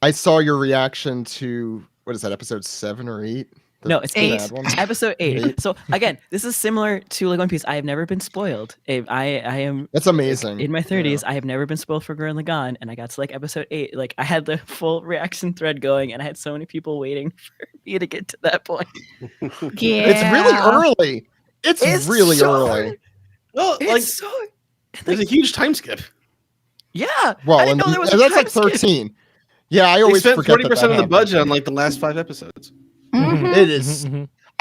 I saw your reaction to what is that, episode 7 or 8? No, it's 8. Episode 8. So again, this is similar to like One Piece. I have never been spoiled. I am. That's amazing. In my 30s, I have never been spoiled for Gurren Lagann, and I got to like episode 8. Like I had the full reaction thread going, and I had so many people waiting for me to get to that point. Yeah, it's really early. It's really early. Well, like there's a huge time skip. Yeah. Well, and that's like 13. Skip. Yeah, I always spent forget 40% of the budget on like the last 5 episodes. Mm-hmm. It is.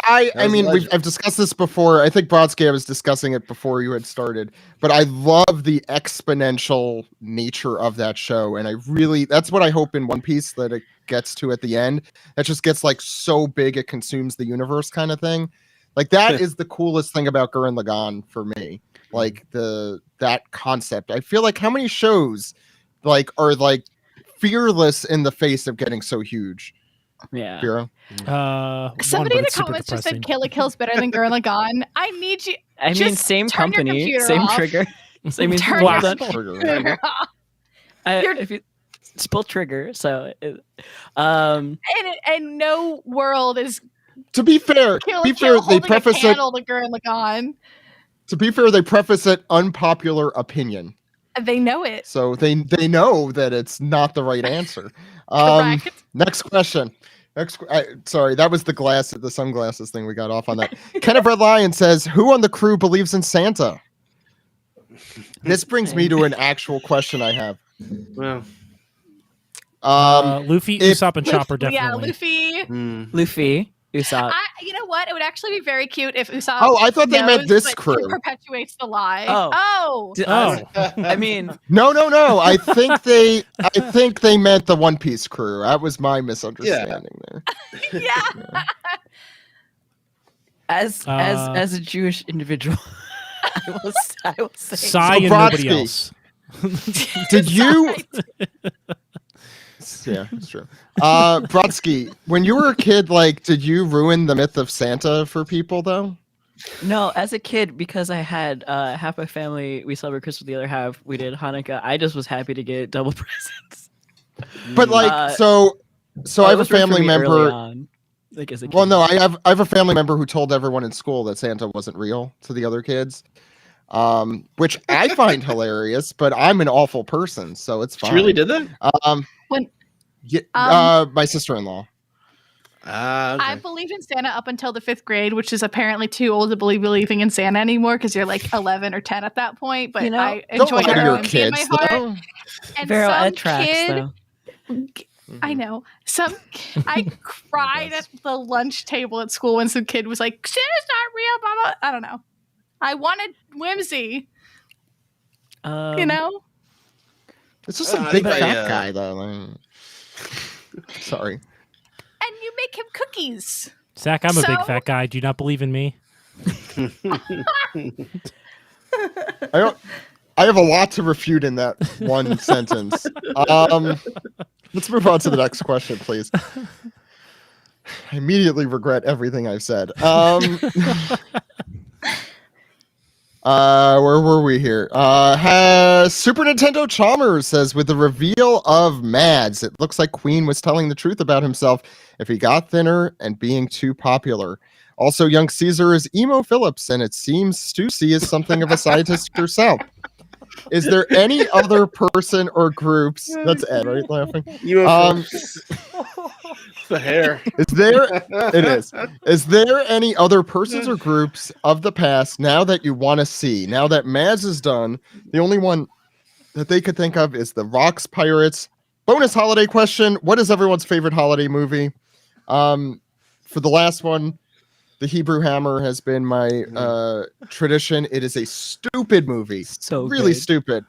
I mean, I've discussed this before. I think Brodsky, I was discussing it before you had started, but I love the exponential nature of that show, and that's what I hope in One Piece that it gets to at the end. That just gets like so big it consumes the universe kind of thing. Like that is the coolest thing about Gurren Lagann for me. Like that concept. I feel like how many shows like are like fearless in the face of getting so huge. Yeah. Bureau? Somebody in the comments just said Kill la Kill's better than Gurren Lagann. I need you. I mean, same company, same trigger. Same trigger. If you pull trigger, so and no world is. To be fair, they preface it. To Gurren Lagann. To be fair, they preface it unpopular opinion. They know it, so they know that it's not the right answer. Next question. Sorry, that was the sunglasses thing. We got off on that. Ken of Red Lion says, "Who on the crew believes in Santa?" This brings me to an actual question I have. Well, Luffy, Usopp, and Chopper definitely. Yeah, Luffy. Luffy. Usopp. You know what? It would actually be very cute if Usopp. Oh, I thought they meant this crew. Perpetuates the lie. Oh. I mean, no. I think they meant the One Piece crew. That was my misunderstanding there. Yeah. As a Jewish individual, I will say. Sai and nobody else. Did you? Yeah, it's true. Brodsky, when you were a kid, like, did you ruin the myth of Santa for people, though? No, as a kid, because I had half my family, we celebrate Christmas, the other half, we did Hanukkah, I just was happy to get double presents. But, like, so I have a family member. Like, as a kid. Well, no, I have a family member who told everyone in school that Santa wasn't real to the other kids. Which I find hilarious, but I'm an awful person, so it's fine. She really did that? My sister-in-law. Okay. I believed in Santa up until the 5th grade, which is apparently too old to believing in Santa anymore because you're like 11 or 10 I enjoy your kids, in my heart. And Vero some attracts, kid, though. I know. I cried at the lunch table at school when some kid was like, "Santa's not real, Mama." I don't know. I wanted whimsy. You know? It's just a big fat guy, though. Sorry. And you make him cookies. Zach, I'm a big fat guy. Do you not believe in me? I have a lot to refute in that one sentence. Let's move on to the next question, please. I immediately regret everything I've said. Where were we here? Super Nintendo Chalmers says, with the reveal of Mads, it looks like Queen was telling the truth about himself if he got thinner and being too popular. Also, young Caesar is Emo Phillips, and it seems Stussy is something of a scientist herself. Is there any other person or groups? That's Ed, right? Laughing. The hair. Is there? It is. Is there any other persons or groups of the past now that you want to see? Now that Maz is done, the only one that they could think of is the Rocks Pirates. Bonus holiday question: what is everyone's favorite holiday movie? For the last one, The Hebrew Hammer has been my tradition. It is a stupid movie, so really good. stupid.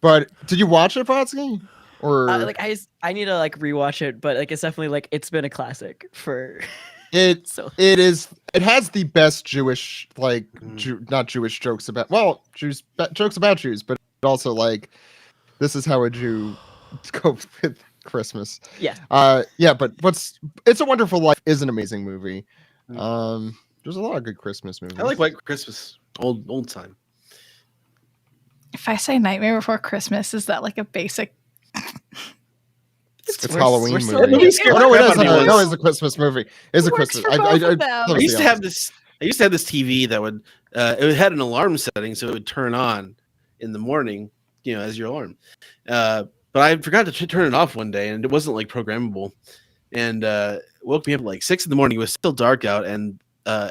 But did you watch it, Brodsky? Or I need to like rewatch it, but like it's definitely like it's been a classic for. It so it is. It has the best Jewish not Jewish jokes about jokes about Jews, but also like this is how a Jew copes with Christmas. Yeah. Yeah, but It's a Wonderful Life is an amazing movie. There's a lot of good Christmas movies. I like White Christmas, old time. If I say Nightmare Before Christmas, is that like a basic? It's Halloween movie. No, it is. It's a Christmas movie. It's a Christmas. I used to have this. I used to have this TV that would. It had an alarm setting, so it would turn on in the morning, as your alarm. But I forgot to turn it off one day, and it wasn't like programmable. And woke me up at like 6 a.m. It was still dark out, and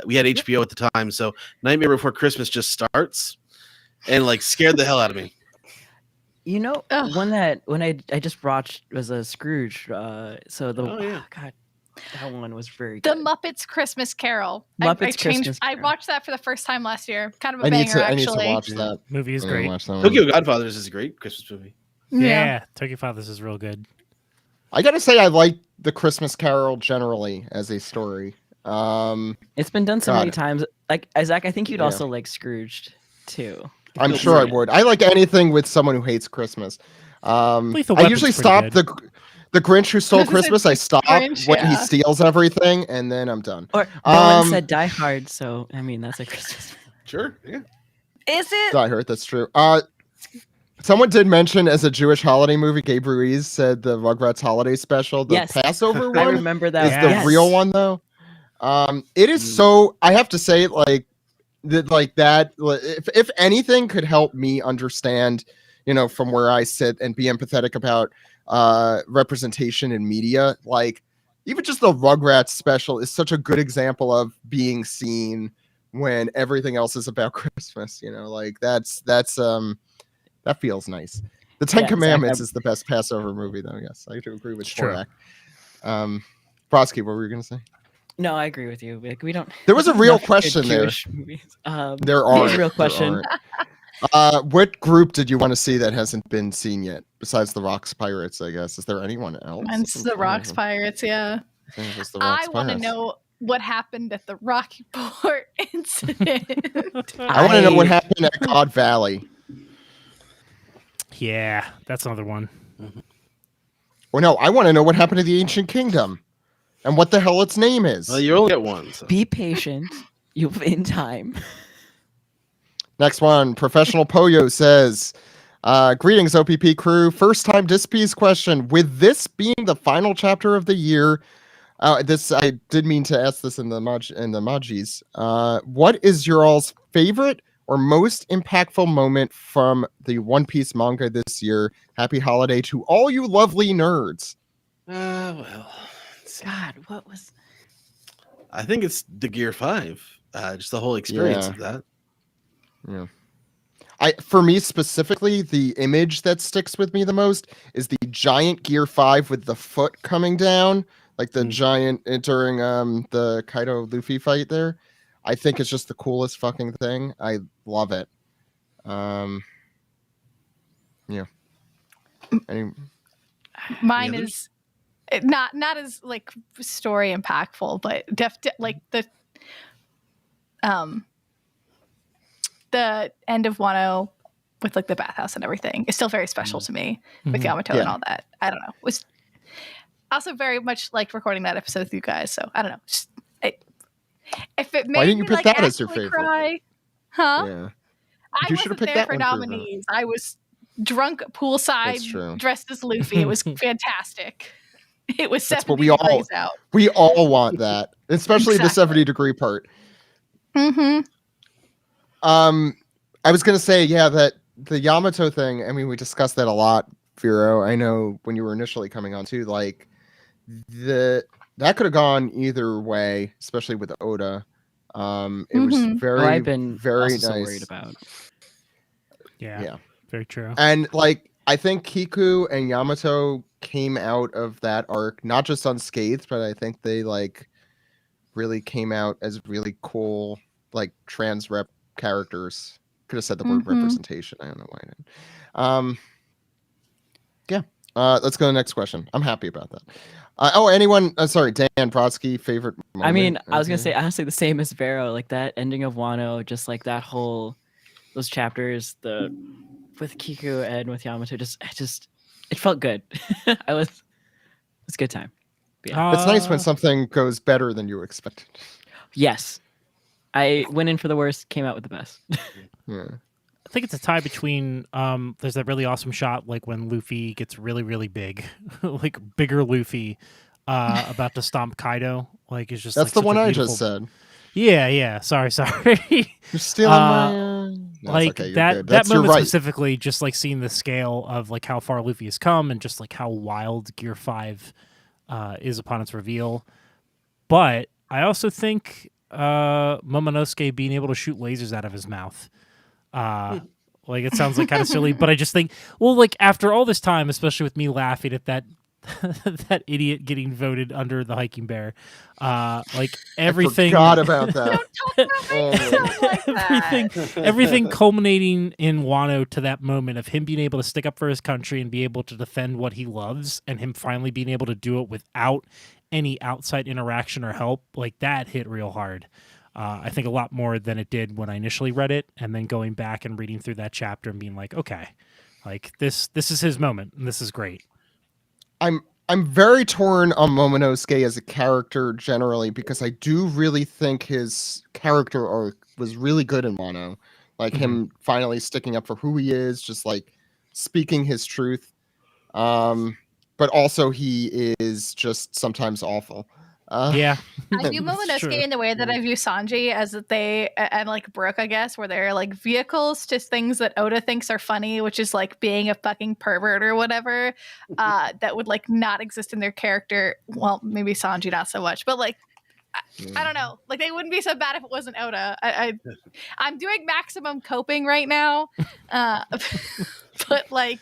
we had HBO at the time, so Nightmare Before Christmas just starts, and like scared the hell out of me. One that when I just watched was a Scrooge. God, that one was very good. The Muppets Christmas Carol. Christmas Carol. I watched that for the first time last year. Kind of a banger, actually. I need to watch that. Movie is great. Tokyo Godfathers is a great Christmas movie. Yeah, Tokyo Godfathers is real good. I gotta say, I like the Christmas Carol generally as a story. It's been done so many times. Like Isaac, I think you'd also like Scrooged too. I'm sure I would. I like anything with someone who hates Christmas. I usually stop the Grinch Who Stole Christmas. I stop when he steals everything, and then I'm done. Or Bowen said Die Hard, so I mean that's a Christmas. Sure, yeah. Is it? Die Hard. That's true. Someone did mention as a Jewish holiday movie. Gabe Ruiz said the Rugrats holiday special, the Passover one. I remember that. Is the real one though? It is so. I have to say, if anything could help me understand, from where I sit and be empathetic about representation in media, like even just the Rugrats special is such a good example of being seen when everything else is about Christmas. That feels nice. The Ten Commandments is the best Passover movie, though. Yes, I do agree with Borak. Brodsky, what were you going to say? No, I agree with you. Like, we don't. There was a real question there. There are a real question. What group did you want to see that hasn't been seen yet, besides the Rocks Pirates? I guess. Is there anyone else? Mine's the Rocks Pirates. Yeah. I want to know what happened at the Rocky Port incident. I want to know what happened at God Valley. Yeah, that's another one. Well, no, I want to know what happened to the Ancient Kingdom. And what the hell its name is. Well, you only get one. So. Be patient. You'll in time. Next one. Professional Poyo says, greetings, OPP crew. First time Dispies question. With this being the final chapter of the year, I did mean to ask this in the Majis. What is your all's favorite or most impactful moment from the One Piece manga this year? Happy holiday to all you lovely nerds. Well... God, what was? I think it's the Gear 5. Just the whole experience of that. Yeah. For me specifically, the image that sticks with me the most is the giant Gear 5 with the foot coming down, like the giant during the Kaido Luffy fight there. I think it's just the coolest fucking thing. I love it. Yeah. Mine is not as like story impactful, but like the end of Wano with like the bathhouse and everything is still very special to me with Yamato and all that. I don't know. It was also very much like recording that episode with you guys. So I don't know. If it made Why didn't you pick that as your favorite? Cry, yeah. I wasn't there for nominees. I was drunk poolside, dressed as Luffy. It was fantastic. It was That's 70 what we all degrees out. We all want that, especially the Exactly. 70-degree part. Mm-hmm. I was gonna say, yeah, that the Yamato thing. I mean, we discussed that a lot, Vero. I know when you were initially coming on too. Like that could have gone either way, especially with Oda. It was very, I've been very also nice. so worried about. Yeah, very true. And like, I think Kiku and Yamato came out of that arc not just unscathed, but I think they like really came out as really cool, like trans rep characters. Could have said the word representation. I don't know why I didn't. Yeah. Let's go to the next question. I'm happy about that. Anyone? Sorry, Dan Brodsky, favorite moment? I mean, I was gonna say honestly the same as Vero, like that ending of Wano, just like that whole those chapters, with Kiku and with Yamato, it felt good. It's a good time. But yeah. It's nice when something goes better than you expected. Yes. I went in for the worst, came out with the best. Yeah. I think it's a tie between there's that really awesome shot like when Luffy gets really, really big, like bigger Luffy about to stomp Kaido. Like it's just that's like the such one a I beautiful... just said. Yeah. Sorry. You're stealing my No, like okay, that moment right. specifically, just like seeing the scale of like how far Luffy has come and just like how wild Gear 5 is upon its reveal. But I also think Momonosuke being able to shoot lasers out of his mouth. Like it sounds like kind of silly, but I just think, well, like after all this time, especially with me laughing at that that idiot getting voted under the hiking bear, like everything. I forgot about that. Don't talk about like that. everything culminating in Wano to that moment of him being able to stick up for his country and be able to defend what he loves, and him finally being able to do it without any outside interaction or help, like that hit real hard. I think a lot more than it did when I initially read it, and then going back and reading through that chapter and being like, okay, like this is his moment, and this is great. I'm very torn on Momonosuke as a character generally, because I do really think his character arc was really good in Wano. Like him finally sticking up for who he is, just like speaking his truth. But also he is just sometimes awful. Yeah. I view Momonosuke in the way that I view Sanji, as that they, and like Brooke, I guess, where they're like vehicles to things that Oda thinks are funny, which is like being a fucking pervert or whatever, that would like not exist in their character. Well, maybe Sanji not so much, but like, I don't know. Like they wouldn't be so bad if it wasn't Oda. I'm doing maximum coping right now, but like,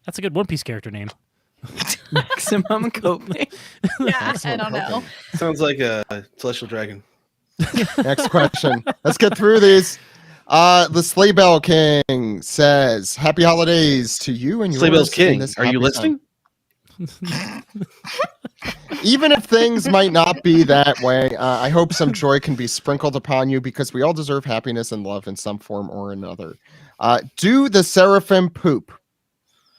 that's a good One Piece character name. Maximum coping. Yeah, I don't know. Sounds like a celestial dragon. Next question. Let's get through these. The Sleigh Bell King says, "Happy holidays to you and yours." Sleigh Bell's King. This Are you happy listening? Even if things might not be that way, I hope some joy can be sprinkled upon you, because we all deserve happiness and love in some form or another. Do the seraphim poop?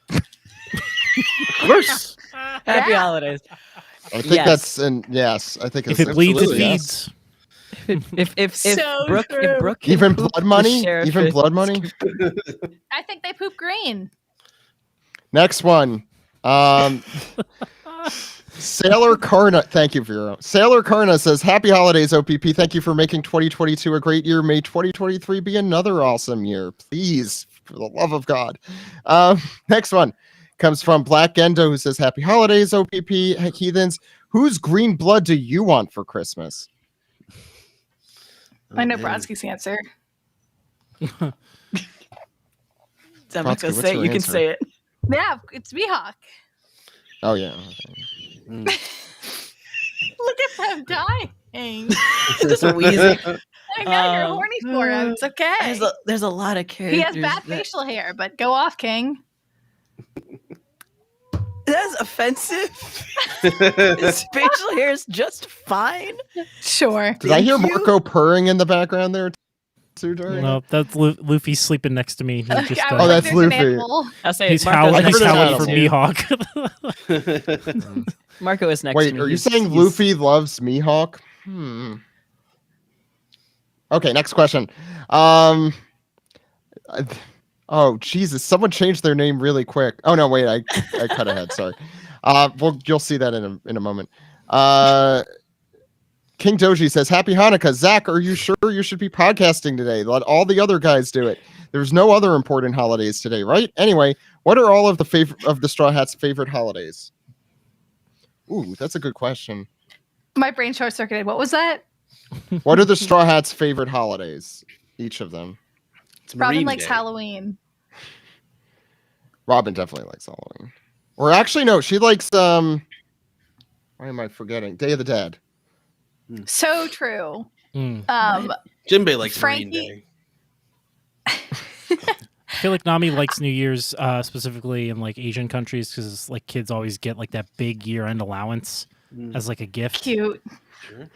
Of course. Happy holidays. I think that's yes. I think If it's it bleeds, it absolutely feeds. yes. If So Brooke can Even poop, blood the money? sheriff Even is- blood money? I think they poop green. Next one. Sailor Karna. Thank you, Vero. Sailor Karna says, "Happy holidays, OPP. Thank you for making 2022 a great year. May 2023 be another awesome year. Please, for the love of God." Next one comes from Black Endo, who says, "Happy holidays, OPP heathens. Whose green blood do you want for Christmas?" I know Brodsky's answer. I'm not Brodsky, gonna what's say it. your You can answer? say it. Yeah, it's Mihawk. Oh, yeah. Look at them dying. Just wheezing. I know you're horny for him. It's okay. There's a lot of characters. He has bad facial hair, but go off, King. That's offensive. His facial hair is just fine. Sure. Did I hear Thank you. Marco purring in the background there too during No, it? that's Luffy sleeping next to me. He just, I was that's there's an Luffy. animal. I'll say he's Marco I is heard howling it for out. Mihawk. Marco is next Wait, to me. are you He's- saying he's- Luffy loves Mihawk? Okay, next question. Oh Jesus! Someone changed their name really quick. Oh no, wait, I cut ahead. Sorry. Well, you'll see that in a moment. King Doji says, "Happy Hanukkah, Zach. Are you sure you should be podcasting today? Let all the other guys do it. There's no other important holidays today, right? Anyway, what are all of the Straw Hats' favorite holidays?" Ooh, that's a good question. My brain short circuited. What was that? What are the Straw Hats' favorite holidays? Each of them. Robin likes Halloween. Robin definitely likes Halloween. Or actually, no, she likes why am I forgetting? Day of the Dead. So true. Jinbei likes Frankie. Marine Day. I feel like Nami likes New Year's specifically in like Asian countries because like kids always get like that big year-end allowance as like a gift. Cute. Sure.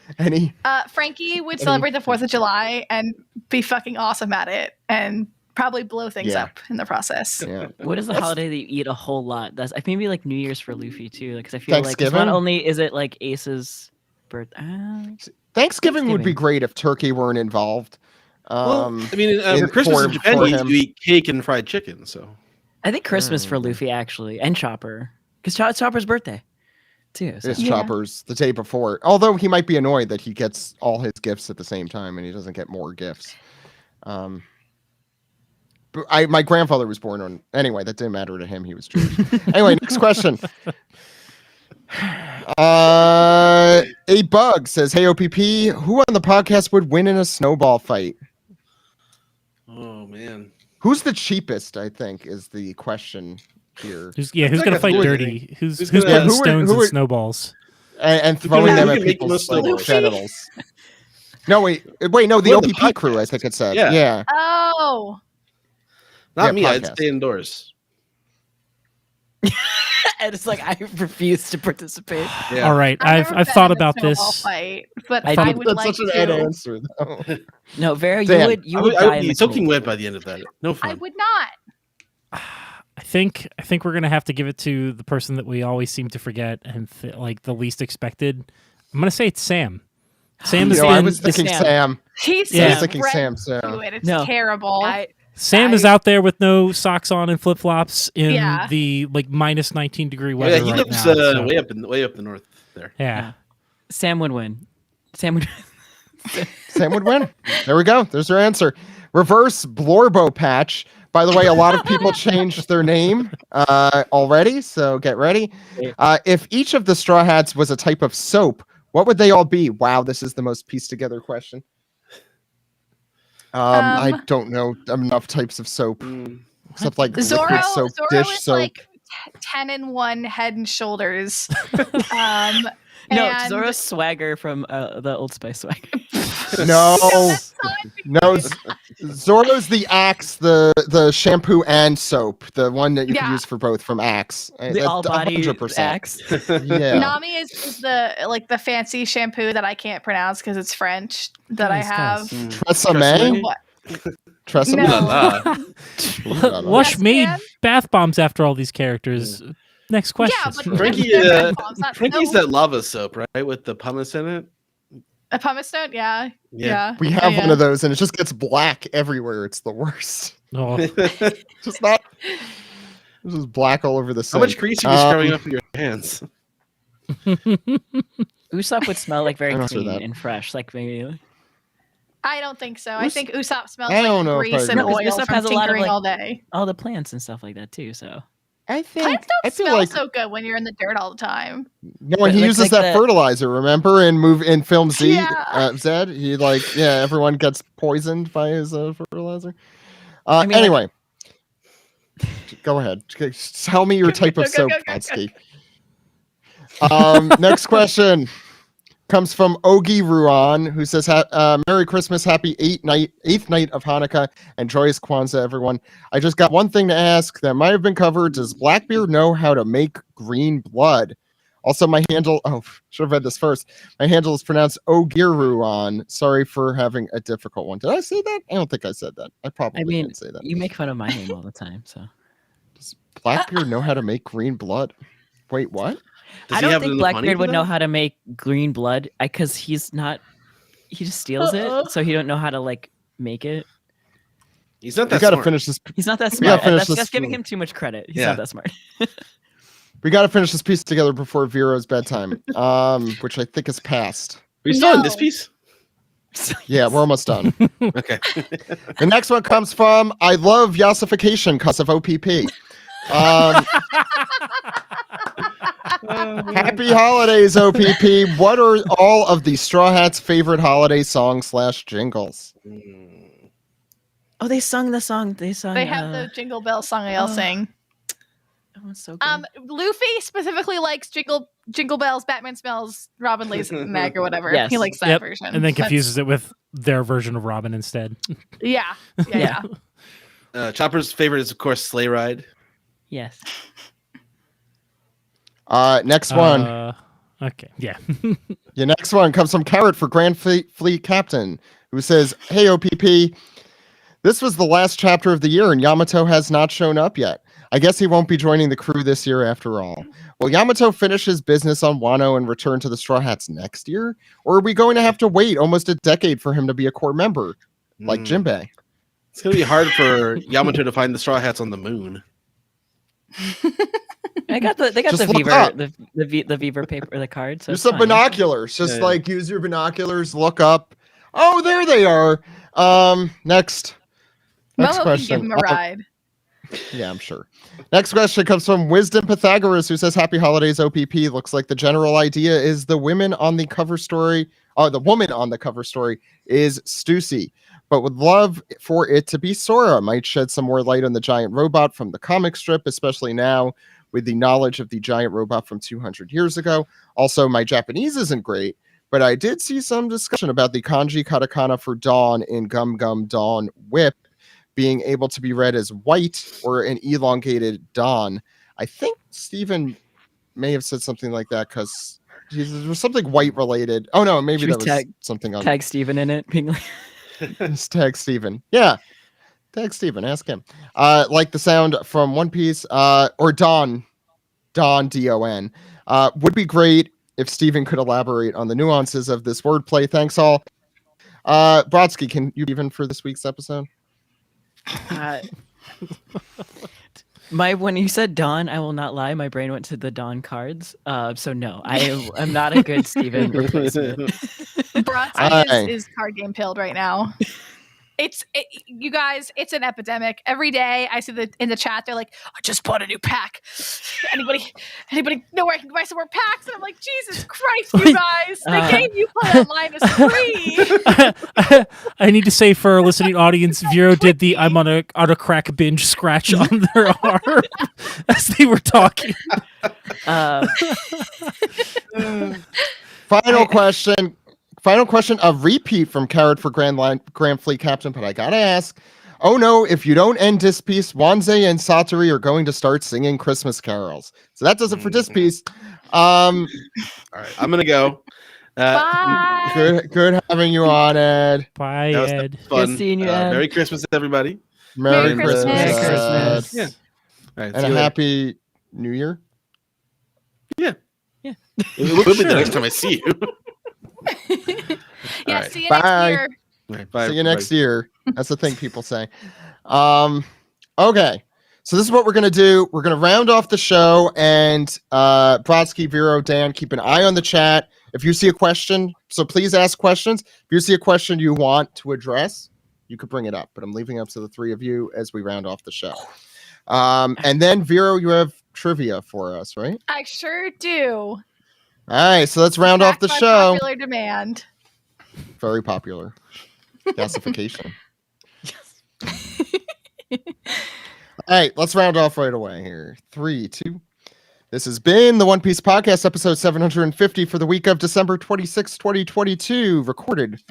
Frankie would celebrate the 4th of July and be fucking awesome at it and probably blow things up in the process. Yeah. What is the holiday that you eat a whole lot? That's maybe like New Year's for Luffy too. Because I feel like it's not only is it like Ace's Thanksgiving would be great if turkey weren't involved. I mean, for Christmas in Japan, you eat cake and fried chicken. So I think Christmas for Luffy actually, and Chopper, because it's Chopper's birthday too. So. It's Chopper's the day before. Although he might be annoyed that he gets all his gifts at the same time and he doesn't get more gifts. My grandfather was born on. Anyway, that didn't matter to him. He was Jewish. Anyway, next question. A Bug says, "Hey OPP, who on the podcast would win in a snowball fight?" Oh man, who's the cheapest? I think is the question here. Who's gonna fight dirty? Who's putting stones and snowballs and throwing them at people's genitals? No, wait, no, the OPP crew. I think it said. Yeah. Oh. Not me. I'd stay indoors. And it's like I refuse to participate. Yeah. All right, I've thought about this. Fight, but I would that's like such to. an answer, though. No, Vera, you would die in the soaking wet by the end of that. No fun. I would not. I think we're gonna have to give it to the person that we always seem to forget and like the least expected. I'm gonna say it's Sam. Sam is. I was thinking Sam. He's thinking Sam. It's terrible. Sam is out there with no socks on and flip flops in the like minus 19 degree weather. Yeah, he lives way up the north there. Yeah. Sam would win. Sam would win. There we go. There's our answer. Reverse Blorbo Patch. By the way, a lot of people changed their name already, so get ready. If each of the Straw Hats was a type of soap, what would they all be? Wow, this is the most pieced together question. I don't know enough types of soap, except like liquid soap, dish soap. Like 10 in 1 Head and Shoulders. No, Zoro's Swagger from the Old Spice Swagger. No, Zoro's the Axe, the shampoo and soap, the one that you can use for both from Axe. The all body 100%. Axe. Yeah. Nami is the fancy shampoo that I can't pronounce because it's French that I have. Tresemme. No. Lush made bath bombs after all these characters. Next question. Yeah, but Frankie's that lava soap, right? With the pumice in it. A pumice stone? Yeah. We have one of those and it just gets black everywhere. It's the worst. Oh. Just black all over the sink. How much grease are you scrubbing up with your hands? Usopp would smell like very clean and fresh, like maybe. I don't think so. I think Usopp smells like grease and oil Usopp from has a lot of all day. All the plants and stuff like that too. So plants don't smell so good when you're in the dirt all the time. No, when he uses that fertilizer, remember, in film Z, Zed, he everyone gets poisoned by his fertilizer. Anyway, go ahead. Tell me your type of soap, Vatsky. Next question comes from Ogi Ruan, who says, Merry Christmas, happy 8th night of Hanukkah, and joyous Kwanzaa, everyone. I just got one thing to ask that might have been covered. Does Blackbeard know how to make green blood? Also, my handle, should have read this first. My handle is pronounced Ogiruan. Sorry for having a difficult one. Did I say that? I don't think I said that. I probably didn't say that. You make fun of my name all the time, so. Does Blackbeard know how to make green blood? Wait, what? I don't think Blackbeard would know how to make green blood because he just steals it, so he don't know how to make it. He's not that smart. Finish this. He's not that smart. That's giving him too much credit. He's not that smart. We got to finish this piece together before Vero's bedtime, which I think is past. Are you still in this piece? Yeah, we're almost done. Okay. The next one comes from I love yassification because of OPP. Happy holidays, OPP. What are all of the Straw Hats' favorite holiday songs / jingles? Oh, they sung the song. They have the Jingle Bell song they all sing. Oh, so good. Luffy specifically likes Jingle Bells, Batman Smells, Robin Lays an Egg or whatever. Yes. He likes that version. And then confuses it with their version of Robin instead. Yeah. Chopper's favorite is, of course, Sleigh Ride. Yes. Next one. Okay, yeah. Your next one comes from Carrot for Grand Fleet Captain, who says, "Hey, OPP, this was the last chapter of the year, and Yamato has not shown up yet. I guess he won't be joining the crew this year after all. Will Yamato finish his business on Wano and return to the Straw Hats next year? Or are we going to have to wait almost a decade for him to be a core member, like Jinbei?" It's going to be hard for Yamato to find the Straw Hats on the moon. They got the Beaver paper, the card. So use some binoculars. Just use your binoculars, look up. Oh, there they are. Next Momo question. Can give him a ride. Yeah, I'm sure. Next question comes from Wisdom Pythagoras, who says, "Happy holidays, OPP. Looks like the general idea is the women on the cover story, the woman on the cover story is Stussy, but would love for it to be Sora. Might shed some more light on the giant robot from the comic strip, especially now with the knowledge of the giant robot from 200 years ago. Also, my Japanese isn't great, but I did see some discussion about the kanji katakana for dawn in Gum Gum Dawn Whip being able to be read as white or an elongated dawn. I think Steven may have said something like that because there was something white related. Oh no, maybe that was something on tag Steven in it, being like just tag Steven. Yeah. Tag Steven, ask him. Like the sound from One Piece, or Dawn D-O-N. Would be great if Steven could elaborate on the nuances of this wordplay. Thanks all. Brodsky, can you even for this week's episode? When you said Dawn, I will not lie, my brain went to the Dawn cards. So no, I'm not a good Steven replacement. Brodsky is card game pilled right now. You guys, it's an epidemic. Every day I see in the chat, they're like, "I just bought a new pack. Anybody know where I can buy some more packs?" And I'm like, Jesus Christ, you guys! They gave you Play Online as free. I need to say for our listening audience, Vero did the "I'm on a crack binge" scratch on their arm as they were talking. Final question, a repeat from Carrot for Grand Fleet Captain, but I gotta ask, oh no, if you don't end this piece, Wanze and Satori are going to start singing Christmas carols. So that does it for this piece. All right, I'm gonna go. Bye. Good having you on, Ed. Bye, Ed. Fun. Good seeing you, Ed. Merry Christmas, everybody. Merry Christmas. Merry Christmas. Yeah. All right, and a happy New Year. Yeah. It will be the next time I see you. Yeah, right. see you next year. All right, bye. See you next year. That's the thing people say. Okay. So this is what we're gonna do. We're gonna round off the show, and Brodsky, Vero, Dan, keep an eye on the chat. If you see a question, so please ask questions. If you see a question you want to address, you could bring it up. But I'm leaving it up to the three of you as we round off the show. And then Vero, you have trivia for us, right? I sure do. All right, so let's round off the show. Popular demand. Very popular. Gasification. All right, let's round off right away here. 3, 2. This has been the One Piece Podcast, episode 750 for the week of December 26, 2022, recorded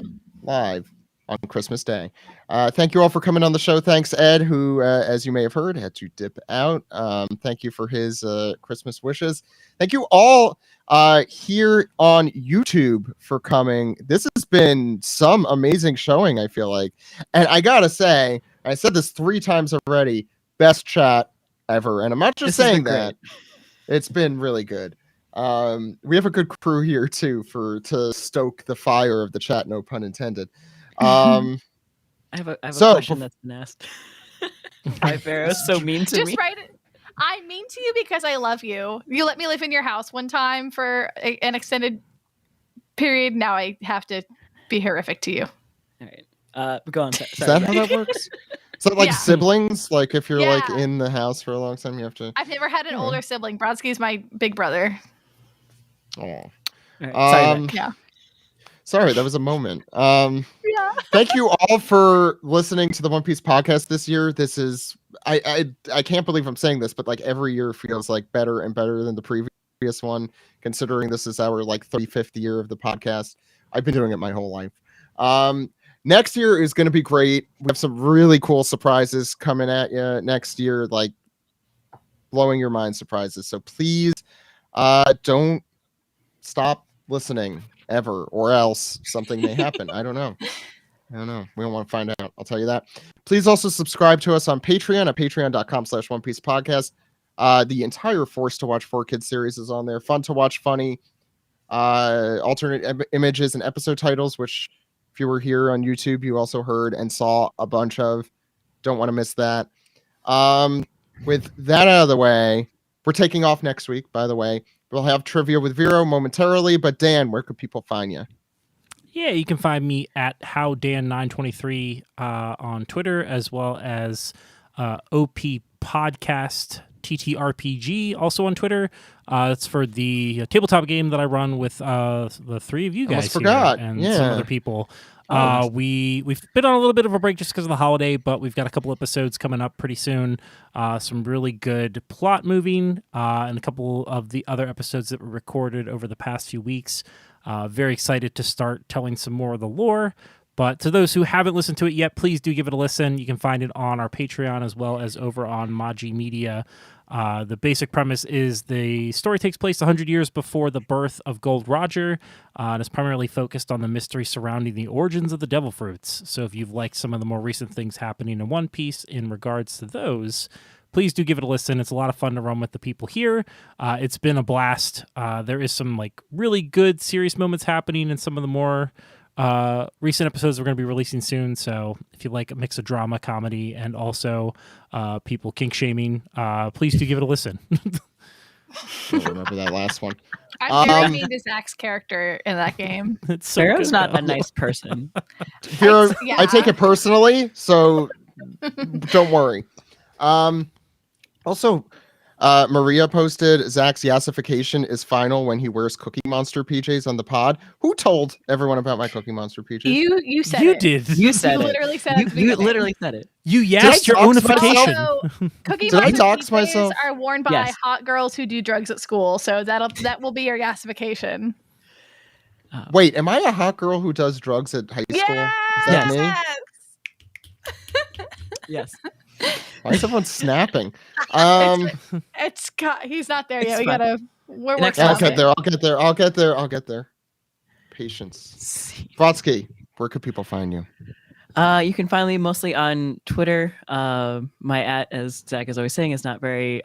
live on Christmas Day. Thank you all for coming on the show. Thanks, Ed, who, as you may have heard, had to dip out. Thank you for his Christmas wishes. Thank you all here on YouTube for coming. This has been some amazing showing, I feel like. And I gotta say, I said this 3 times already, best chat ever. And I'm not just saying that. It's been really good. We have a good crew here too to stoke the fire of the chat, no pun intended. I have a question that's been asked. Hi, Vero, so mean to me. Just write it. I'm mean to you because I love you. You let me live in your house one time for an extended period. Now I have to be horrific to you. All right. Go on. Sorry, Is that how that works? Is that like siblings? Like if you're like in the house for a long time, you have to. I've never had an older sibling. Brodsky's my big brother. Oh. Right. Yeah. Sorry, that was a moment. Thank you all for listening to the One Piece podcast this year. This is I can't believe I'm saying this, but like every year feels like better and better than the previous one, considering this is our like 35th year of the podcast. I've been doing it my whole life. Next year is going to be great. We have some really cool surprises coming at you next year, like blowing your mind surprises. So please don't stop listening ever, or else something may happen. I don't know. We don't want to find out. I'll tell you that. Please also subscribe to us on Patreon at patreon.com/One Piece Podcast. The entire Forced to Watch 4Kids series is on there. Fun to watch, funny, alternate images and episode titles, which if you were here on YouTube, you also heard and saw a bunch of. Don't want to miss that. With that out of the way, we're taking off next week, by the way. We'll have trivia with Vero momentarily, but Dan, where could people find you? Yeah, you can find me at HowDan923 on Twitter, as well as OP Podcast TTRPG, also on Twitter. It's for the tabletop game that I run with the three of you guys here and some other people. We've been on a little bit of a break just because of the holiday, but we've got a couple episodes coming up pretty soon. Some really good plot moving, and a couple of the other episodes that were recorded over the past few weeks. Very excited to start telling some more of the lore. But to those who haven't listened to it yet, please do give it a listen. You can find it on our Patreon as well as over on Maji Media. The basic premise is the story takes place 100 years before the birth of Gold Roger, and is primarily focused on the mystery surrounding the origins of the Devil Fruits. So if you've liked some of the more recent things happening in One Piece in regards to those, please do give it a listen. It's a lot of fun to run with the people here. It's been a blast. There is some like really good serious moments happening in some of the more recent episodes we're going to be releasing soon. So if you like a mix of drama, comedy, and also people kink shaming, please do give it a listen. I remember that last one. I'm very mean to Zach's character in that game. So Pharaoh's not a nice person. Vero, I take it personally, so don't worry. Also, Maria posted Zach's yassification is final when he wears Cookie Monster PJs on the pod. Who told everyone about my Cookie Monster PJs? You said you it. did. You said it. Literally said it. You literally said it. You yassed your ownification. Also, Cookie Did I Monster dox PJs myself? are worn by hot girls who do drugs at school, so that will be your yassification. Wait, am I a hot girl who does drugs at high school? Is that me? Yes. Why is everyone snapping? He's not there It's yet. We fine. gotta. We're Next working I'll on get it. there. I'll get there. Patience. Brodsky, where could people find you? You can find me mostly on Twitter. My @ as Zach is always saying, is not very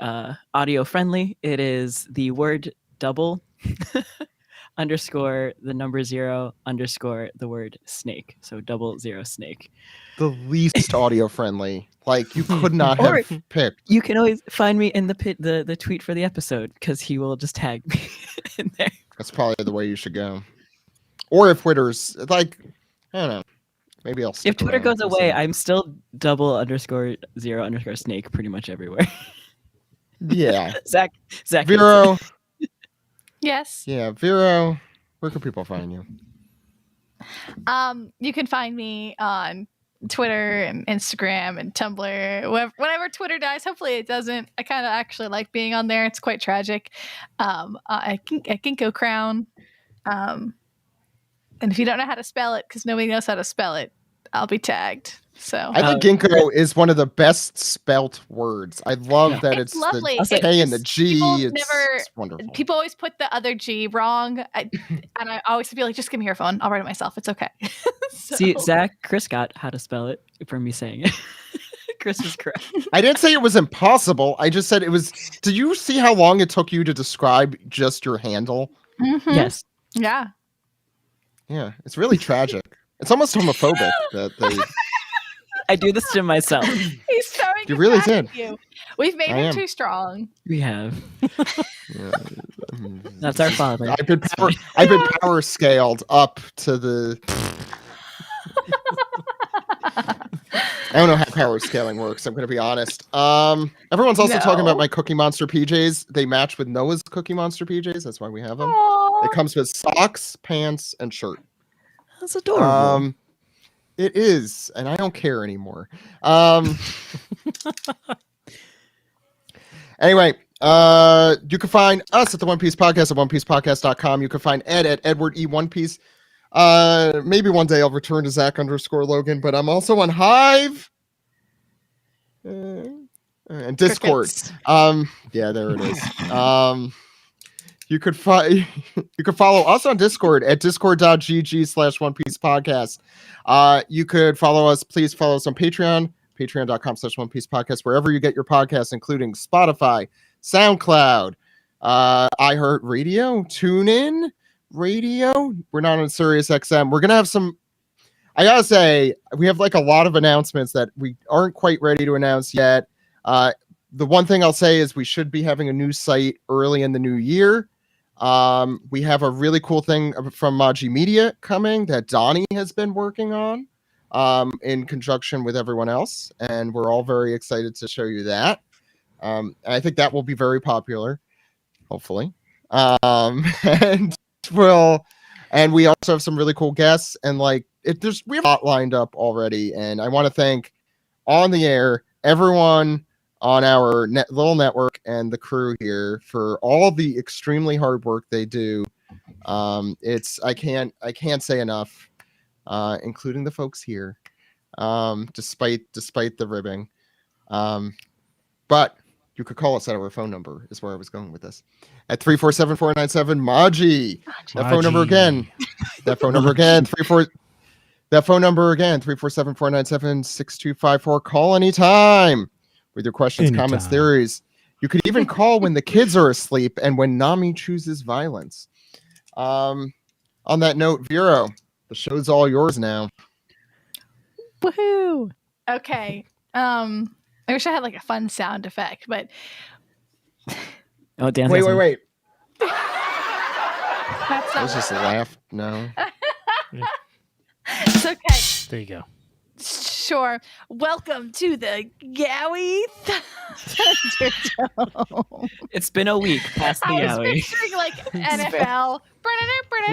audio friendly. It is the word double _ the number 0 _ the word snake. So 00 snake. The least audio friendly. Like you could not have picked. You can always find me in the tweet for the episode because he will just tag me in there. That's probably the way you should go. Or if Twitter's like, I don't know. Maybe I'll. If Twitter around. goes We'll away, see. I'm still _ 0 _ snake pretty much everywhere. Yeah. Zach. Vero. Yes. Yeah, Vero. Where can people find you? You can find me on Twitter and Instagram and Tumblr. Whenever Twitter dies, hopefully it doesn't. I kind of actually like being on there. It's quite tragic. I Ginkgo Crown. And if you don't know how to spell it, because nobody knows how to spell it, I'll be tagged. So I think ginkgo is one of the best spelt words. I love that it's lovely. the K and the G. It's wonderful. People always put the other G wrong, and I always feel like, just give me your phone. I'll write it myself. It's okay. See, Chris got how to spell it from me saying it. Chris was correct. I didn't say it was impossible. I just said it was. Did you see how long it took you to describe just your handle? Mm-hmm. Yes. Yeah. Yeah, it's really tragic. It's almost homophobic that they. I do this to myself. He's throwing You really did. We've made him too strong. We have. Yeah. That's our father. I've been power scaled up to the. I don't know how power scaling works. I'm going to be honest. Everyone's also talking about my Cookie Monster PJs. They match with Noah's Cookie Monster PJs. That's why we have them. Aww. It comes with socks, pants, and shirt. That's adorable. It is, and I don't care anymore. Anyway, you can find us at the One Piece Podcast at OnePiecePodcast.com. You can find Ed at Edward E. One Piece. Maybe one day I'll return to Zach_Logan, but I'm also on Hive and Discord. Yeah, there it is. You could follow us on Discord at discord.gg/One Piece Podcast. You could follow us. Please follow us on Patreon. Patreon.com/One Piece Podcast, wherever you get your podcasts, including Spotify, SoundCloud, iHeartRadio, TuneIn Radio. We're not on Sirius XM. We're gonna have some. I gotta say, we have like a lot of announcements that we aren't quite ready to announce yet. The one thing I'll say is we should be having a new site early in the new year. We have a really cool thing from Maji Media coming that Donnie has been working on. In conjunction with everyone else, and we're all very excited to show you that. I think that will be very popular, hopefully. And we also have some really cool guests, and we have a lot lined up already. And I want to thank on the air everyone on our little network and the crew here for all the extremely hard work they do. I can't say enough. Including the folks here, despite the ribbing. But you could call us at our phone number, is where I was going with this. At 347-497-MAJI. That phone number again. 347-497-6254. Call anytime with your questions, comments, theories. You could even call when the kids are asleep and when Nami chooses violence. On that note, Vero, the show's all yours now. Woohoo! Okay. I wish I had like a fun sound effect, but Dan. Wait. That's I was just laugh. No. It's okay. There you go. Sure. Welcome to the Yowie Thunderdome. It's been a week past the I was Yowie. picturing like NFL. We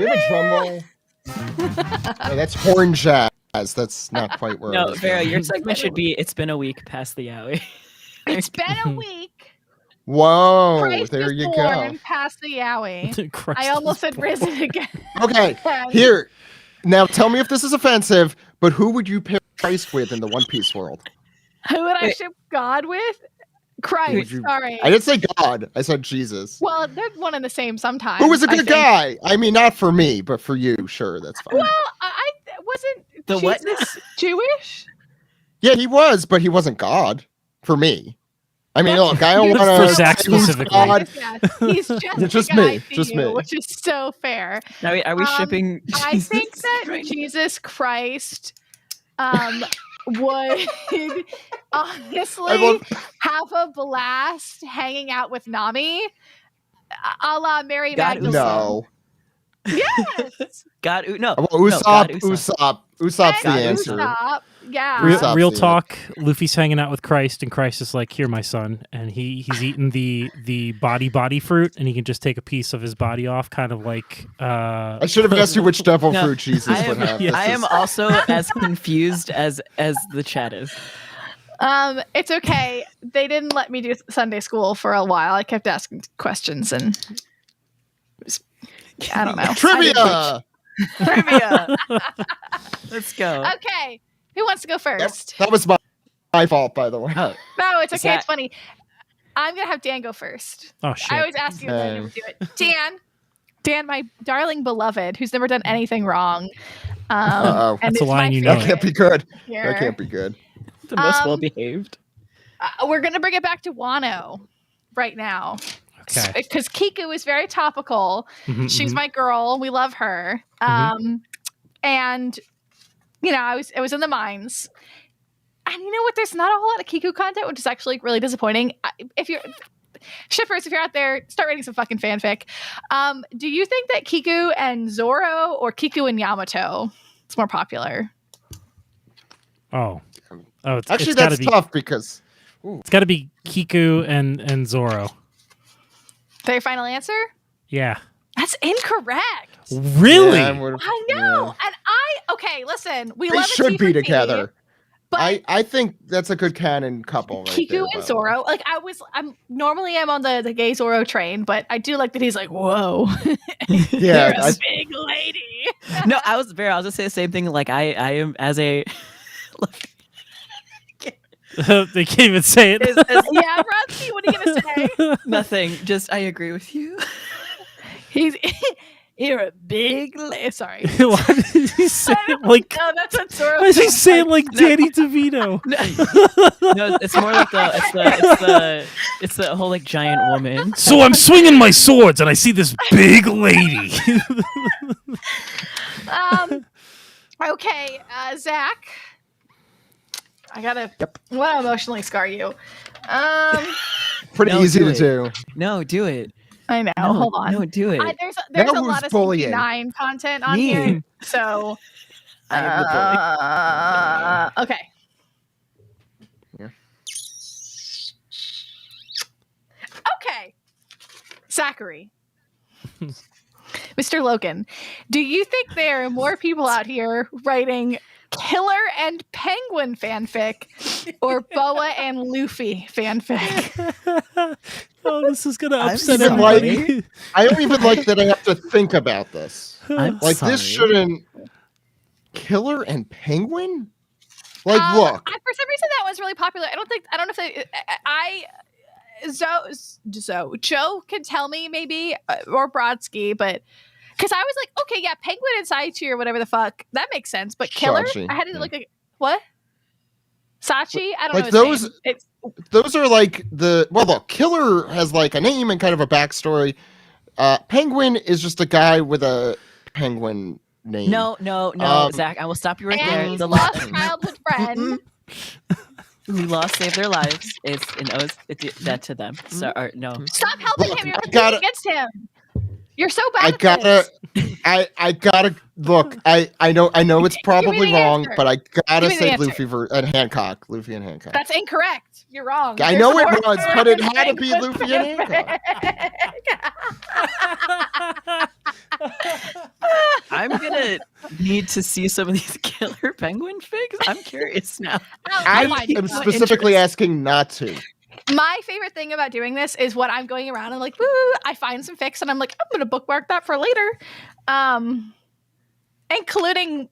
have a drum roll. No, that's horn jazz. That's not quite where. No, Vera, your segment should be "It's been a week past the Yowie." It's been a week. Whoa, Christ there you go. born past the Yowie. I almost had risen again. Okay, here. Now tell me if this is offensive, but who would you pair Christ with in the One Piece world? Who would I ship God with? Christ, sorry. I didn't say God. I said Jesus. Well, they're one and the same sometimes. Who was a good guy? I mean, not for me, but for you. Sure, that's fine. Well, I wasn't the Jesus witness Jewish? Yeah, he was, but he wasn't God for me. I mean, look, I don't want For to. Zach specifically. God. He's just me. Just me. Which is so fair. Are we shipping? I think that Jesus Christ would honestly have a blast hanging out with Nami, a la Mary Magdalene. No. Yes. God, no. Usopp's the answer. Usopp. Yeah. Real talk. Luffy's hanging out with Christ, and Christ is like, "Here, my son," and he's eating the body fruit, and he can just take a piece of his body off, kind of like. I should have asked you which devil fruit Jesus would have. I am also as confused as the chat is. It's okay. They didn't let me do Sunday school for a while. I kept asking questions, and I don't know. Trivia. Let's go. Okay. Who wants to go first? That was my fault, by the way. No, it's okay. It's funny. I'm going to have Dan go first. Oh, shit. I always ask you to do it. Dan, my darling beloved, who's never done anything wrong. That's a line you know. That can't be good. That can't be good. The most well-behaved. We're going to bring it back to Wano right now. Okay. Because Kiku is very topical. She's my girl. We love her. And, I was in the mines. And you know what? There's not a whole lot of Kiku content, which is actually really disappointing. If you're shippers, if you're out there, start writing some fucking fanfic. Do you think that Kiku and Zoro or Kiku and Yamato is more popular? Actually, that's tough because it's got to be Kiku and Zoro. Is that your final answer? Yeah. That's incorrect. Really? I know. Yeah. And okay, listen, they should be together. But I think that's a good canon couple. Right Kiku there, and Zoro. Like I'm on the gay Zoro train, but I do like that he's like, whoa. Yeah. You're a big lady. No, I was gonna say the same thing. Like I am as a they can't even say it. Yeah, Rodsky, what are you gonna say? Nothing. Just I agree with you. You're a big sorry. Why did he say it like? No, that's what Zoro. Why is he saying like Danny DeVito? No, it's more like it's the whole like giant woman. So I'm swinging my swords and I see this big lady. Okay, Zach. I gotta want to emotionally scar you. Pretty easy to do. No, do it. I know. No, hold on. No, do it. There's a lot of 69 content on here. So I am the bully. Okay. Yeah. Okay. Zachary. Mr. Logan, do you think there are more people out here writing Killer and Penguin fanfic or Boa and Luffy fanfic? Oh, this is gonna upset everybody. I don't even like that I have to think about this. This shouldn't. Killer and Penguin? Look. For some reason that was really popular. I don't know if Joe can tell me maybe, or Brodsky, but because I was like, okay, yeah, Penguin and Saichi or whatever the fuck, that makes sense. But Killer, Sachi, I had to look at what? Sachi? I don't like know his name. Those are like look, Killer has like a name and kind of a backstory. Penguin is just a guy with a penguin name. No, Zach, I will stop you right there. He's lost childhood friend. Who saved their lives. It's that to them. So no. Stop helping him. You're competing against him. You're so bad. I gotta look. I know it's probably wrong, but I gotta say Luffy and Hancock. Luffy and Hancock. That's incorrect. You're wrong. I know it was, but it had to be Luffy and Hancock. I'm gonna need to see some of these Killer Penguin figs. I'm curious now. I am specifically asking not to. My favorite thing about doing this is when I'm going around and like, woo, I find some fics and I'm like, I'm gonna bookmark that for later. Including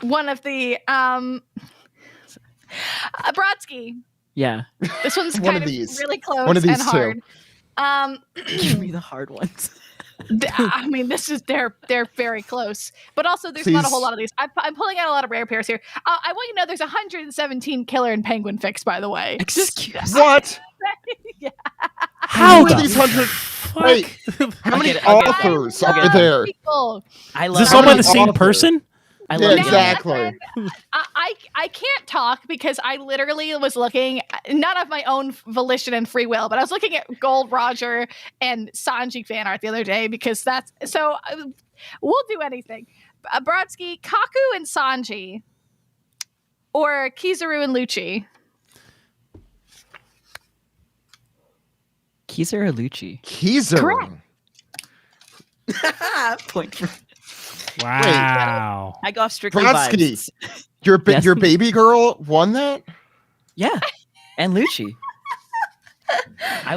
one of the Brodsky. Yeah. This one's one kind of these. Really close one of these and hard. Give me the hard ones. I mean, they're very close, but also there's not a whole lot of these. I'm pulling out a lot of rare pairs here. I want you to know there's 117 Killer and Penguin fics, by the way. What? Yeah. How are these 100? Wait, how many authors are there? I love. Is this all by the same person? Yeah, exactly. I can't talk because I literally was looking, not of my own volition and free will, but I was looking at Gold Roger and Sanji fan art the other day because that's so. We'll do anything. Brodsky, Kaku and Sanji, or Kizaru and Lucci. Kizaru or Lucci? Kizaru. Point for. Wow. I go off strictly Brodsky, vibes. your baby girl won that? Yeah. And Lucci.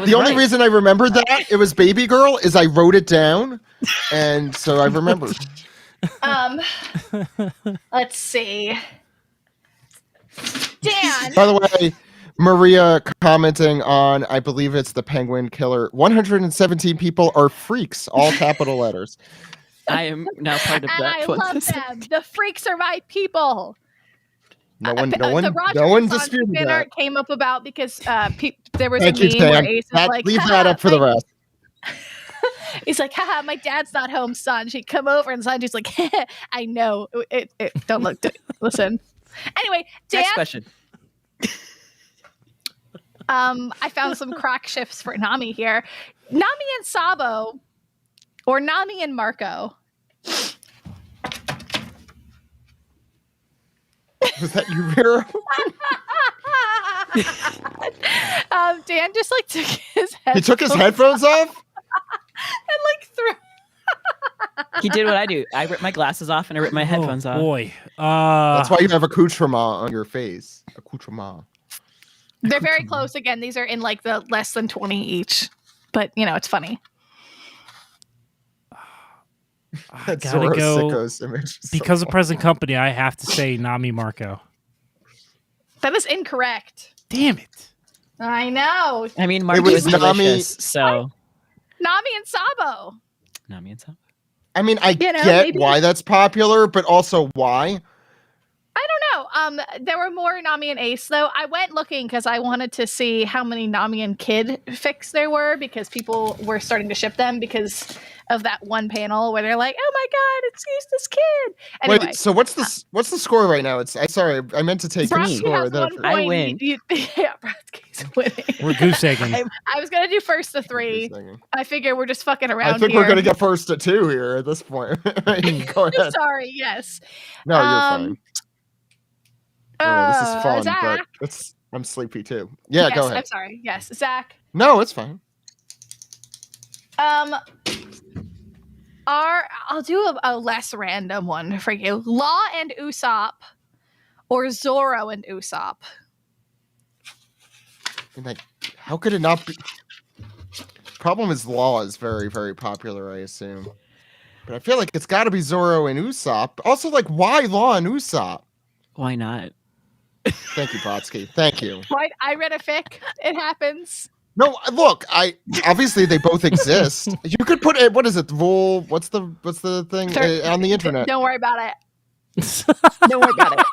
The only reason I remembered that it was baby girl is I wrote it down, and so I remembered. Let's see. Dan. By the way, Maria commenting on, I believe it's the Penguin Killer. 117 people are freaks, all capital letters. I am now part of and that. I love them. The freaks are my people. No one disputed that. Art came up about because there was a meme where Ace was like, leave that up for the rest. He's like, haha, my dad's not home, Sanji. Come over. And Sanji's like, I know. Don't look. Listen. Anyway, Dan. Next question. I found some crack shifts for Nami here. Nami and Sabo, or Nami and Marco. Was that you, Vera? Dan just like took his He took his headphones off? and like threw. He did what I do. I ripped my glasses off and I ripped my headphones off. Boy. That's why you have accoutrement on your face. Accoutrement. They're very close. Again, these are in like the less than 20 each. But, you know, it's funny. I gotta go. Because of present company, I have to say Nami Marco. That is incorrect. Damn it. I know. I mean, Marco is delicious, so... Nami and Sabo. Nami and Sabo. I mean, I get why that's popular, but also why? I don't know. There were more Nami and Ace, though. I went looking because I wanted to see how many Nami and Kid fics there were, because people were starting to ship them because of that one panel where they're like, "Oh my god, it's this Kid." Anyway, wait, so what's the score right now? Sorry, I meant to take the score. I win. Yeah, Brodsky's winning. We're goose egging. I was gonna do first to 3. I figure we're just fucking around. I think we're gonna get first to 2 here at this point. Go ahead. Sorry. Yes. No, you're fine. This is fun, Zach. but I'm sleepy too. Yeah, yes, go ahead. I'm sorry. Yes, Zach. No, it's fine. I'll do a less random one for you. Law and Usopp, or Zoro and Usopp. And like, how could it not be? Problem is, Law is very, very popular, I assume. But I feel like it's got to be Zoro and Usopp. Also, like, why Law and Usopp? Why not? Thank you, Brodsky. Thank you. Right, I read a fic. It happens. No, look, obviously they both exist. You could put it. What is it? Rule? What's the thing on the internet? Don't worry about it. Don't worry about it.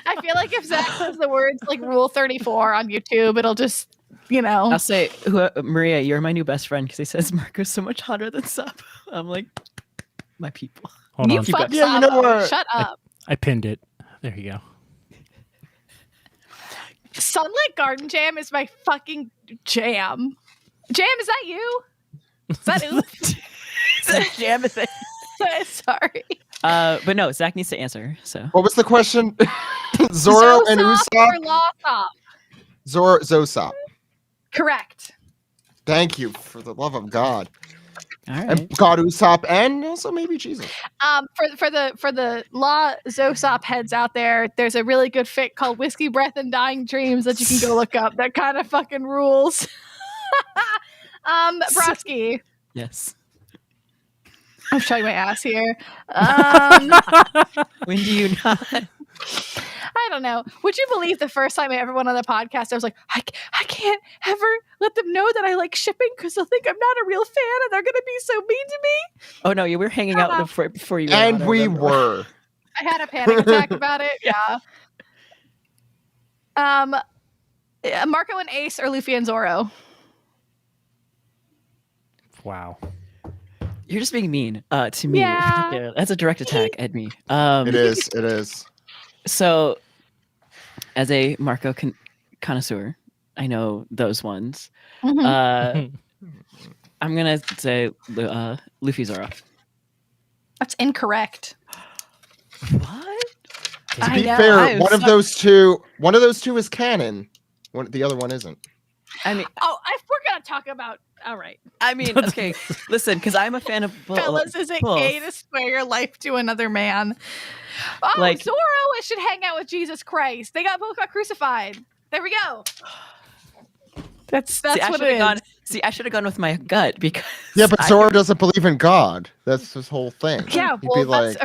I feel like if Zach says the words like Rule 34 on YouTube, it'll just, you know. I'll say, Maria, you're my new best friend, because he says Marco's so much hotter than Sabo. I'm like, my people. Hold on. Fuck yeah, you know what? Shut up. I pinned it. There you go. Sunlit Garden Jam is my fucking jam. Jam, is that you? Is that oops? Is that Jam? Is it? Sorry. But no, Zach needs to answer. So What was the question? Zoro and Usopp? Or Lawsop? Zosop. Correct. Thank you, for the love of God. all right. And God Usopp, and also maybe Jesus. For the Law Zosop heads out there, there's a really good fic called Whiskey Breath and Dying Dreams that you can go look up. That kind of fucking rules. Brodsky. Yes. I'm showing my ass here. When do you not? I don't know. Would you believe the first time I ever went on the podcast, I was like, I can't ever let them know that I like shipping because they'll think I'm not a real fan and they're going to be so mean to me. Oh, no, you were hanging out before you And we were. I had a panic attack about it. Yeah. Marco and Ace, or Luffy and Zoro? Wow. You're just being mean to me. Yeah. That's a direct attack at me. It is. So, as a Marco connoisseur, I know those ones. Mm-hmm. I'm going to say Luffy Zoro. That's incorrect. What? To be fair, one of those two is canon. The other one isn't. I mean, we're going to talk about. All right. I mean, okay, listen, because I'm a fan of both. Fellas, is it gay to swear your life to another man? Oh, Like- Zoro should both hang out with Jesus Christ. They both got crucified. There we go. That's what it is. I should have gone with my gut because Yeah, but Zoro doesn't believe in God. That's his whole thing. Yeah, He'd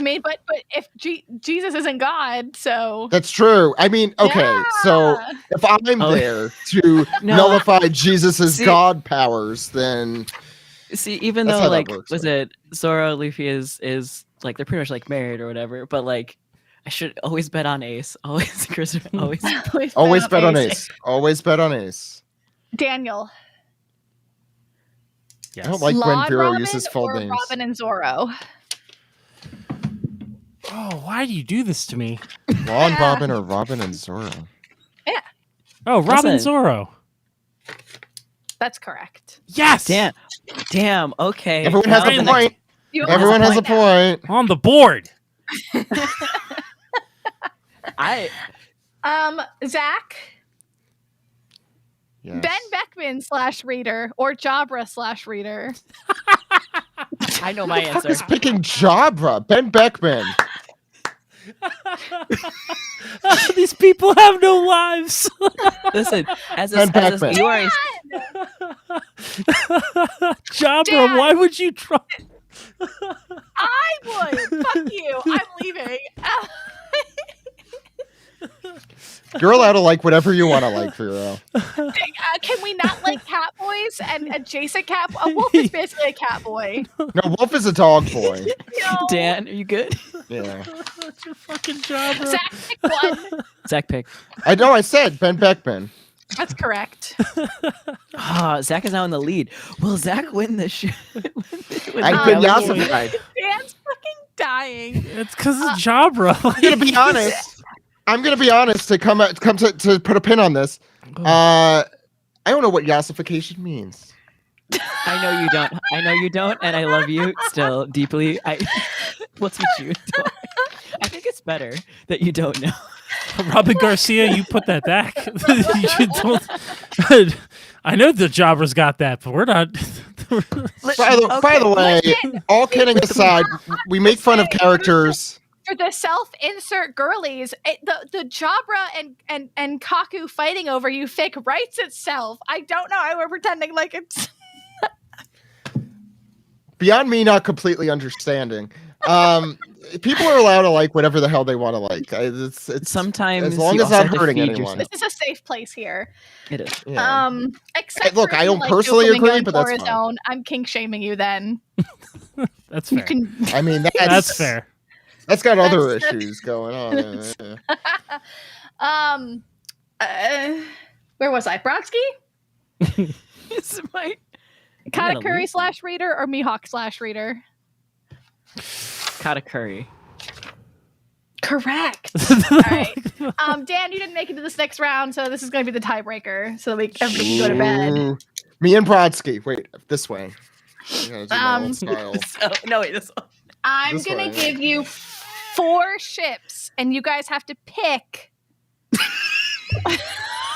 be but if Jesus isn't God, so that's true. I mean, okay, so if I'm there to nullify Jesus's God powers, then even though like was it Zoro, Luffy is like they're pretty much like married or whatever, but like I should always bet on Ace. Always bet on Ace. Always bet on Ace. Daniel. Yes. I don't like Law when Vero Robin uses full or names. Robin and Zoro. Oh, why do you do this to me? Law and Robin or Robin and Zoro? Yeah. Oh, Robin Listen. Zorro. That's correct. Yes. Damn. Okay. Everyone has a point. Everyone has a point. On the board. Zach. Yes. Ben Beckman /reader or Jabra /reader. I know my answer. Who's picking Jabra? Ben Beckman. These people have no lives. Listen, as Ben a Beckman. you are a Jabra, Dan. why would you try? I would. Fuck you. I'm leaving. You're allowed to like whatever you want to like, Vero. Can we not like cat boys and adjacent cat? A wolf is basically a cat boy. No, Wolf is a dog boy. No. Dan, are you good? Yeah. That's your fucking Jabra. Zach pick one. Zach pick. I know. I said Ben Beckman. That's correct. Zach is now in the lead. Will Zach win this shit? I've been yassified. Dan's fucking dying. It's because it's Jabra. I'm gonna be honest. I'm gonna be honest to come to put a pin on this. I don't know what yassification means. I know you don't, and I love you still deeply. We'll teach you. I think it's better that you don't know. Robin Garcia, you put that back. I know the Jabra's got that, but we're not. By the way, all kidding aside, we make fun of characters. For the self-insert girlies, the Jabra and Kaku fighting over you fic writes itself. I don't know. I were pretending like it's Beyond me not completely understanding. People are allowed to like whatever the hell they want to like. It's sometimes as long you as not also have to hurting feed anyone. yourself. this is a safe place here. It is. Yeah. Except Look, for I if you don't like personally Dopamine agree, going but that's for his fine. own. I'm kink shaming you then. That's You fair. can. I mean, That's fair. That's got other That's- issues going on. Where was I? Brodsky? It's my Katakuri /reader or Mihawk /reader? Katakuri. Correct. All right. Dan, you didn't make it to this next round, so this is going to be the tiebreaker, so that everybody can go to bed. Ooh. Me and Brodsky. Wait, this way. I gotta do my own style. No, wait. This one. I'm This going way, to give you 4 ships, and you guys have to pick.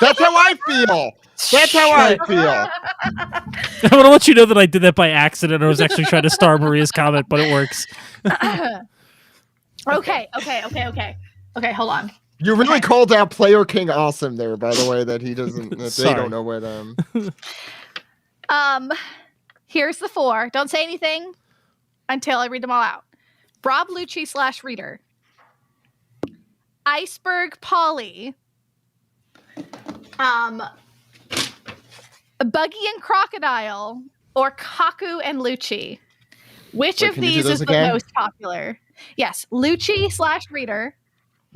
That's how I feel. That's how I feel. I want to let you know that I did that by accident. I was actually trying to star Maria's comment, but it works. Okay, hold on. You really called out Player King Awesome there, by the way, that he doesn't. That they Sorry. don't know what. Here's the 4. Don't say anything until I read them all out. Rob Lucci /reader. Iceberg Polly. Buggy and Crocodile or Kaku and Lucci. Which Wait, of can you do these those is again? the most popular? Yes, Lucci /reader.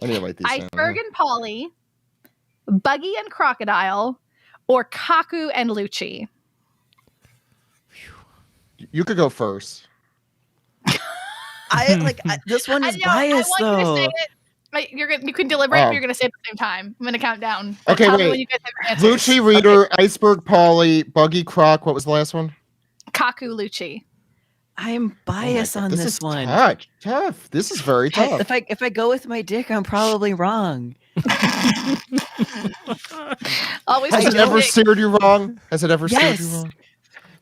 I need to write these down. Iceberg and Polly. Buggy and Crocodile or Kaku and Lucci. You could go first. This one is I biased want you to though. say it. You can deliberate, Oh. but you're going to say it at the same time. I'm going to count down. Okay, Tell me wait. when you guys have your answers. Lucci Reader, Iceberg Polly, Buggy Croc. What was the last one? Kaku Lucci. I am biased Oh my on God, this is one. Tough. This is very tough. If I go with my dick, I'm probably wrong. Always Has pick it your ever dick. steered you wrong? Has it ever steered you Yes. wrong?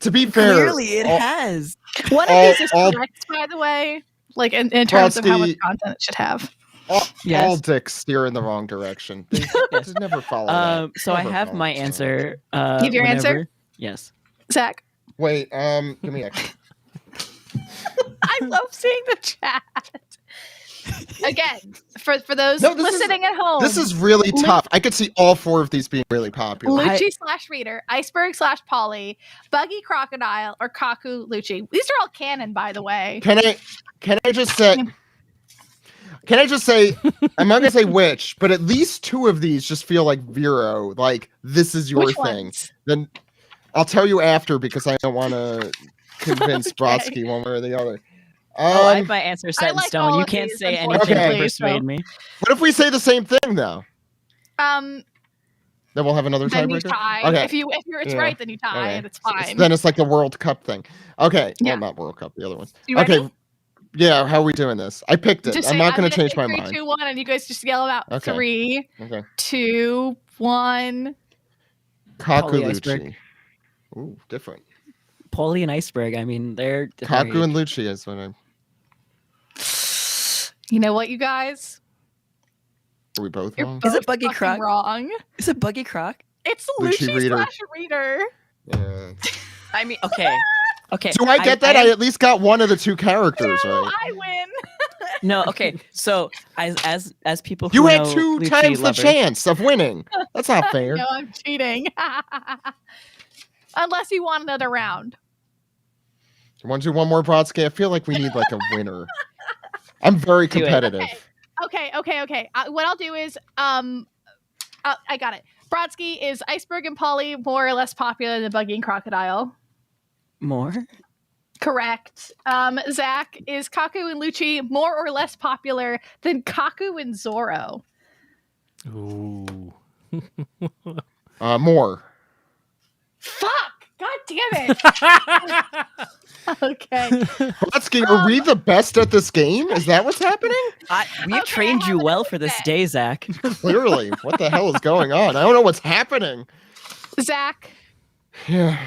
To be fair, Clearly, it all- has. One all- of these is all- correct, by the way. Like in terms of how much Brodsky- content it should have. Yes. all dicks steer in the wrong direction. They just never follow that. So I Never have follow my that. answer. You have your answer? whenever- Yes. Zach, Wait, give me a. I love seeing the chat. Again, for those No, this is- listening at home, This is really tough. I could see all 4 of these being really popular. Lucci /reader, Iceberg /Polly, Buggy Crocodile, or Kaku Lucci. These are all canon, by the way. Can I just say? Can I just say? I'm not gonna say which, but at least 2 of these just feel like Vero. Like this is your Which thing. ones? Then I'll tell you after because I don't want to convince Okay. Brodsky one way or the other. I have my answer set in like stone. all You of can't these, say anything unfortunately, to persuade so- me. What if we say the same thing though? Um, Then we'll have another Then you tiebreaker. tie. Okay. If it's right, then you tie, and it's fine. Then it's like the World Cup thing. Okay. Yeah. Well, not World Cup. The other ones. You ready? Okay. Yeah. How are we doing this? I picked it. I'm not going to change my mind. 3, 2, 1, and you guys just yell them out. Okay. 3, Okay. 2, 1. Kaku Lucci. Ooh, different. Polly and Iceberg. I mean, they're Kaku and Lucci is what I'm. You know what, you guys? Are we both You're wrong? both Is it Buggy Croc? wrong. Is it Buggy Croc? It's Lucci Lucci Reader. / Reader. Yeah. I mean, okay. Okay. Do I get that? I at least got one of the two characters No, right. I win. No, okay. So as people who You had know 2 Lucci times lovers, the chance of winning. That's not fair. No, I'm cheating. Unless you want another round. You want to do one more, Brodsky? I feel like we need like a winner. I'm very Do it. competitive. Okay. What I'll do is, I got it. Brodsky, is Iceberg and Polly more or less popular than Buggy and Crocodile? more. Correct. Zach, is Kaku and Lucci more or less popular than Kaku and Zoro? Ooh. More. Fuck! God damn it! Okay. Brodsky, are we the best at this game? Is that what's happening? We've trained you well for this day, Zach. Clearly. What the hell is going on? I don't know what's happening. Zach. Yeah.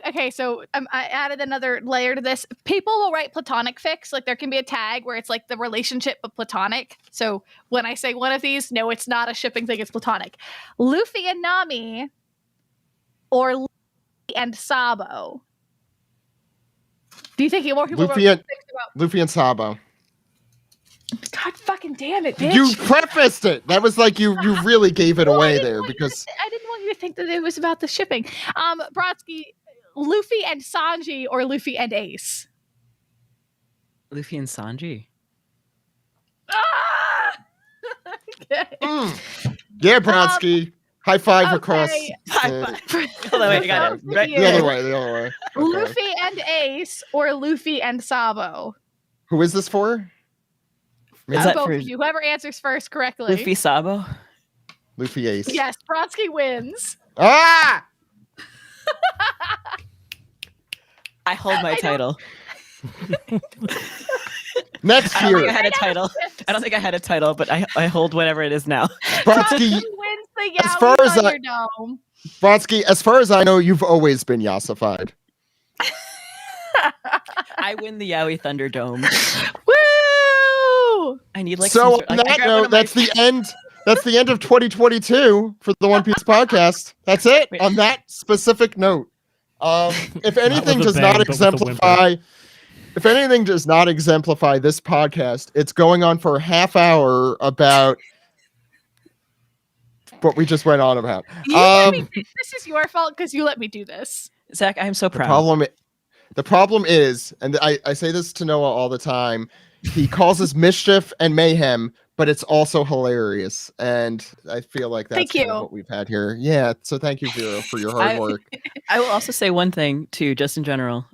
Okay, so I added another layer to this. People will write platonic fics. Like there can be a tag where it's like the relationship but platonic. So when I say one of these, no, it's not a shipping thing, it's platonic. Luffy and Nami or Luffy and Sabo. Do you think more people Luffy wrote and, fics about? Luffy and Sabo. God fucking damn it, bitch. You prefaced it. That was like you really gave it away there because I didn't want you to think that it was about the shipping. Brodsky, Luffy and Sanji or Luffy and Ace? Luffy and Sanji. Ah! Okay. Yeah, Brodsky. High five across. High five. Hold on, wait, I got it. Right. The other way, the other way. Okay. Luffy and Ace or Luffy and Sabo? Who is this for? Is that Both for of you. Whoever answers first correctly. Luffy Sabo? Luffy Ace. Yes, Brodsky wins. Ah! I hold my title. Next I don't think I year, had a title. I don't think I had a title, but I hold whatever it is now. Brodsky. wins the As far as I- Thunderdome. Brodsky, as far as I know, you've always been yassified. I win the Yowie Thunderdome. Woo! I need like So some on I that grabbed one note, of my- that's the end. That's the end of 2022 for the One Piece podcast. That's it. Wait. On that specific note, if anything with a does bang, not but with a whimper. exemplify, if anything does not exemplify this podcast, it's going on for a half hour about what we just went on about. You let me, this is your fault because you let me do this. Zach, I am so The proud. problem is, and I say this to Noah all the time, he causes mischief and mayhem, but it's also hilarious. And I feel like that's Thank kind of you. what we've had here. Yeah. So thank you, Vero, for your hard work. I will also say one thing too, just in general.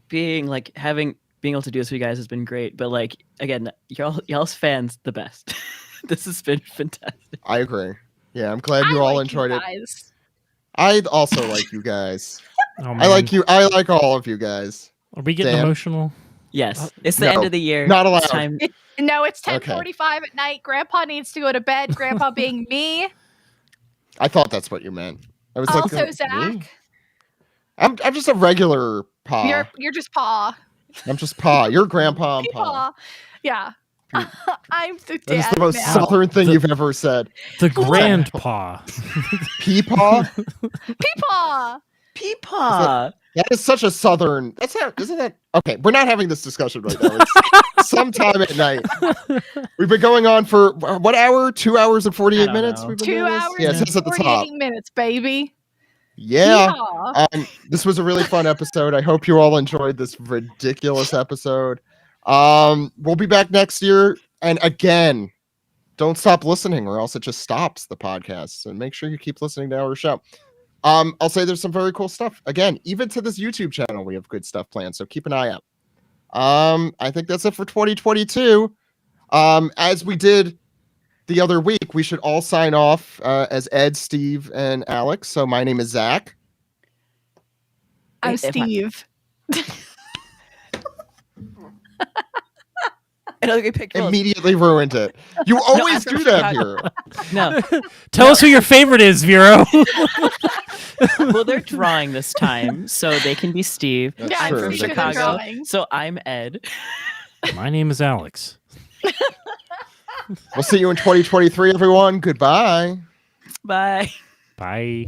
Being able to do this with you guys has been great. But like again, y'all's fans the best. This has been fantastic. I agree. Yeah, I'm glad you I all like enjoyed it. guys. I also like you guys. Oh, I man. like you. I like all of you guys. Are we getting Dan? emotional? Yes, it's the No, end of the year. not allowed. It's time. No, it's Okay. 10:45 at night. Grandpa needs to go to bed. Grandpa being me. I thought that's what you meant. I was Also, like, me? Zach, I'm just a regular Pa. you're just Pa. I'm just Pa. You're Grandpa and Pa. Pa. Yeah. I'm the That is dad the most now. southern thing you've ever said. The grandpa. Peepaw? Peepaw. Peepaw. That is such a southern. That's not. Isn't that? Okay, we're not having this discussion right now. It's sometime at night. We've been going on for what hour? 2 hours and 48 I don't minutes. know. We've been 2 doing this? hours Yeah, it and says at the 48 top. minutes, baby. Yeah. Yeehaw. This was a really fun episode. I hope you all enjoyed this ridiculous episode. We'll be back next year, and again, don't stop listening, or else it just stops the podcast. And make sure you keep listening to our show. I'll say there's some very cool stuff. Again, even to this YouTube channel, we have good stuff planned, so keep an eye out. I think that's it for 2022. As we did the other week, we should all sign off as Ed, Steve, and Alex. So my name is Zach. I'm Steve. Immediately ruined it. You always do that here. No. Tell us who your favorite is, Vero. Well, they're drawing this time, so they can be Steve. That's I'm true. from They can be Chicago, drawing. so I'm Ed. My name is Alex. We'll see you in 2023, everyone. Goodbye. Bye. Bye.